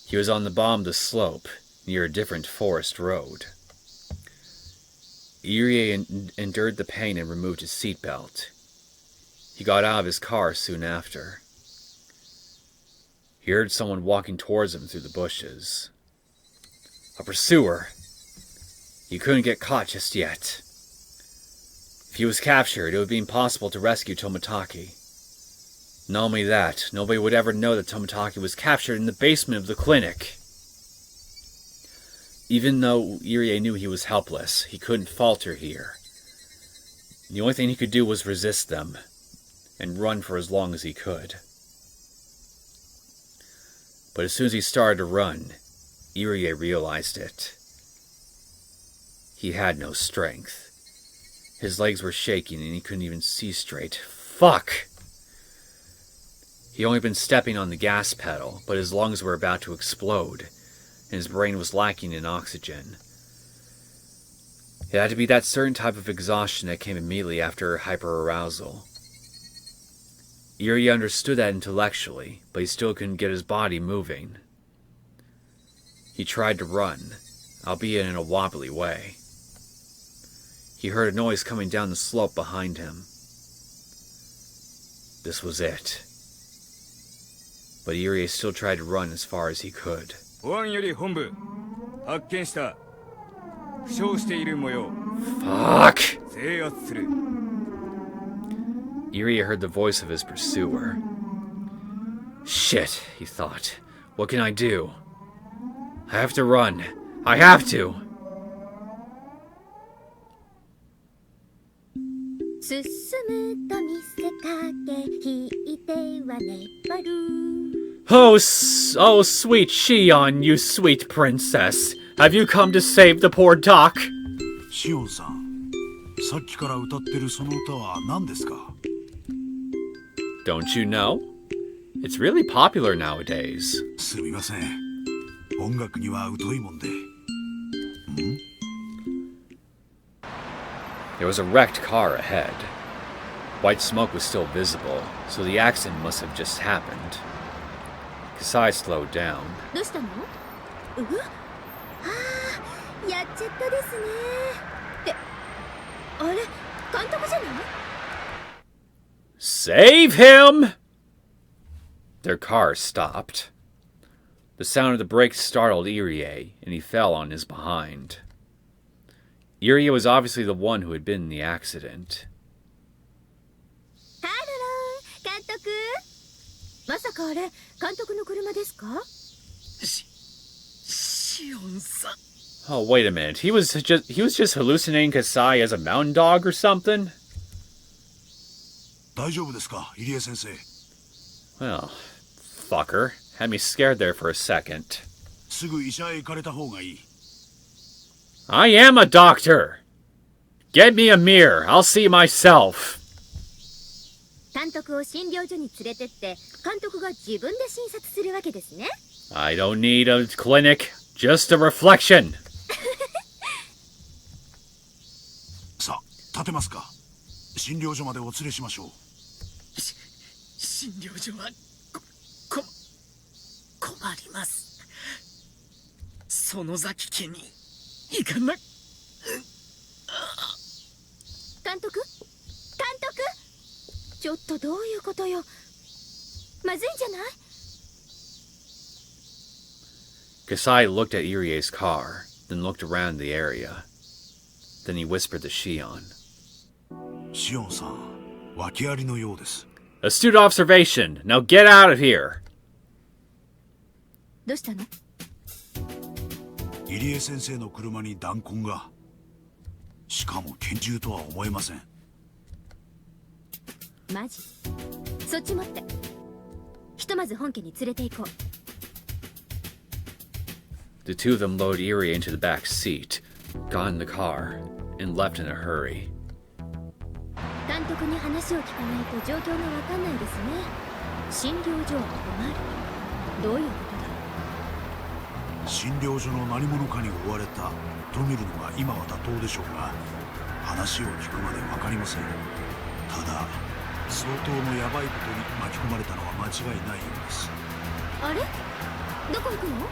He was on the bottom of the slope, near a different forest road. Irie endured the pain and removed his seatbelt. He got out of his car soon after. He heard someone walking towards him through the bushes. A pursuer. He couldn't get caught just yet. If he was captured, it would be impossible to rescue Tomitake. Not only that, nobody would ever know that Tomitake was captured in the basement of the clinic. Even though Irie knew he was helpless, he couldn't falter here. The only thing he could do was resist them, and run for as long as he could. But as soon as he started to run, Irie realized it. He had no strength. His legs were shaking and he couldn't even see straight. Fuck! He'd only been stepping on the gas pedal, but his lungs were about to explode, and his brain was lacking in oxygen. It had to be that certain type of exhaustion that came immediately after hyperarousal. Irie understood that intellectually, but he still couldn't get his body moving. He tried to run, albeit in a wobbly way. He heard a noise coming down the slope behind him. This was it. But Irie still tried to run as far as he could. Fuck! Irie heard the voice of his pursuer. Shit, he thought. What can I do? I have to run. I have to! Oh, sweet Shion, you sweet princess. Have you come to save the poor doc? Shion-san, さっきから歌ってるその歌は何ですか? Don't you know? It's really popular nowadays. すみません。音楽には疎いもんで。There was a wrecked car ahead. White smoke was still visible, so the accident must have just happened. Kasai slowed down. どうしたの？やっちゃったですね。ってあれ監督じゃない？ Save him! Their car stopped. The sound of the brakes startled Irie, and he fell on his behind. Irie was obviously the one who had been in the accident. ハロー、監督。まさかあれ監督の車ですか？シオンさん。 Oh, wait a minute. He was just hallucinating Kasai as a mountain dog or something? 大丈夫ですか、入江先生? Well, fucker. Had me scared there for a second. すぐ医者へ行かれた方がいい。 I am a doctor! Get me a mirror. I'll see myself. 監督を診療所に連れてって監督が自分で診察するわけですね。 I don't need a clinic, just a reflection. さあ、立てますか。診療所までお連れしましょう。診療所は困ります。園崎家に行かな。監督？ちょっとどういうことよ。まずいんじゃない？ Kasai looked at Irie's car, then looked around the area. Then he whispered to Shion. シオンさん、訳ありのようです。 Astute observation. Now get out of here. どうしたの？入江先生の車に弾痕が。しかも拳銃とは思えません。マジ？そっち持って。ひとまず本家に連れて行こう。 The two of them loaded Irie into the back seat, got in the car, and left in a hurry. 督に話を聞かないと状況がわかんないですね。診療所は困る。どういうことだろう。診療所の何者かに追われたと見るのが今は妥当でしょうが、話を聞くまで分かりません。ただ相当のヤバいことに巻き込まれたのは間違いないようです。あれ、どこ行くの？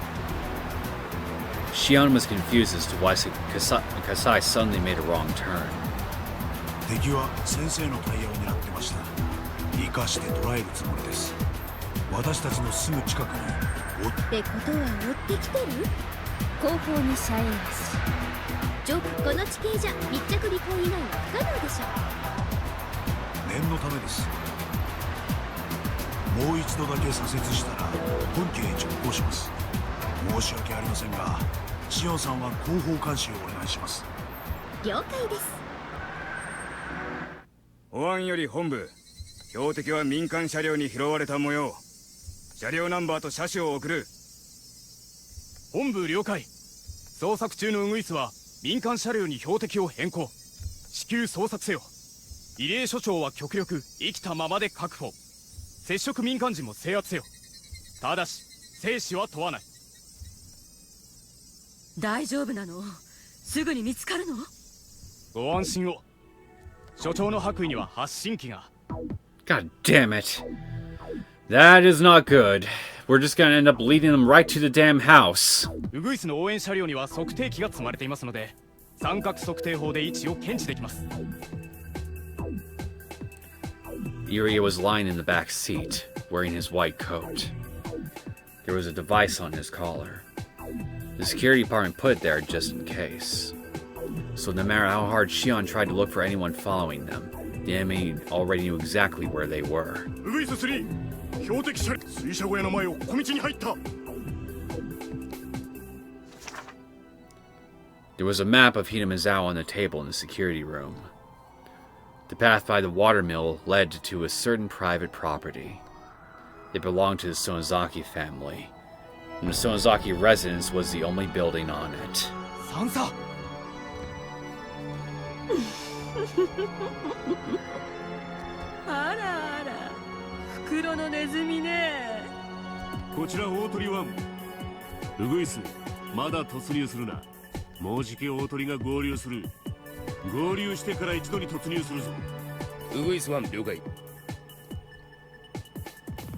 Shion was confused as to why Kasai suddenly made a wrong turn. 敵は先生のタイヤを狙ってました。生かして捕らえるつもりです。私たちのすぐ近くにってことは追ってきてる？後方に遮影なし。この地形じゃ密着尾行以外は不可能でしょう。念のためです。もう一度だけ左折したら本家へ直行します。申し訳ありませんが、シオンさんは後方監視をお願いします。了解です。保安より本部、標的は民間車両に拾われた模様。車両ナンバーと車種を送る。本部了解。捜索中のウグイスは民間車両に標的を変更。至急捜索せよ。入江所長は極力生きたままで確保。接触民間人も制圧せよ。ただし生死は問わない。大丈夫なの？すぐに見つかるの？ご安心を。所長の白衣には発信機が。 God damn it. That is not good. We're just gonna end up leading them right to the damn house. ウグイスの応援車両には測定器が積まれていますので、三角測定法で位置を検知できます。Irie was lying in the back seat, wearing his white coat. There was a device on his collar. The security department put it there just in case. So no matter how hard Shion tried to look for anyone following them, the enemy already knew exactly where they were. ウグイス3、標的車水車小屋の前を小道に入った。 There was a map of Hinamizawa on the table in the security room. The path by the watermill led to a certain private property. It belonged to the Sonozaki family, and the Sonozaki residence was the only building on it. Sansa! あらあら、袋のネズミね。こちら大鳥1。ウグイス、まだ突入するな。もうじき大鳥が合流する。合流してから一度に突入するぞ。ウグイス1了解。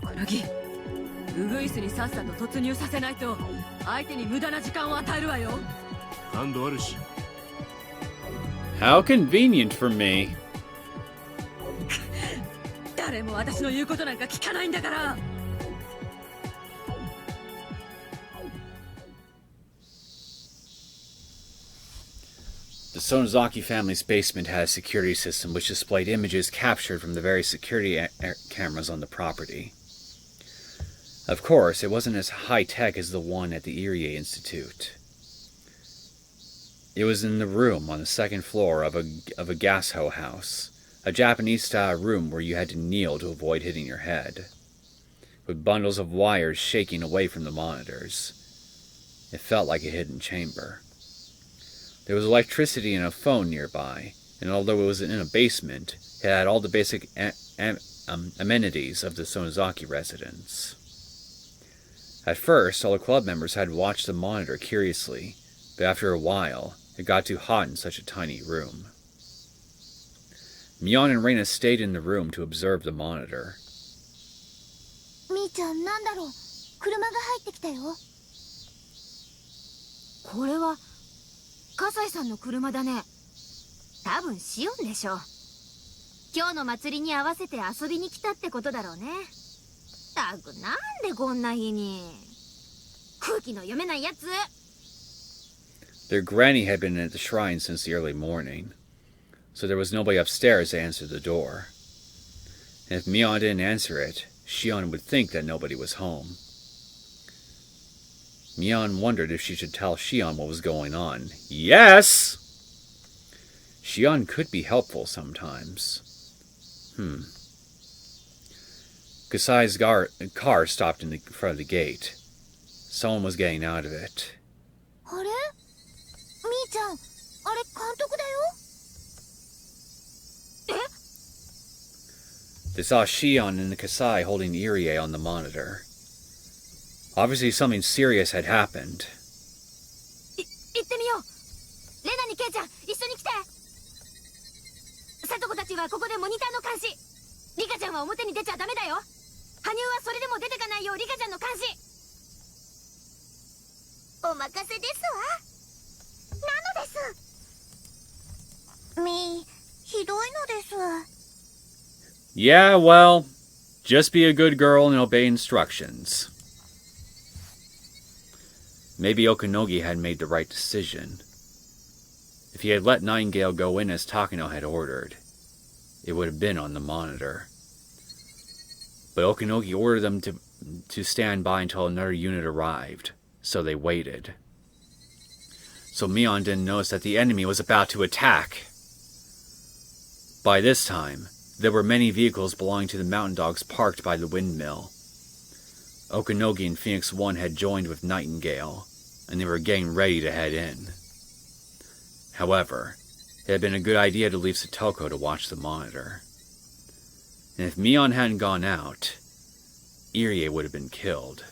このギ、ウグイスにさっさと突入させないと相手に無駄な時間を与えるわよ。感度あるし。How convenient for me. 誰も私の言うことなんか聞かないんだから。The Sonozaki family's basement had a security system which displayed images captured from the various security cameras on the property. Of course, it wasn't as high-tech as the one at the Irie Institute. It was in the room on the second floor of a gas-hoe house, a Japanese-style room where you had to kneel to avoid hitting your head, with bundles of wires shaking away from the monitors. It felt like a hidden chamber. There was electricity and a phone nearby, and although it was in a basement, it had all the basic amenities of the Sonozaki residence. At first, all the club members had watched the monitor curiously, but after a while, it got too hot in such a tiny room. Mion and Reina stayed in the room to observe the monitor. みーちゃん、なんだろう。車が入ってきたよ。これは笠井さんの車だね。多分シオンでしょ。今日の祭りに合わせて遊びに来たってことだろうね。たく、なんでこんな日に。空気の読めないやつ。 Their granny had been at the shrine since the early morning, so there was nobody upstairs to answer the door. And if Mion didn't answer it, Shion would think that nobody was home. Mion wondered if she should tell Shion what was going on. Yes! Shion could be helpful sometimes. Kasai's car stopped in front of the gate. Someone was getting out of it. あれ？みーちゃん、あれ監督だよ。え？ They saw Shion and the Kasai holding Irie on the monitor. Obviously something serious had happened. 行ってみよう。レナにケイちゃん、一緒に来て。サトコたちはここでモニターの監視。リカちゃんは表に出ちゃダメだよ。羽生はそれでも出てかないようリカちゃんの監視。お任せですわ。なのです。ひどいのです。 Yeah, well, just be a good girl and obey instructions. Maybe Okanogi had made the right decision. If he had let Nightingale go in as Takano had ordered, it would have been on the monitor. But Okanogi ordered them to stand by until another unit arrived, so they waited. So Mion didn't notice that the enemy was about to attack. By this time, there were many vehicles belonging to the Mountain Dogs parked by the windmill. Okanogi and Phoenix 1 had joined with Nightingale, and they were getting ready to head in. However, it had been a good idea to leave Satoko to watch the monitor. And if Mion hadn't gone out, Irie would have been killed.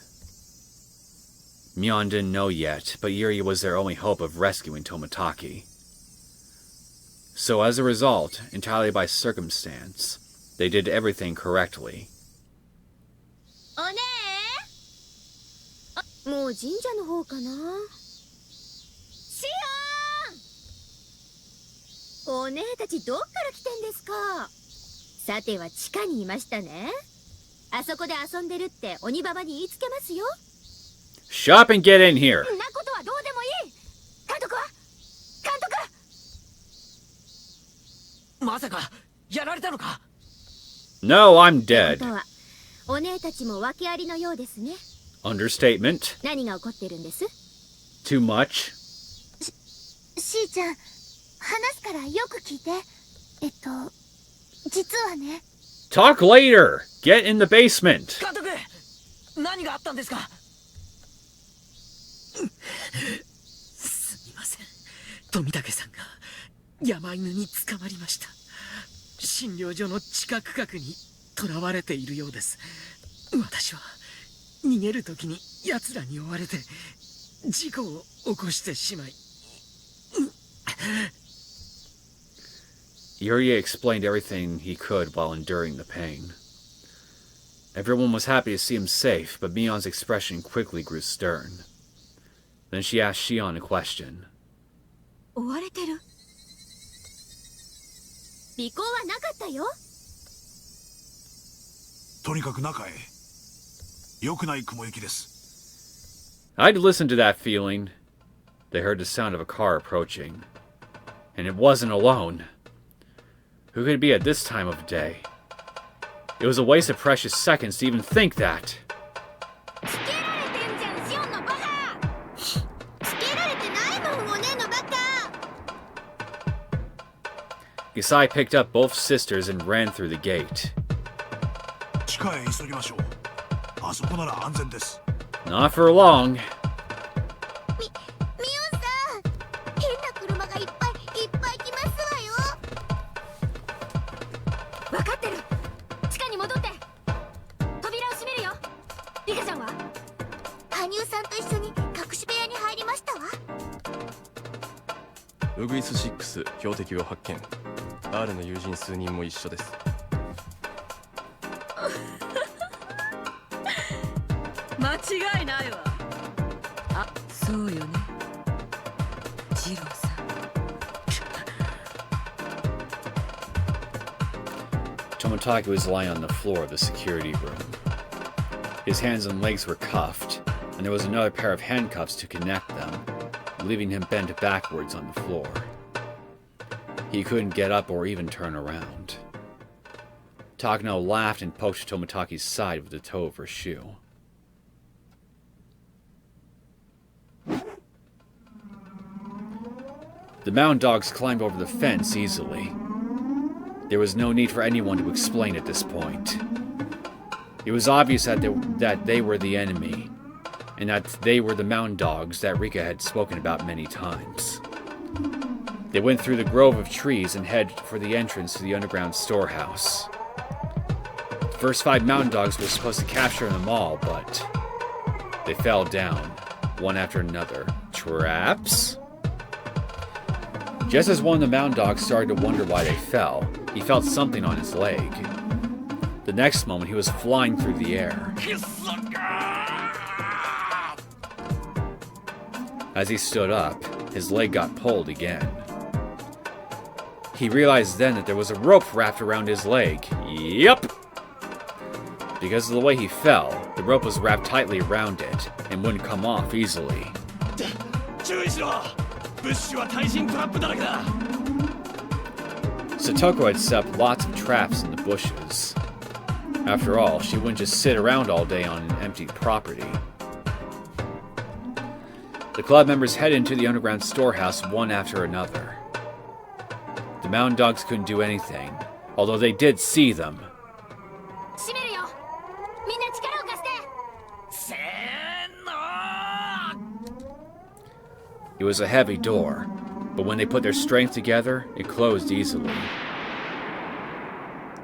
Mion didn't know yet, but Irie was their only hope of rescuing Tomitaki. So as a result, entirely by circumstance, they did everything correctly. おねえ、もう神社の方かな。シオン、お姉たちどっから来てんですか。さては地下にいましたね。あそこで遊んでるって鬼ババに言いつけますよ。 Shop and get in here. そんなことはどうでもいい。監督は監督。まさかやられたのか。 No, I'm dead. 本当はお姉たちも訳ありのようですね。 Understatement. 何が起こってるんです？ Too much. しーちゃん、話すからよく聞いて。実はね。 Talk later. Get in the basement. 監督、何があったんですか。すみません。富武さんが山犬に捕まりました。診療所の地下区画に囚われているようです。私は逃げる時に奴らに追われて事故を起こしてしまい。Irie explained everything he could while enduring the pain. Everyone was happy to see him safe, but Mion's expression quickly grew stern. Then she asked Shion a question. 追われてる。尾行はなかったよ。とにかく中へ。良くない雲行きです。 I'd listened to that feeling. They heard the sound of a car approaching. And it wasn't alone. Who could it be at this time of day? It was a waste of precious seconds to even think that. Gisai picked up both sisters and ran through the gate. Not for long. Ch.8 標的を発見。R の友人数人も一緒です。間違いないわ。あ、そうよね。ジローさん。Tomitaki was lying on the floor of the security room. His hands and legs were cuffed, and there was another pair of handcuffs to connect them, leaving him bent backwards on the floor. He couldn't get up or even turn around. Takano laughed and poked Tomitaki's side with the toe of her shoe. The Mountain Dogs climbed over the fence easily. There was no need for anyone to explain at this point. It was obvious that they were the enemy, and that they were the Mountain Dogs that Rika had spoken about many times. They went through the grove of trees and headed for the entrance to the underground storehouse. first 5 mountain dogs were supposed to capture them all, but they fell down, one after another. Traps? Just as one of the mountain dogs started to wonder why they fell, he felt something on his leg. The next moment, he was flying through the air. As he stood up, his leg got pulled again. He realized then that there was a rope wrapped around his leg. Yup! Because of the way he fell, the rope was wrapped tightly around it and wouldn't come off easily. Satoko had set up lots of traps in the bushes. After all, she wouldn't just sit around all day on an empty property. The club members headed into the underground storehouse one after another. The mountain dogs couldn't do anything, although they did see them. It was a heavy door, but when they put their strength together, it closed easily.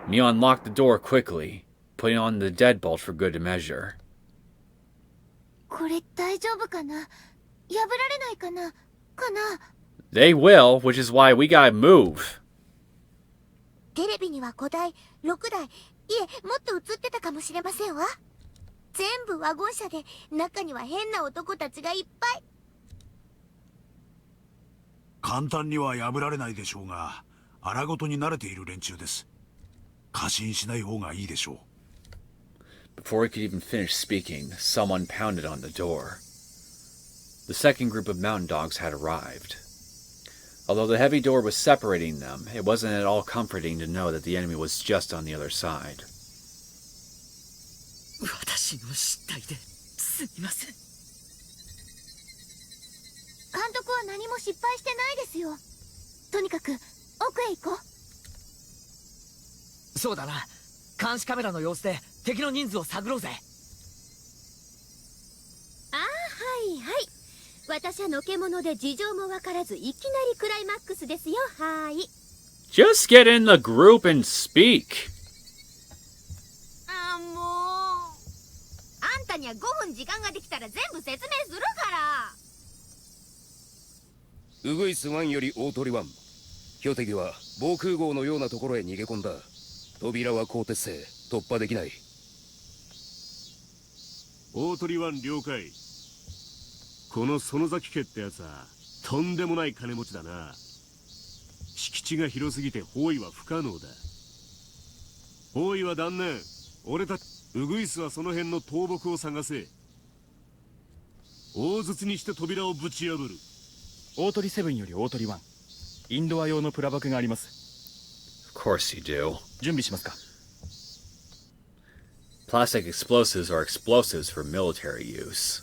Mio unlocked the door quickly, putting on the deadbolt for good measure. They will, which is why we gotta move. テレビには5台、6台、いえ、もっと映ってたかもしれませんわ。全部ワゴン車で、中には変な男たちがいっぱい。簡単には破られないでしょうが、荒ごとに慣れている連中です。過信しない方がいいでしょう。 Before he could even finish speaking, someone pounded on the door. The second group of mountain dogs had arrived. Although the heavy door was separating them, it wasn't at all comforting to know that the enemy was just on the other side. 私の失態ですみません。監督は何も失敗してないですよ。とにかく奥へ行こう。そうだな。監視カメラの様子で敵の人数を探ろうぜ。ああ、はいはい。私はのけ者で事情もわからずいきなりクライマックスですよ。はい。Just get in the group and speak. あ、もう。あんたには5分時間ができたら全部説明するから。ウグイス1より大鳥1。標的は防空壕のようなところへ逃げ込んだ。扉は鋼鉄製、突破できない。大鳥1了解。この園崎家ってやつはとんでもない金持ちだな。敷地が広すぎて包囲は不可能だ。包囲は断念。俺たちウグイスはその辺の倒木を探せ。大筒にして扉をぶち破る。大鳥7より大鳥1。インドア用のプラ爆があります。Of course you do. 準備しますか。Plastic explosives are explosives for military use.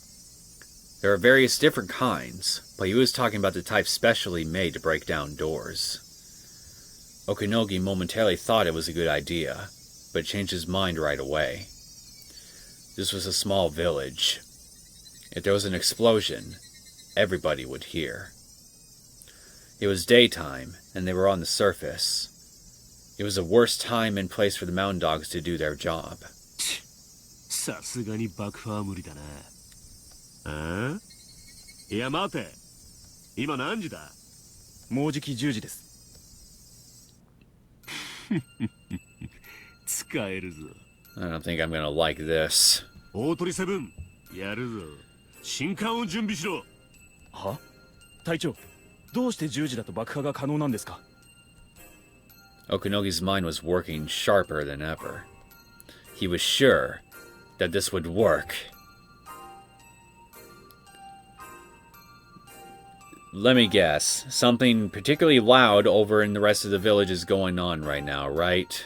There are various different kinds, but he was talking about the type specially made to break down doors. Okinogi momentarily thought it was a good idea, but changed his mind right away. This was a small village. If there was an explosion, everybody would hear. It was daytime, and they were on the surface. It was the worst time and place for the mountain dogs to do their job. さすがに爆破は無理だな。ああ？いや待て。今何時だ？もうじき10時です。使えるぞ。I don't think I'm gonna like this. 大鳥7、やるぞ。新刊を準備しろ。は？隊長、どうして10時だと爆破が可能なんですか？ Okinogi's mind was working sharper than ever. He was sure that this would work. Let me guess. Something particularly loud over in the rest of the village is going on right now, right?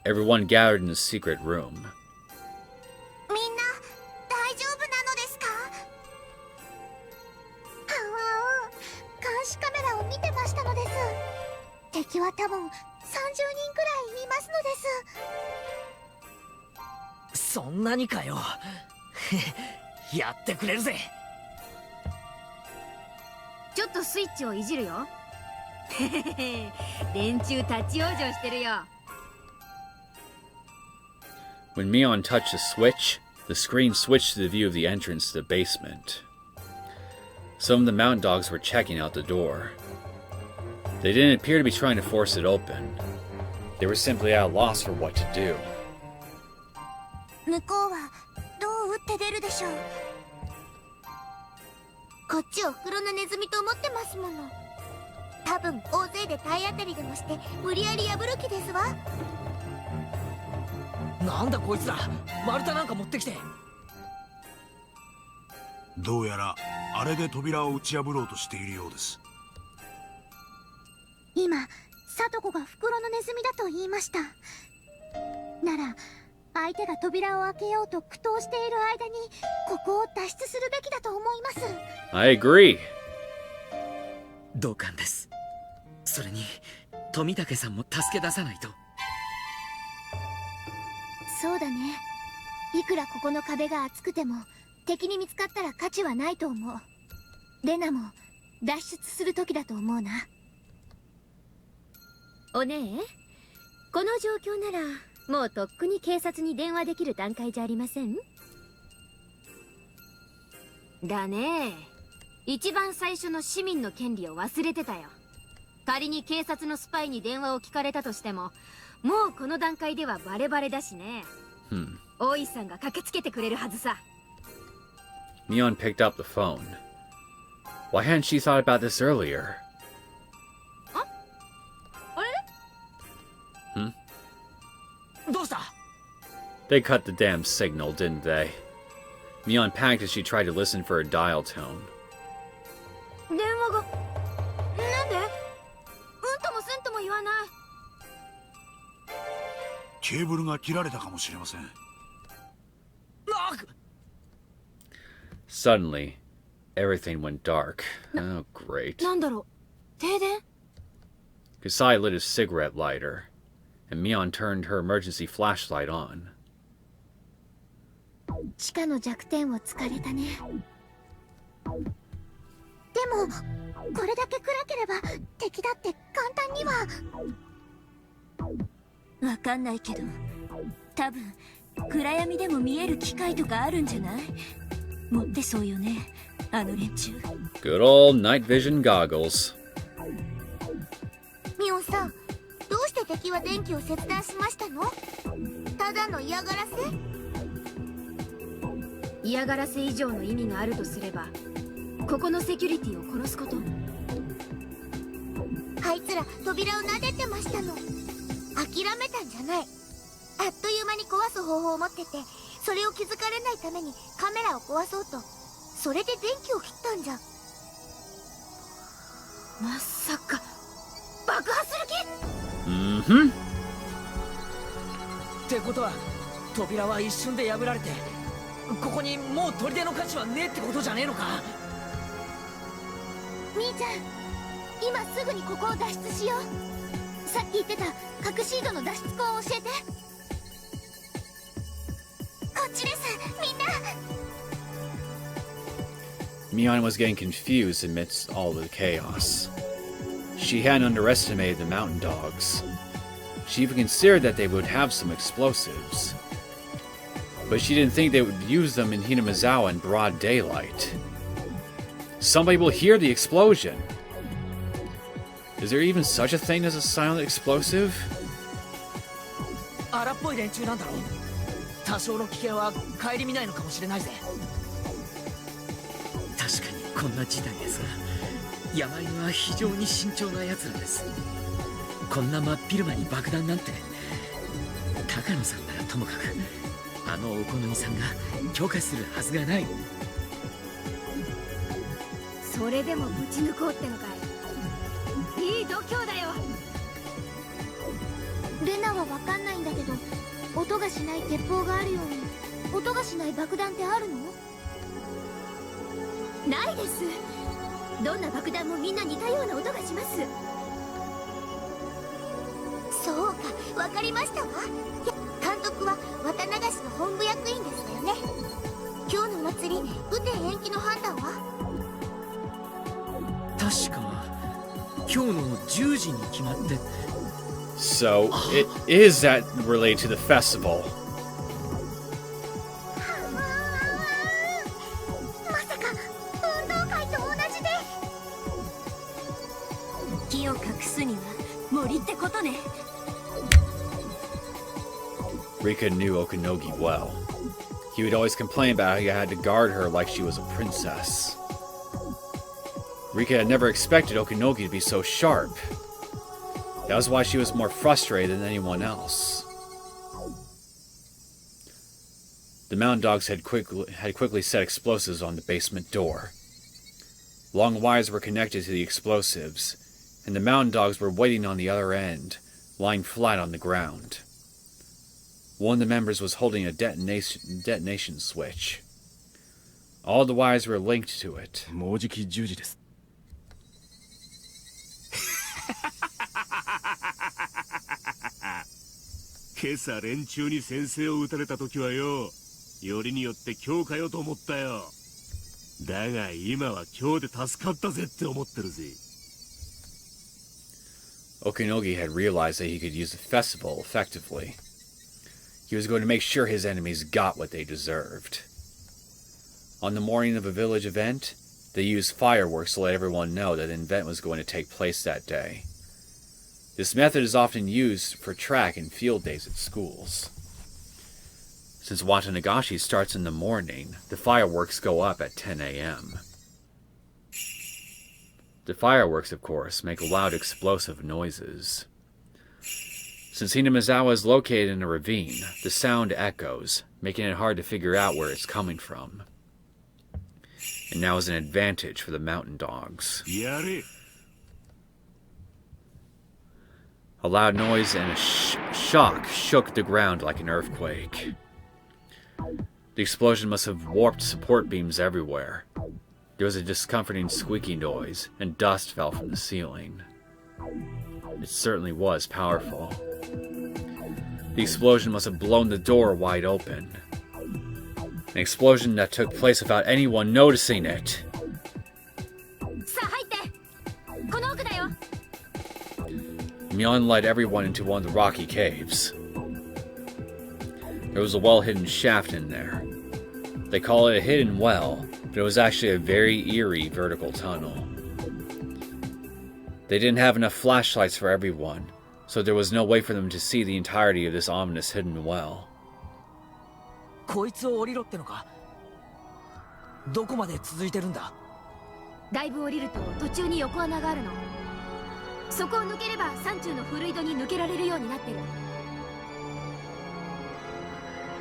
Everyone gathered in the secret room. みんな大丈夫なのですか？監視カメラを見てましたのです。敵は多分30人くらいいますのです。そんなにかよ。やってくれるぜ。ちょっとスイッチをいじるよ。連中立ち往生してるよ。When Mion touched the switch, the screen switched to the view of the entrance to the basement. Some of the mountain dogs were checking out the door. They didn't appear to be trying to force it open. They were simply at a loss for what to do. 向こうはどう打って出るでしょう。こっちを袋のネズミと思ってますもの。多分大勢で体当たりでもして無理やり破る気ですわ。なんだこいつら、丸太なんか持ってきて。どうやらあれで扉を打ち破ろうとしているようです。今聡子が袋のネズミだと言いました。なら相手が扉を開けようと苦闘している間にここを脱出するべきだと思います。 I agree. 同感です。それに富武さんも助け出さないと。そうだね。いくらここの壁が厚くても敵に見つかったら価値はないと思う。レナも脱出する時だと思うな。おねえ、この状況ならもうとっくに警察に電話できる段階じゃありません？だね。一番最初の市民の権利を忘れてたよ。仮に警察のスパイに電話を聞かれたとしても、もうこの段階ではバレバレだしね。大石さんが駆けつけてくれるはずさ。Mion picked up the phone. Why hadn't she thought about this earlier? どうした？ They cut the damn signal, didn't they? Mion panicked as she tried to listen for a dial tone. 電話がなんで？うんともすんとも言わない。ケーブルが切られたかもしれません。Suddenly, everything went dark. Oh, great. なんだろう？停電？ Kasai lit his cigarette lighter, and Mion turned her emergency flashlight on. 地下の弱点を突かれたね。でもこれだけ暗ければ敵だって簡単には。わかんないけど、多分暗闇でも見える機械とかあるんじゃない？持ってそうよね、あの連中。 Good old night vision goggles. ミオンさん、どうして敵は電気を切断しましたの？ただの嫌がらせ？嫌がらせ以上の意味があるとすれば、ここのセキュリティを殺すこと。あいつら扉を撫でてましたの。諦めたんじゃない。あっという間に壊す方法を持ってて、それを気づかれないためにカメラを壊そうと。それで電気を切ったんじゃ。まさか爆破する気？ってことは扉は一瞬で破られて、ここにもう砦の価値はねえってことじゃねえのか？兄ちゃん、今すぐにここを脱出しよう。さっき言ってた隠し井戸の脱出口を教えて。こっちです、みんな。Mion was getting confused amidst all the chaos. She hadn't underestimated the mountain dogs. She even considered that they would have some explosives. But she didn't think they would use them in Hinamizawa in broad daylight. Somebody will hear the explosion! Is there even such a thing as a silent explosive? 荒っぽい連中なんだろう。多少の危険は顧みないのかもしれないぜ。確かにこんな事態ですが、山犬は非常に慎重な奴らです。こんな真っ昼間に爆弾なんて。高野さんならともかく、あのお好みさんが許可するはずがない。それでもぶち抜こうってのかい。いい度胸だよ。ルナは分かんないんだけど、音がしない鉄砲があるように音がしない爆弾ってあるの？ないです。どんな爆弾もみんな似たような音がします。そうか、分かりましたわ。監督は綿流しの本部役員ですよね。今日の祭り、雨天延期の判断は？確か今日の10時に決まって。 So, it is that related to the festival. を隠すには森ってことね。 Rika knew Okinogi well. He would always complain about how he had to guard her like she was a princess. Rika had never expected Okinogi to be so sharp. That was why she was more frustrated than anyone else. The mountain dogs had quickly set explosives on the basement door. Long wires were connected to the explosives, and the mountain dogs were waiting on the other end, lying flat on the ground. One of the members was holding a detonation switch. All the wires were linked to it. もうじき10時です。今朝連中に先生を撃たれた時はよ、よりによって今日かよと思ったよ。だが今は今日で助かったぜって思ってるぜ。Okinogi had realized that he could use the festival effectively. He was going to make sure his enemies got what they deserved. On the morning of a village event, they used fireworks to let everyone know that an event was going to take place that day. This method is often used for track and field days at schools. Since Watanagashi starts in the morning, the fireworks go up at 10 a.m. The fireworks, of course, make loud explosive noises. Since Hinamizawa is located in a ravine, the sound echoes, making it hard to figure out where it's coming from. And now is an advantage for the mountain dogs. A loud noise and a shock shook the ground like an earthquake. The explosion must have warped support beams everywhere. There was a discomforting squeaky noise, and dust fell from the ceiling. It certainly was powerful. The explosion must have blown the door wide open. An explosion that took place without anyone noticing it. Mion led everyone into one of the rocky caves. There was a well-hidden shaft in there. They call it a hidden well, but it was actually a very eerie vertical tunnel. They didn't have enough flashlights for everyone, so there was no way for them to see the entirety of this ominous hidden well. こいつを降りろってのか。どこまで続いてるんだ。だいぶ降りると途中に横穴があるの。そこを抜ければ山中の古井戸に抜けられるようになってる。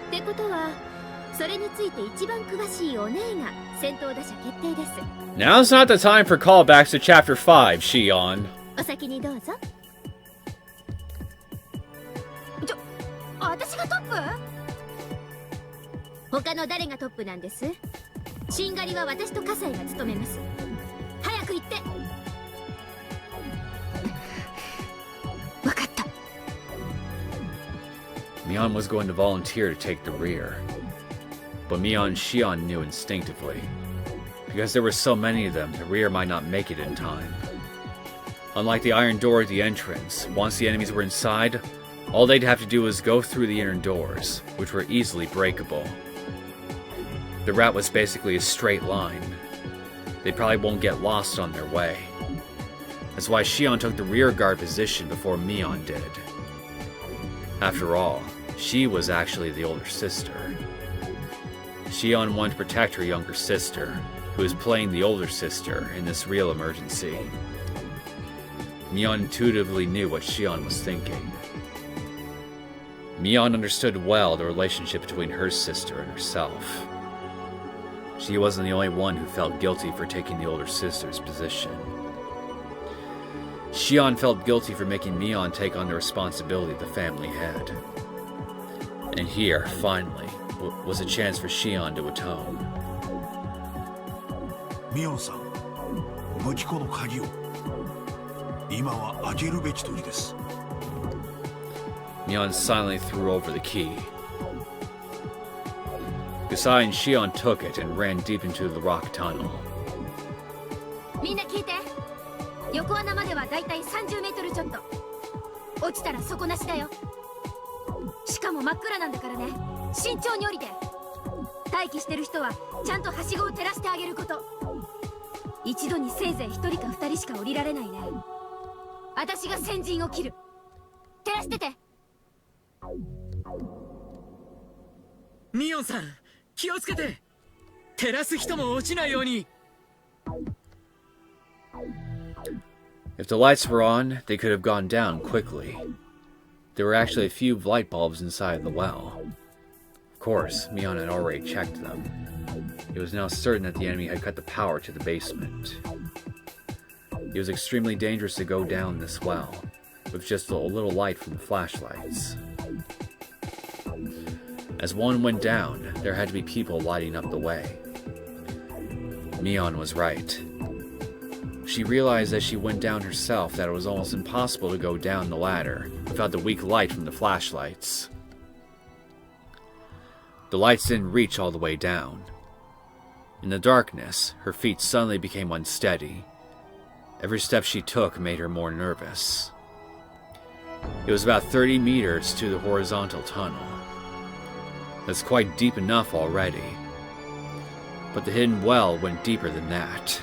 ってことは、それについて一番詳しいお姉が先頭打者決定です。Now's not the time for callbacks to Chapter 5, Shion. お先にどうぞ。私がトップ？他の誰がトップなんです？しんがりは私と葛西が務めます。早く行って。わかった。Mion was going to volunteer to take the rear. But Mion and Shion knew instinctively. Because there were so many of them, the rear might not make it in time. Unlike the iron door at the entrance, once the enemies were inside, all they'd have to do was go through the inner doors, which were easily breakable. The route was basically a straight line. They probably won't get lost on their way. That's why Shion took the rear guard position before Mion did. After all, she was actually the older sister. Shion wanted to protect her younger sister, who was playing the older sister in this real emergency. Mion intuitively knew what Shion was thinking. Mion understood well the relationship between her sister and herself. She wasn't the only one who felt guilty for taking the older sister's position. Shion felt guilty for making Mion take on the responsibility the family had. And here, finally, was a chance for Shion to atone. Mion-san, 武器庫の鍵を今は開けるべき時です。Mion silently threw over the key. Kasai and Shion took it and ran deep into the rock tunnel. みんな聞いて。横穴まではだいたい30メートルちょっと。落ちたら底なしだよ。しかも真っ暗なんだからね。慎重に降りて。待機してる人はちゃんとはしごを照らしてあげること。一度にせいぜい1人か2人しか降りられないね。私が先陣を切る。照らしてて。ミオンさん、気をつけて。照らす人も落ちないように。If the lights were on, they could have gone down quickly. There were actually a few light bulbs inside the well. Of course, Mion had already checked them. It was now certain that the enemy had cut the power to the basement. It was extremely dangerous to go down this well, with just a little light from the flashlights. As one went down, there had to be people lighting up the way. Mion was right. She realized as she went down herself that it was almost impossible to go down the ladder without the weak light from the flashlights. The lights didn't reach all the way down. In the darkness, her feet suddenly became unsteady. Every step she took made her more nervous. It was about 30 meters to the horizontal tunnel. That's quite deep enough already. But the hidden well went deeper than that.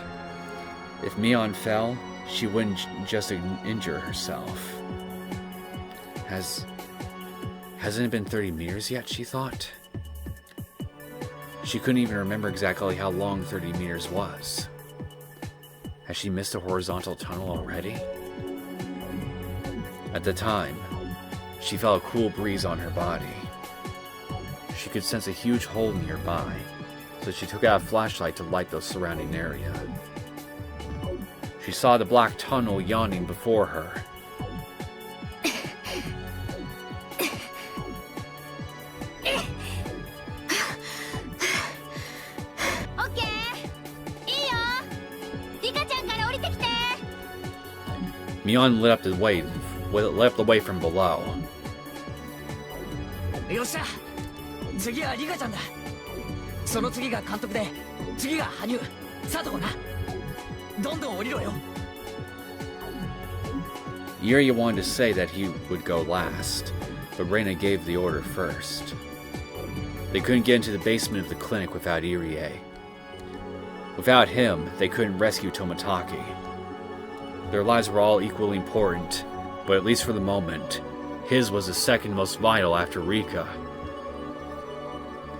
If Mion fell, she wouldn't just injure herself. Hasn't it been 30 meters yet, she thought? She couldn't even remember exactly how long 30 meters was. Has she missed a horizontal tunnel already? At the time, she felt a cool breeze on her body. She could sense a huge hole nearby, so she took out a flashlight to light the surrounding area. She saw the black tunnel yawning before her. Mion lit up the way from below. よっしゃ、次はリカちゃんだ。その次が監督で、次が羽生、佐藤な。どんどん降りろよ。Irie wanted to say that he would go last, but Reina gave the order first. They couldn't get into the basement of the clinic without Irie. Without him, they couldn't rescue Tomitaki. Their lives were all equally important, but at least for the moment, his was the second most vital after Rika.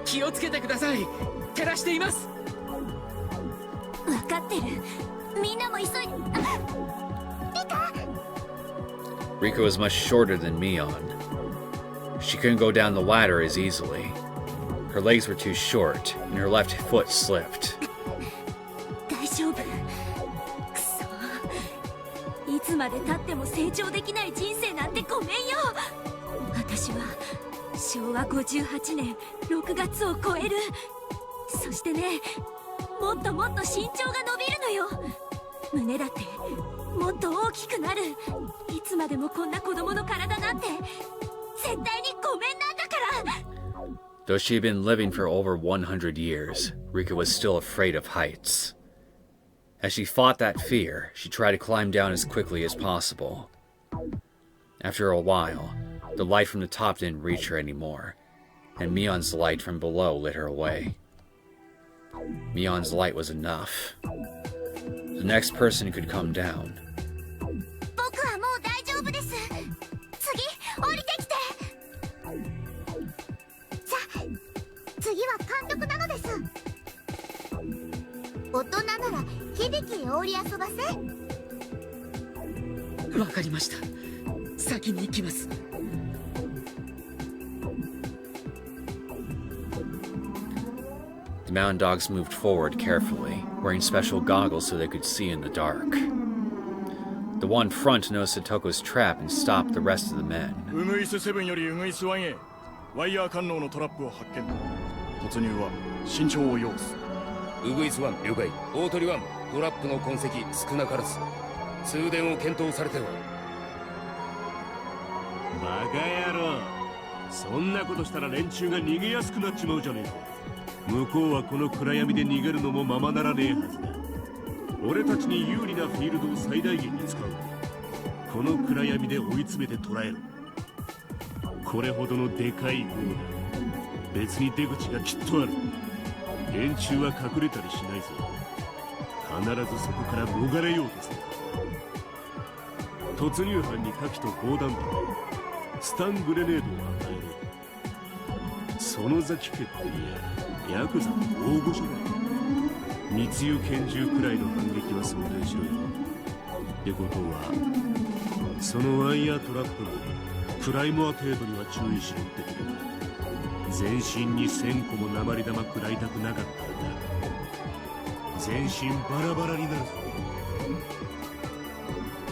気をつけてください。照らしています。分かってる。みんなも急いで。Rika was much shorter than Mion. She couldn't go down the ladder as easily. Her legs were too short, and her left foot slipped. 大丈夫。くそ。いつまで経っても成長できない人生なんてごめんよ。私は昭和58年6月を超える。そしてね、もっともっと身長が伸びるのよ。胸だってもっと大きくなる。いつまでもこんな子供の体なんて絶対にごめんなんだから。Though she had been living for over 100 years, Rika was still afraid of heights. As she fought that fear, she tried to climb down as quickly as possible. After a while, the light from the top didn't reach her anymore, and Mion's light from below lit her away. Mion's light was enough. The next person could come down. 僕はもう大丈夫です。次、降りてきて。さあ、次は監督なのです。大人なら響きを降り遊ばせ。わかりました。先に行きます。The mountain dogs moved forward carefully, wearing special goggles so they could see in the dark. The one front noticed Toko's trap and stopped the rest of the men. ウグイス7よりウグイス1へワイヤー感応のトラップを発見。突入は慎重を要す。ウグイス1了解。大鳥1トラップの痕跡少なからず。通電を検討されては。バカ野郎、そんなことしたら連中が逃げやすくなっちまうじゃねえか。向こうはこの暗闇で逃げるのもままならねえはずだ。俺たちに有利なフィールドを最大限に使う。この暗闇で追い詰めて捕らえる。これほどのでかい号だ。別に出口がきっとある。連中は隠れたりしないぞ。必ずそこから逃れようとする。突入班に火器と砲弾炮スタングレネードを与えろ。園崎家っていやヤクザの大御所だ。密輸拳銃くらいの反撃は想定しろよ。ってことはそのワイヤートラップのプライモア程度には注意しろってことだ。全身に1000個も鉛玉食らいたくなかったんだ。全身バラバラになるぞ。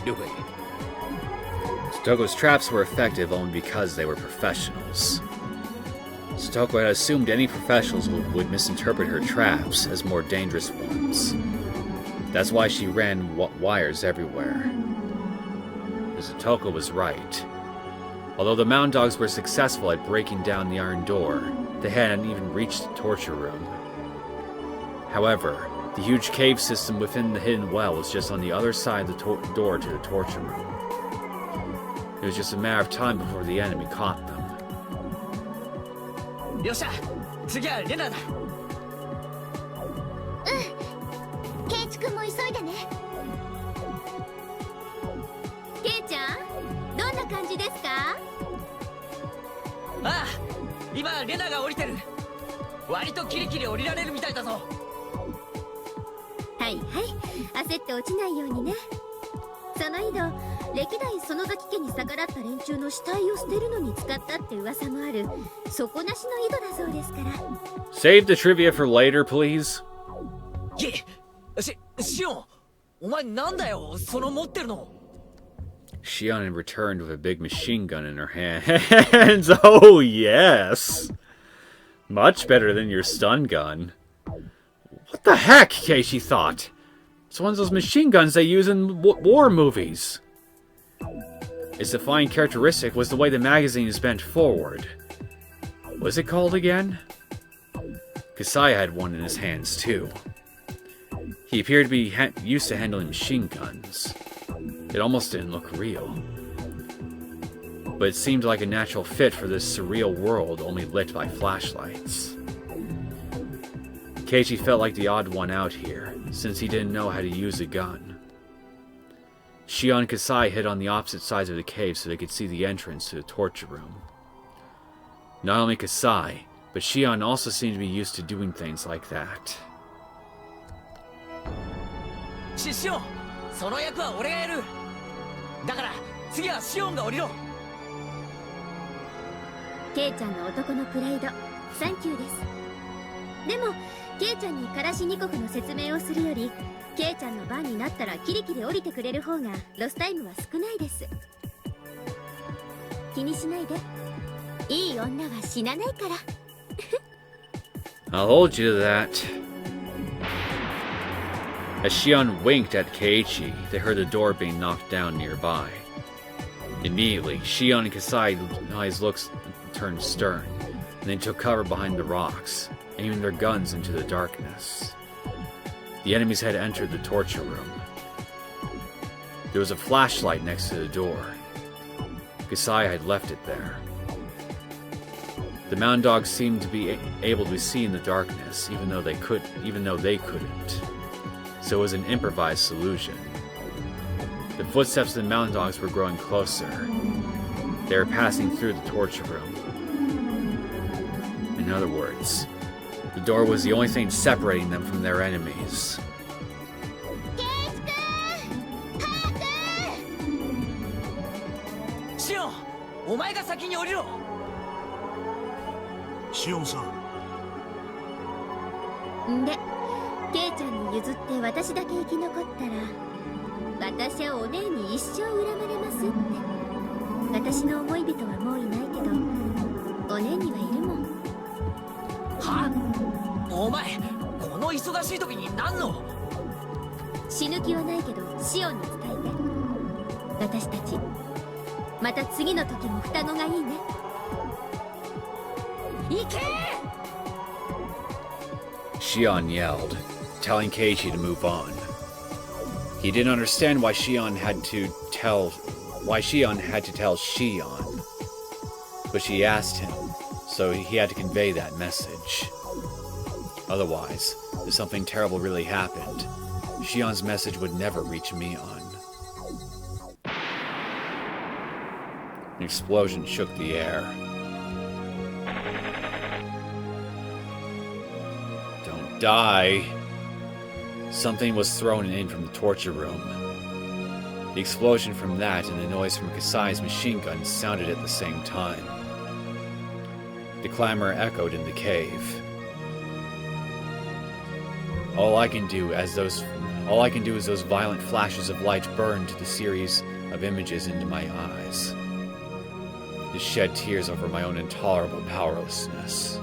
了解。 Stoko's traps were effective only because they were professionals. Stoko had assumed any professionals would misinterpret her traps as more dangerous ones. That's why she ran wires everywhere. Stoko was right. Although the Mound Dogs were successful at breaking down the iron door, they hadn't even reached the torture room. However, the huge cave system within the hidden well was just on the other side of the door to the torture room. It was just a matter of time before the enemy caught them. よっしゃ、次はレナだ。ケイチ君も急いでね。ケイちゃん、どんな感じですか？ああ、今レナが降りてる。割とキリキリ降りられるみたいだぞ。はいはい、焦って落ちないようにね。その井戸、歴代園崎家に逆らった連中の死体を捨てるのに使ったって噂もある底なしの井戸だそうですから。 Save the trivia for later, please. シオン、お前なんだよ、その持ってるの。Shion returned with a big machine gun in her hands. Oh, yes. Much better than your stun gun. What the heck, Keiichi thought? It's one of those machine guns they use in war movies. Its defining characteristic was the way the magazine is bent forward. What is it called again? Kasaya had one in his hands, too. He appeared to be used to handling machine guns. It almost didn't look real. But it seemed like a natural fit for this surreal world only lit by flashlights. Keiichi felt like the odd one out here, since he didn't know how to use a gun. Shion and Kasai hid on the opposite sides of the cave so they could see the entrance to the torture room. Not only Kasai, but Shion also seemed to be used to doing things like that. シオン、その役は俺がやる。だから次はシオンが降りろ。ケイちゃんの男のプライド、サンキューです。でもケイちゃんにカラシニコフの説明をするより、ケイちゃんの番になったらキリキリ降りてくれる方がロスタイムは少ないです。気にしないで。いい女は死なないから。I'll hold you to that. As Shion winked at Keiichi, they heard the door being knocked down nearby. Immediately, Shion and Kasai's looks turned stern, and they took cover behind the rocks, aiming their guns into the darkness. The enemies had entered the torture room. There was a flashlight next to the door. Kasai had left it there. The Mound Dogs seemed to be able to see in the darkness, even though they couldn't. So it was an improvised solution. The footsteps of the Mound Dogs were growing closer. They were passing through the torture room. In other words, the door was the only thing separating them from their enemies. Shion, お前が先に降りろ。シオンさんで、ケイちゃんに譲って私だけ生き残ったら、私はお姉に一生恨まれますって。私の思い人はもういないけど、お姉にはいるもん。は？お前、この忙しい時に何の？死ぬ気はないけど、シオンに伝えて。私たち、また次の時も双子がいいね。行け！Shion yelled, telling Keiichi to move on. He didn't understand why Shion had to tell Shion, but she asked him, so he had to convey that message. Otherwise, if something terrible really happened, Shion's message would never reach Mion. An explosion shook the air. Don't die. Something was thrown in from the torture room. The explosion from that and the noise from Kasai's machine gun sounded at the same time. The clamor echoed in the cave. All I can do is those violent flashes of light burn to the series of images into my eyes. To shed tears over my own intolerable powerlessness.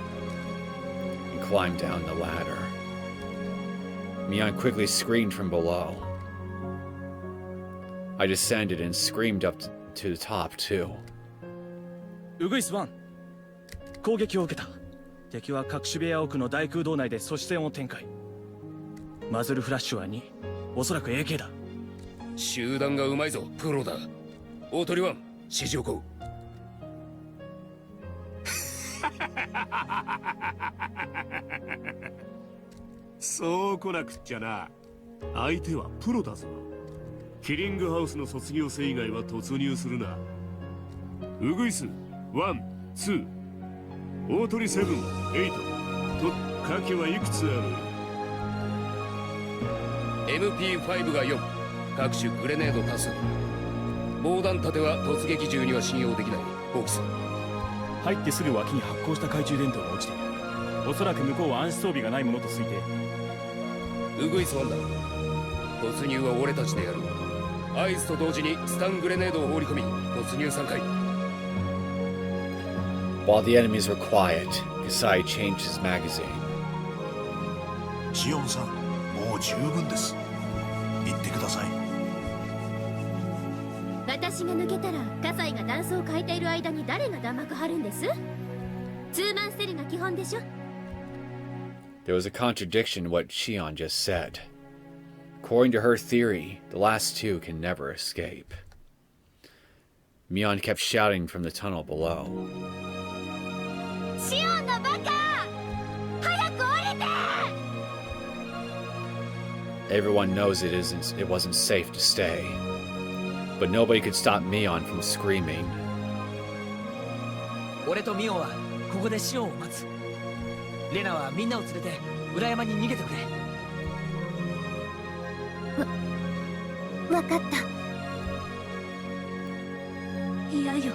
And climb down the ladder. Mion quickly screamed from below. I descended and screamed up to the top too. ウグイス1、攻撃を受けた。敵は隠し部屋奥の大空洞内で阻止線を展開。マズルフラッシュは2、おそらく AK だ。集団がうまいぞ、プロだ。大鳥1、指示を行う。そう来なくっちゃな。相手はプロだぞ。キリングハウスの卒業生以外は突入するな。ウグイス1、2、大鳥7、8と火器はいくつある？ MP5 が4、各種グレネード多数。防弾盾は突撃銃には信用できない。ボックス入ってすぐ脇に発光した懐中電灯が落ちている。おそらく向こうは暗視装備がないものと推定。ウグイス1だ。突入は俺たちでやる。合図と同時にスタングレネードを放り込み、突入3回。While the enemies were quiet, Kasai changed his magazine. シオンさん、もう十分です。行ってください。私が抜けたら、葛西が弾倉を変えている間に誰が弾幕張るんです？ツーマンセルが基本でしょ。There was a contradiction in what Shion just said. According to her theory, the last two can never escape. Mion kept shouting from the tunnel below. シオンのバカ！早く降りて！ Everyone knows it wasn't safe to stay. But nobody could stop Mion from screaming. 俺とミオンはここでシオンを待つ。レナはみんなを連れて裏山に逃げてくれ。わかった。嫌よ。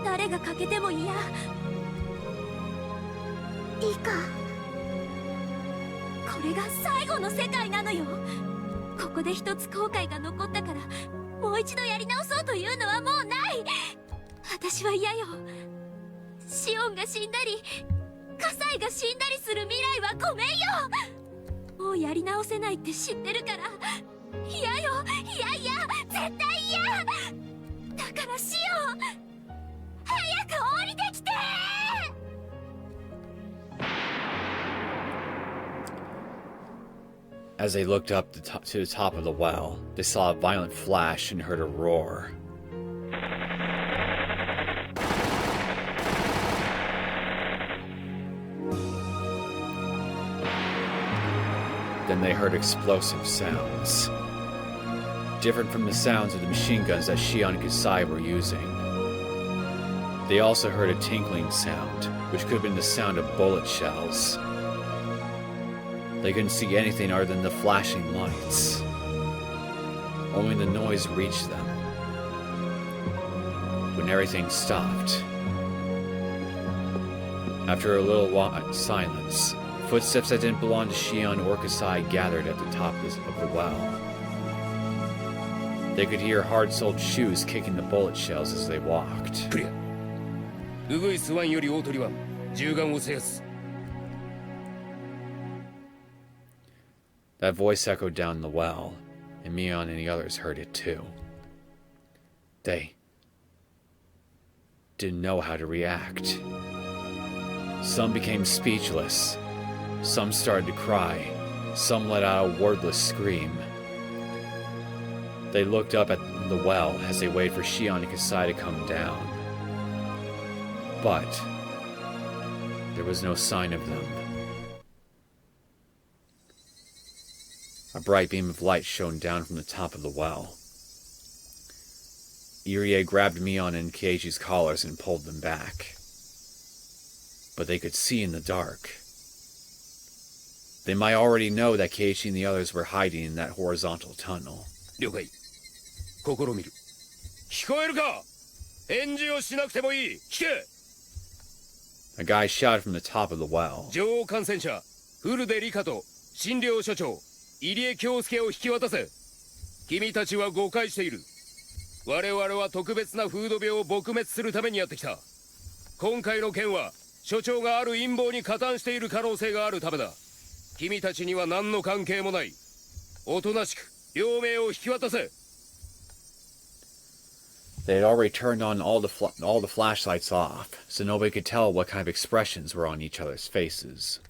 誰が欠けても嫌。いいか。これが最後の世界なのよ。ここで一つ後悔が残ったからもう一度やり直そうというのはもうない。私は嫌よ。シオンが死んだり葛西が死んだりする未来はごめんよ。もうやり直せないって知ってるから嫌よ。いやいや絶対嫌だからシオン早く降りてきて。As they looked up to the top of the well, they saw a violent flash and heard a roar. Then they heard explosive sounds. Different from the sounds of the machine guns that Shion and Kasai were using. They also heard a tinkling sound, which could have been the sound of bullet shells. They couldn't see anything other than the flashing lights. Only the noise reached them. When everything stopped. After a little silence, footsteps that didn't belong to Shion or Kasai gathered at the top of the well. They could hear hard-soled shoes kicking the bullet shells as they walked. ウグイス1より大鳥1、銃眼を制圧。That voice echoed down the well, and Mion and the others heard it too. They didn't know how to react. Some became speechless. Some started to cry. Some let out a wordless scream. They looked up at the well as they waited for Shion and Kasai to come down. But there was no sign of them. A bright beam of light shone down from the top of the well. Irie grabbed Mion and Keiichi's collars and pulled them back. But they could see in the dark. They might already know that Keiichi and the others were hiding in that horizontal tunnel. 了解。試みる。聞こえるか？返事をしなくてもいい。聞け。A guy shouted from the top of the well. 女王感染者、古出理香と診療所長、入江京介を引き渡せ。君たちは誤解している。我々は特別な風土病を撲滅するためにやってきた。今回の件は所長がある陰謀に加担している可能性があるためだ。君たちには何の関係もない。おとなしく両名を引き渡せ。They had already turned on all the flashlights off, so nobody could tell what kind of expressions were on each other's faces.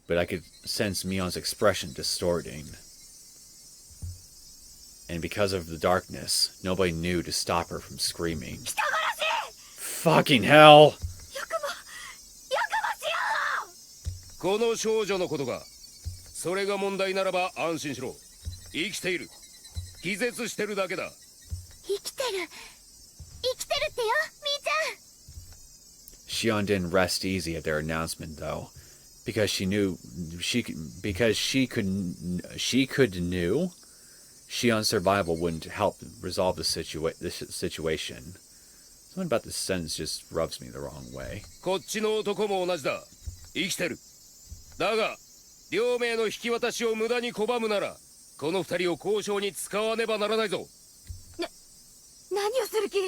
But I could sense Mion's expression distorting. And because of the darkness, nobody knew to stop her from screaming. Fucking hell! この少女のことか。それが問題ならば安心しろ。生きている。気絶してるだけだ。生きてるってよ、みーちゃん。 Shion didn't rest easy at their announcement, though, because she knew Shion's survival wouldn't help resolve this situation. Something about this sentence just rubs me the wrong way. こっちの男も同じだ。生きてる。だが、両名の引き渡しを無駄に拒むなら、この二人を交渉に使わねばならないぞ。何をする気？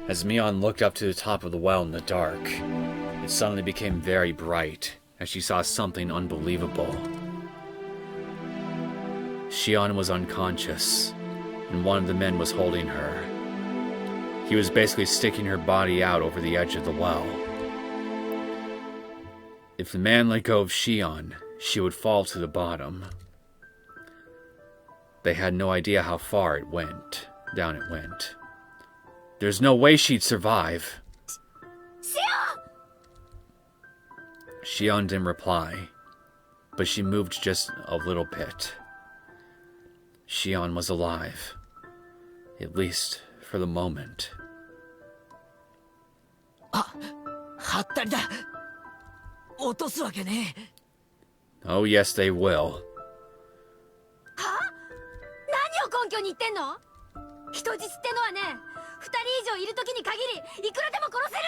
As Mion looked up to the top of the well in the dark, it suddenly became very bright as she saw something unbelievable. Shion was unconscious, and one of the men was holding her. He was basically sticking her body out over the edge of the well. If the man let go of Shion, she would fall to the bottom. They had no idea how far down it went. There's no way she'd survive. Shion didn't reply, but she moved just a little bit. Shion was alive, at least for the moment. はったりだ。落とすわけね。 Oh yes, they will. 何を根拠に言ってんの？人質ってのはね、2人以上いる時に限りいくらでも殺せ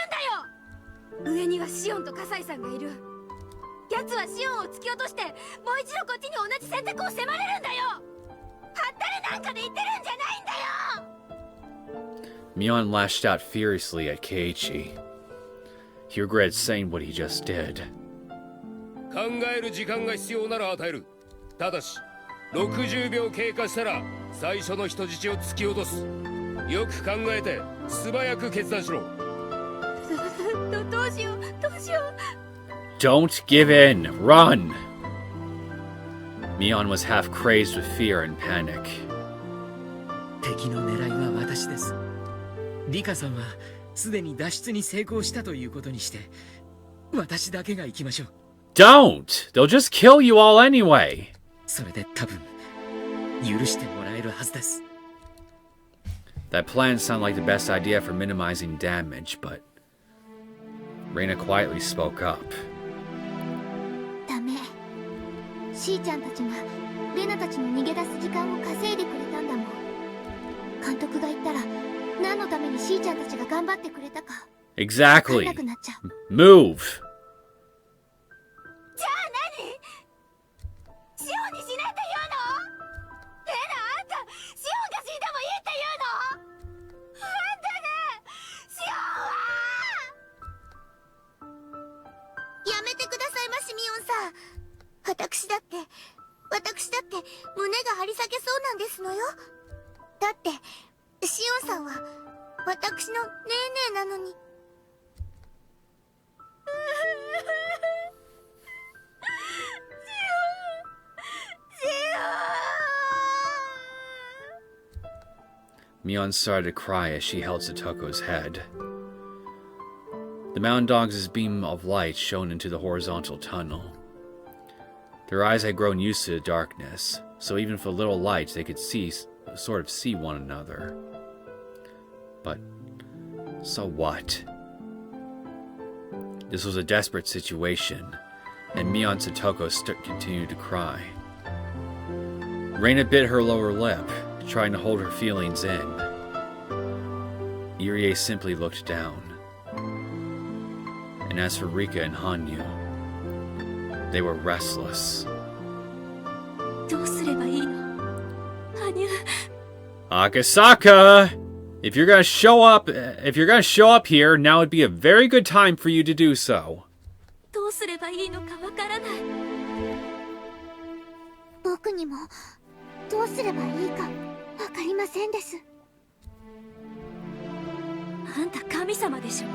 るんだよ。上にはシオンと葛西さんがいる。奴はシオンを突き落としてもう一度こっちに同じ選択を迫れるんだよ。はったりなんかで言ってるんじゃないんだよ。 Mion lashed out furiously at Keiichi. He regretted saying what he just did. 考える時間が必要なら与える。ただし、60秒経過したら最初の人質を突き落とす。よく考えて素早く決断しろ。どうしよう。 Don't give in! Run! Mion was half crazed with fear and panic. 敵の狙いは私です。リカさんはすでに脱出に成功したということにして、私だけが行きましょう。Don't! They'll just kill you all anyway! それで多分許してもらえるはずです。 That plan sounded like the best idea for minimizing damage, but Reina quietly spoke up. ダメ。シーちゃんたちがレナたちの逃げ出す時間を稼いでくれたんだもん。監督が言ったら何のためにシーちゃんたちが頑張ってくれたか。 Exactly. 分かんなくなっちゃう。 Move! じゃあ何？シオンにしないって言うの？レナ、あんたシオンが死んでもいいって言うの？あんたね、シオンは！やめてくださいまし、ミオンさん。私だって胸が張り裂けそうなんですのよ。だってシオンさんは私のネーネーなのに。Mion started to cry as she held Satoko's head. The mountain dog's beam of light shone into the horizontal tunnel. Their eyes had grown used to the darkness, so even with a little light they could sort of see one another. But so what? This was a desperate situation, and Mion Satoko continued to cry. Reina bit her lower lip, trying to hold her feelings in. Irie simply looked down. And as for Rika and Hanyu, they were restless. Akasaka! If you're gonna show up here, now would be a very good time for you to do so. 僕にもどうすればいいかわかりませんです。あんた神様でしょ。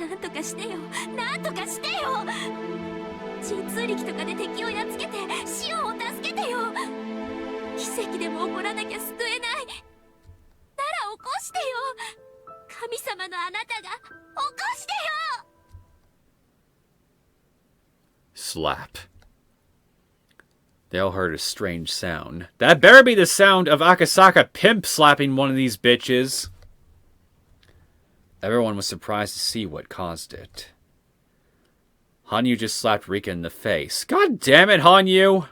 なんとかしてよ、なんとかしてよ。神通力とかで敵をやっつけてシオンを助けてよ。奇跡でも起こらなきゃ救えない。なら起こしてよ。神様のあなたが起こしてよ。 Slap. They all heard a strange sound. That better be the sound of Akasaka pimp slapping one of these bitches. Everyone was surprised to see what caused it. Hanyu just slapped Rika in the face. God damn it, Hanyu!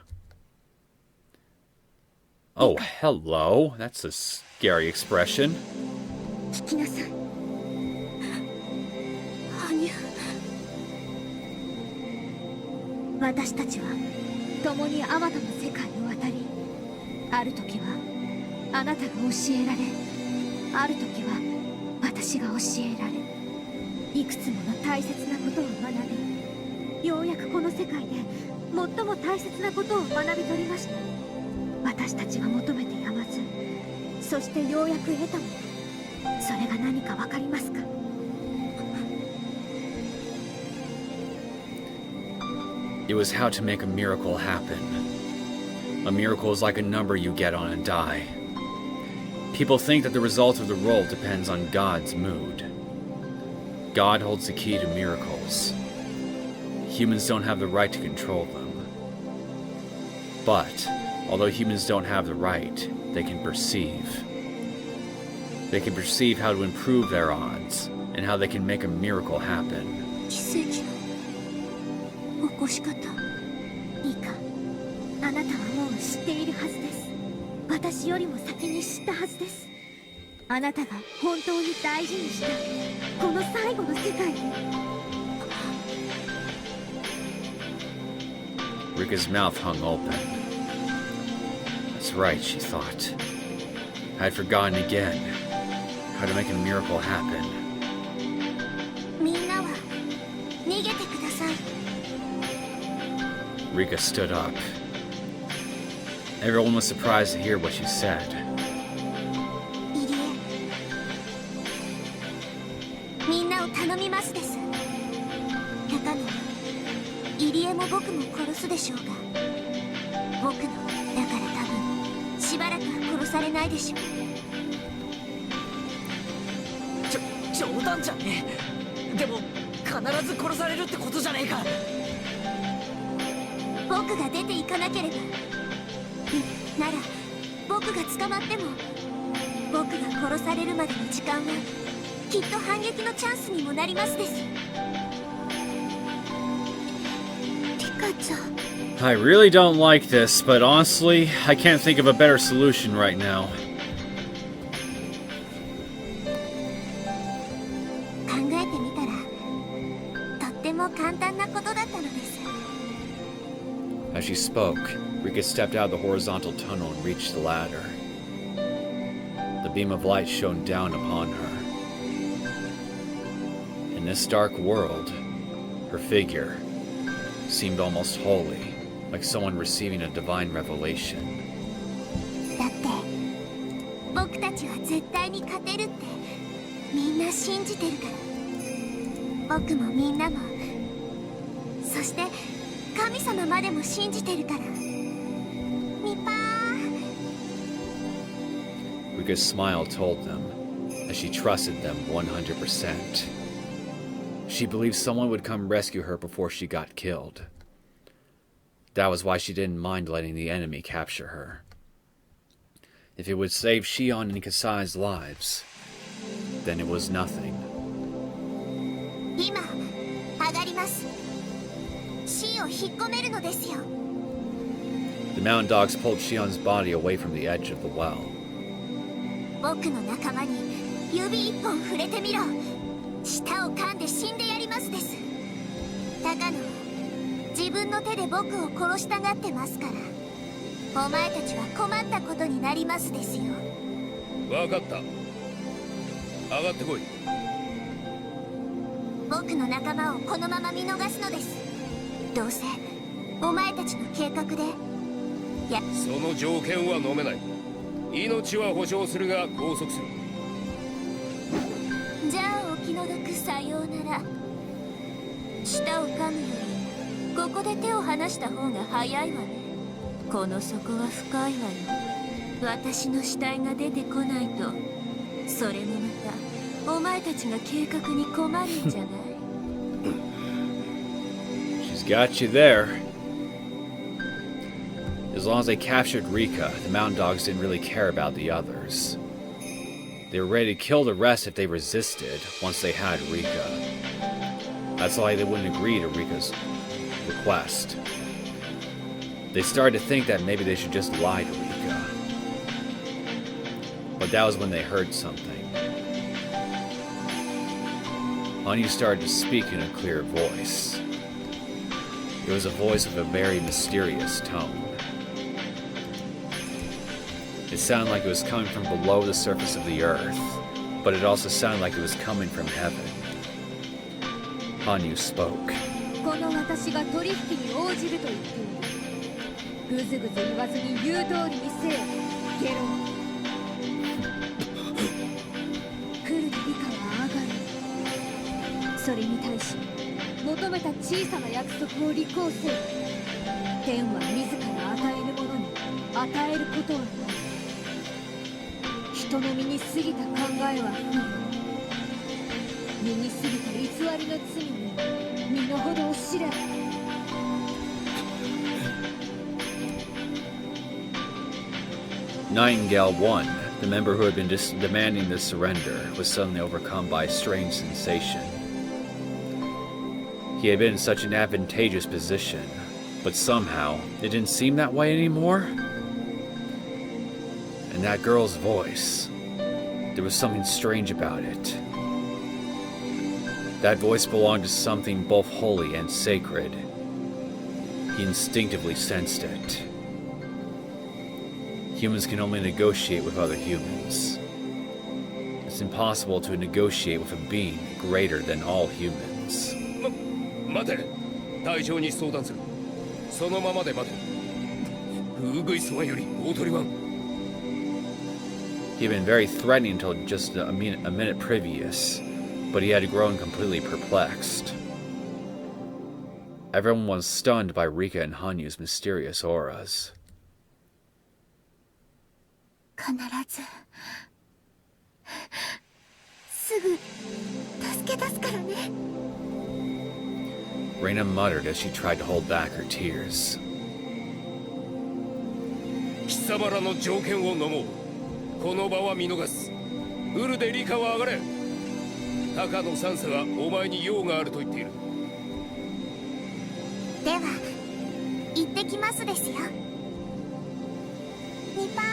Oh, hello. That's a scary expression. 聞きなさい。Hanyu。私たちは共にあまたの世界を渡り、ある時はあなたが教えられ、ある時は私が教えられ、いくつもの大切なことを学び、ようやくこの世界で最も大切なことを学び取りました。私たちが求めてやまず、そしてようやく得たもの、それが何かわかりますか？ It was how to make a miracle happen. A miracle is like a number you get on a die. People think that the result of the roll depends on God's mood. God holds the key to miracles. Humans don't have the right to control them. But, although humans don't have the right, they can perceive. They can perceive how to improve their odds, and how they can make a miracle happen. 起こし方。いいか、あなたはもう知っているはずです。私よりも先に知ったはずです。あなたが本当に大事にしたこの最後の世界で。Rika's mouth hung open. That's right, she thought. I'd forgotten again how to make a miracle happen. みんなは逃げてください。 Rika stood up. Everyone was surprised to hear what she said. 入江、みんなを頼みますです。高野、入江も僕も殺すでしょうが、僕のだから多分しばらくは殺されないでしょう。冗談じゃねえ。でも必ず殺されるってことじゃねえか。 僕が出ていかなければ、なら僕が捕まっても僕が殺されるまでの時間はきっと反撃のチャンスにもなりますです。リカちゃん。 I really don't like this, but honestly, I can't think of a better solution right now. 考えてみたらとっても簡単なことだったのです。 As she spoke, Rika stepped out of the horizontal tunnel and reached the ladder. The beam of light shone down upon her. In this dark world, her figure seemed almost holy, like someone receiving a divine revelation. だって僕たちは絶対に勝てるってみんな信じてるから。僕もみんなも、そして 神様までも信じてるから。ミパー。 Rika's smile told them, as she trusted them 100%. She believed someone would come rescue her before she got killed. That was why she didn't mind letting the enemy capture her. If it would save Shion and Kasai's lives, then it was nothing. 今上がります。シンを引っ込めるのですよ。 The mountain dogs pulled Shion's body away from the edge of the well. 僕の仲間に指一本触れてみろ。舌を噛んで死んでやりますです。高野、自分の手で僕を殺したがってますから。お前たちは困ったことになりますですよ。分かった。上がってこい。僕の仲間をこのまま見逃すのです。どうせお前たちの計画で。その条件は飲めない。命は保証するが拘束する。じゃあお気の毒さようなら。舌を噛むよりここで手を離した方が早いわね。この底は深いわよ。私の死体が出てこないと、それもまたお前たちが計画に困るんじゃない。She's got you there. As long as they captured Rika, the mountain dogs didn't really care about the others. They were ready to kill the rest if they resisted once they had Rika. That's why they wouldn't agree to Rika's request. They started to think that maybe they should just lie to Rika. But that was when they heard something. Hanyu started to speak in a clear voice. It was a voice with a very mysterious tone. It sounded like it was coming from below the surface of the earth, but it also sounded like it was coming from heaven. Hanyu spoke. この私が取引に応じると言っている。ぐずぐず言わずに言う通りにせえ、ゲロ。フルで理科は上がる。それに対し求めた小さな約束を履行せよ。天は自ら与えるものに与えることはない。人の身に過ぎた考えは不要。身に過ぎた偽りの罪に身の程を知れ。Nightingale 1, the member who had been demanding the surrender, was suddenly overcome by a strange sensation. He had been in such an advantageous position, but somehow it didn't seem that way anymore. And that girl's voice, there was something strange about it. That voice belonged to something both holy and sacred. He instinctively sensed it. Humans can only negotiate with other humans. It's impossible to negotiate with a being greater than all humans. 待て、隊長に相談する。そのままで待て。ウグイスワンより大鳥ワン。He had been very threatening until just a minute previous, but he had grown completely perplexed. Everyone was stunned by Rika and Hanyu's mysterious auras. 必ずすぐ助け出すからね。Reina muttered as she tried to hold back her tears. 貴様らの条件を飲もう。この場は見逃す。ウルでリカは上がれ。高野三佐がお前に用があると言っている。では行ってきますですよ。ニパー。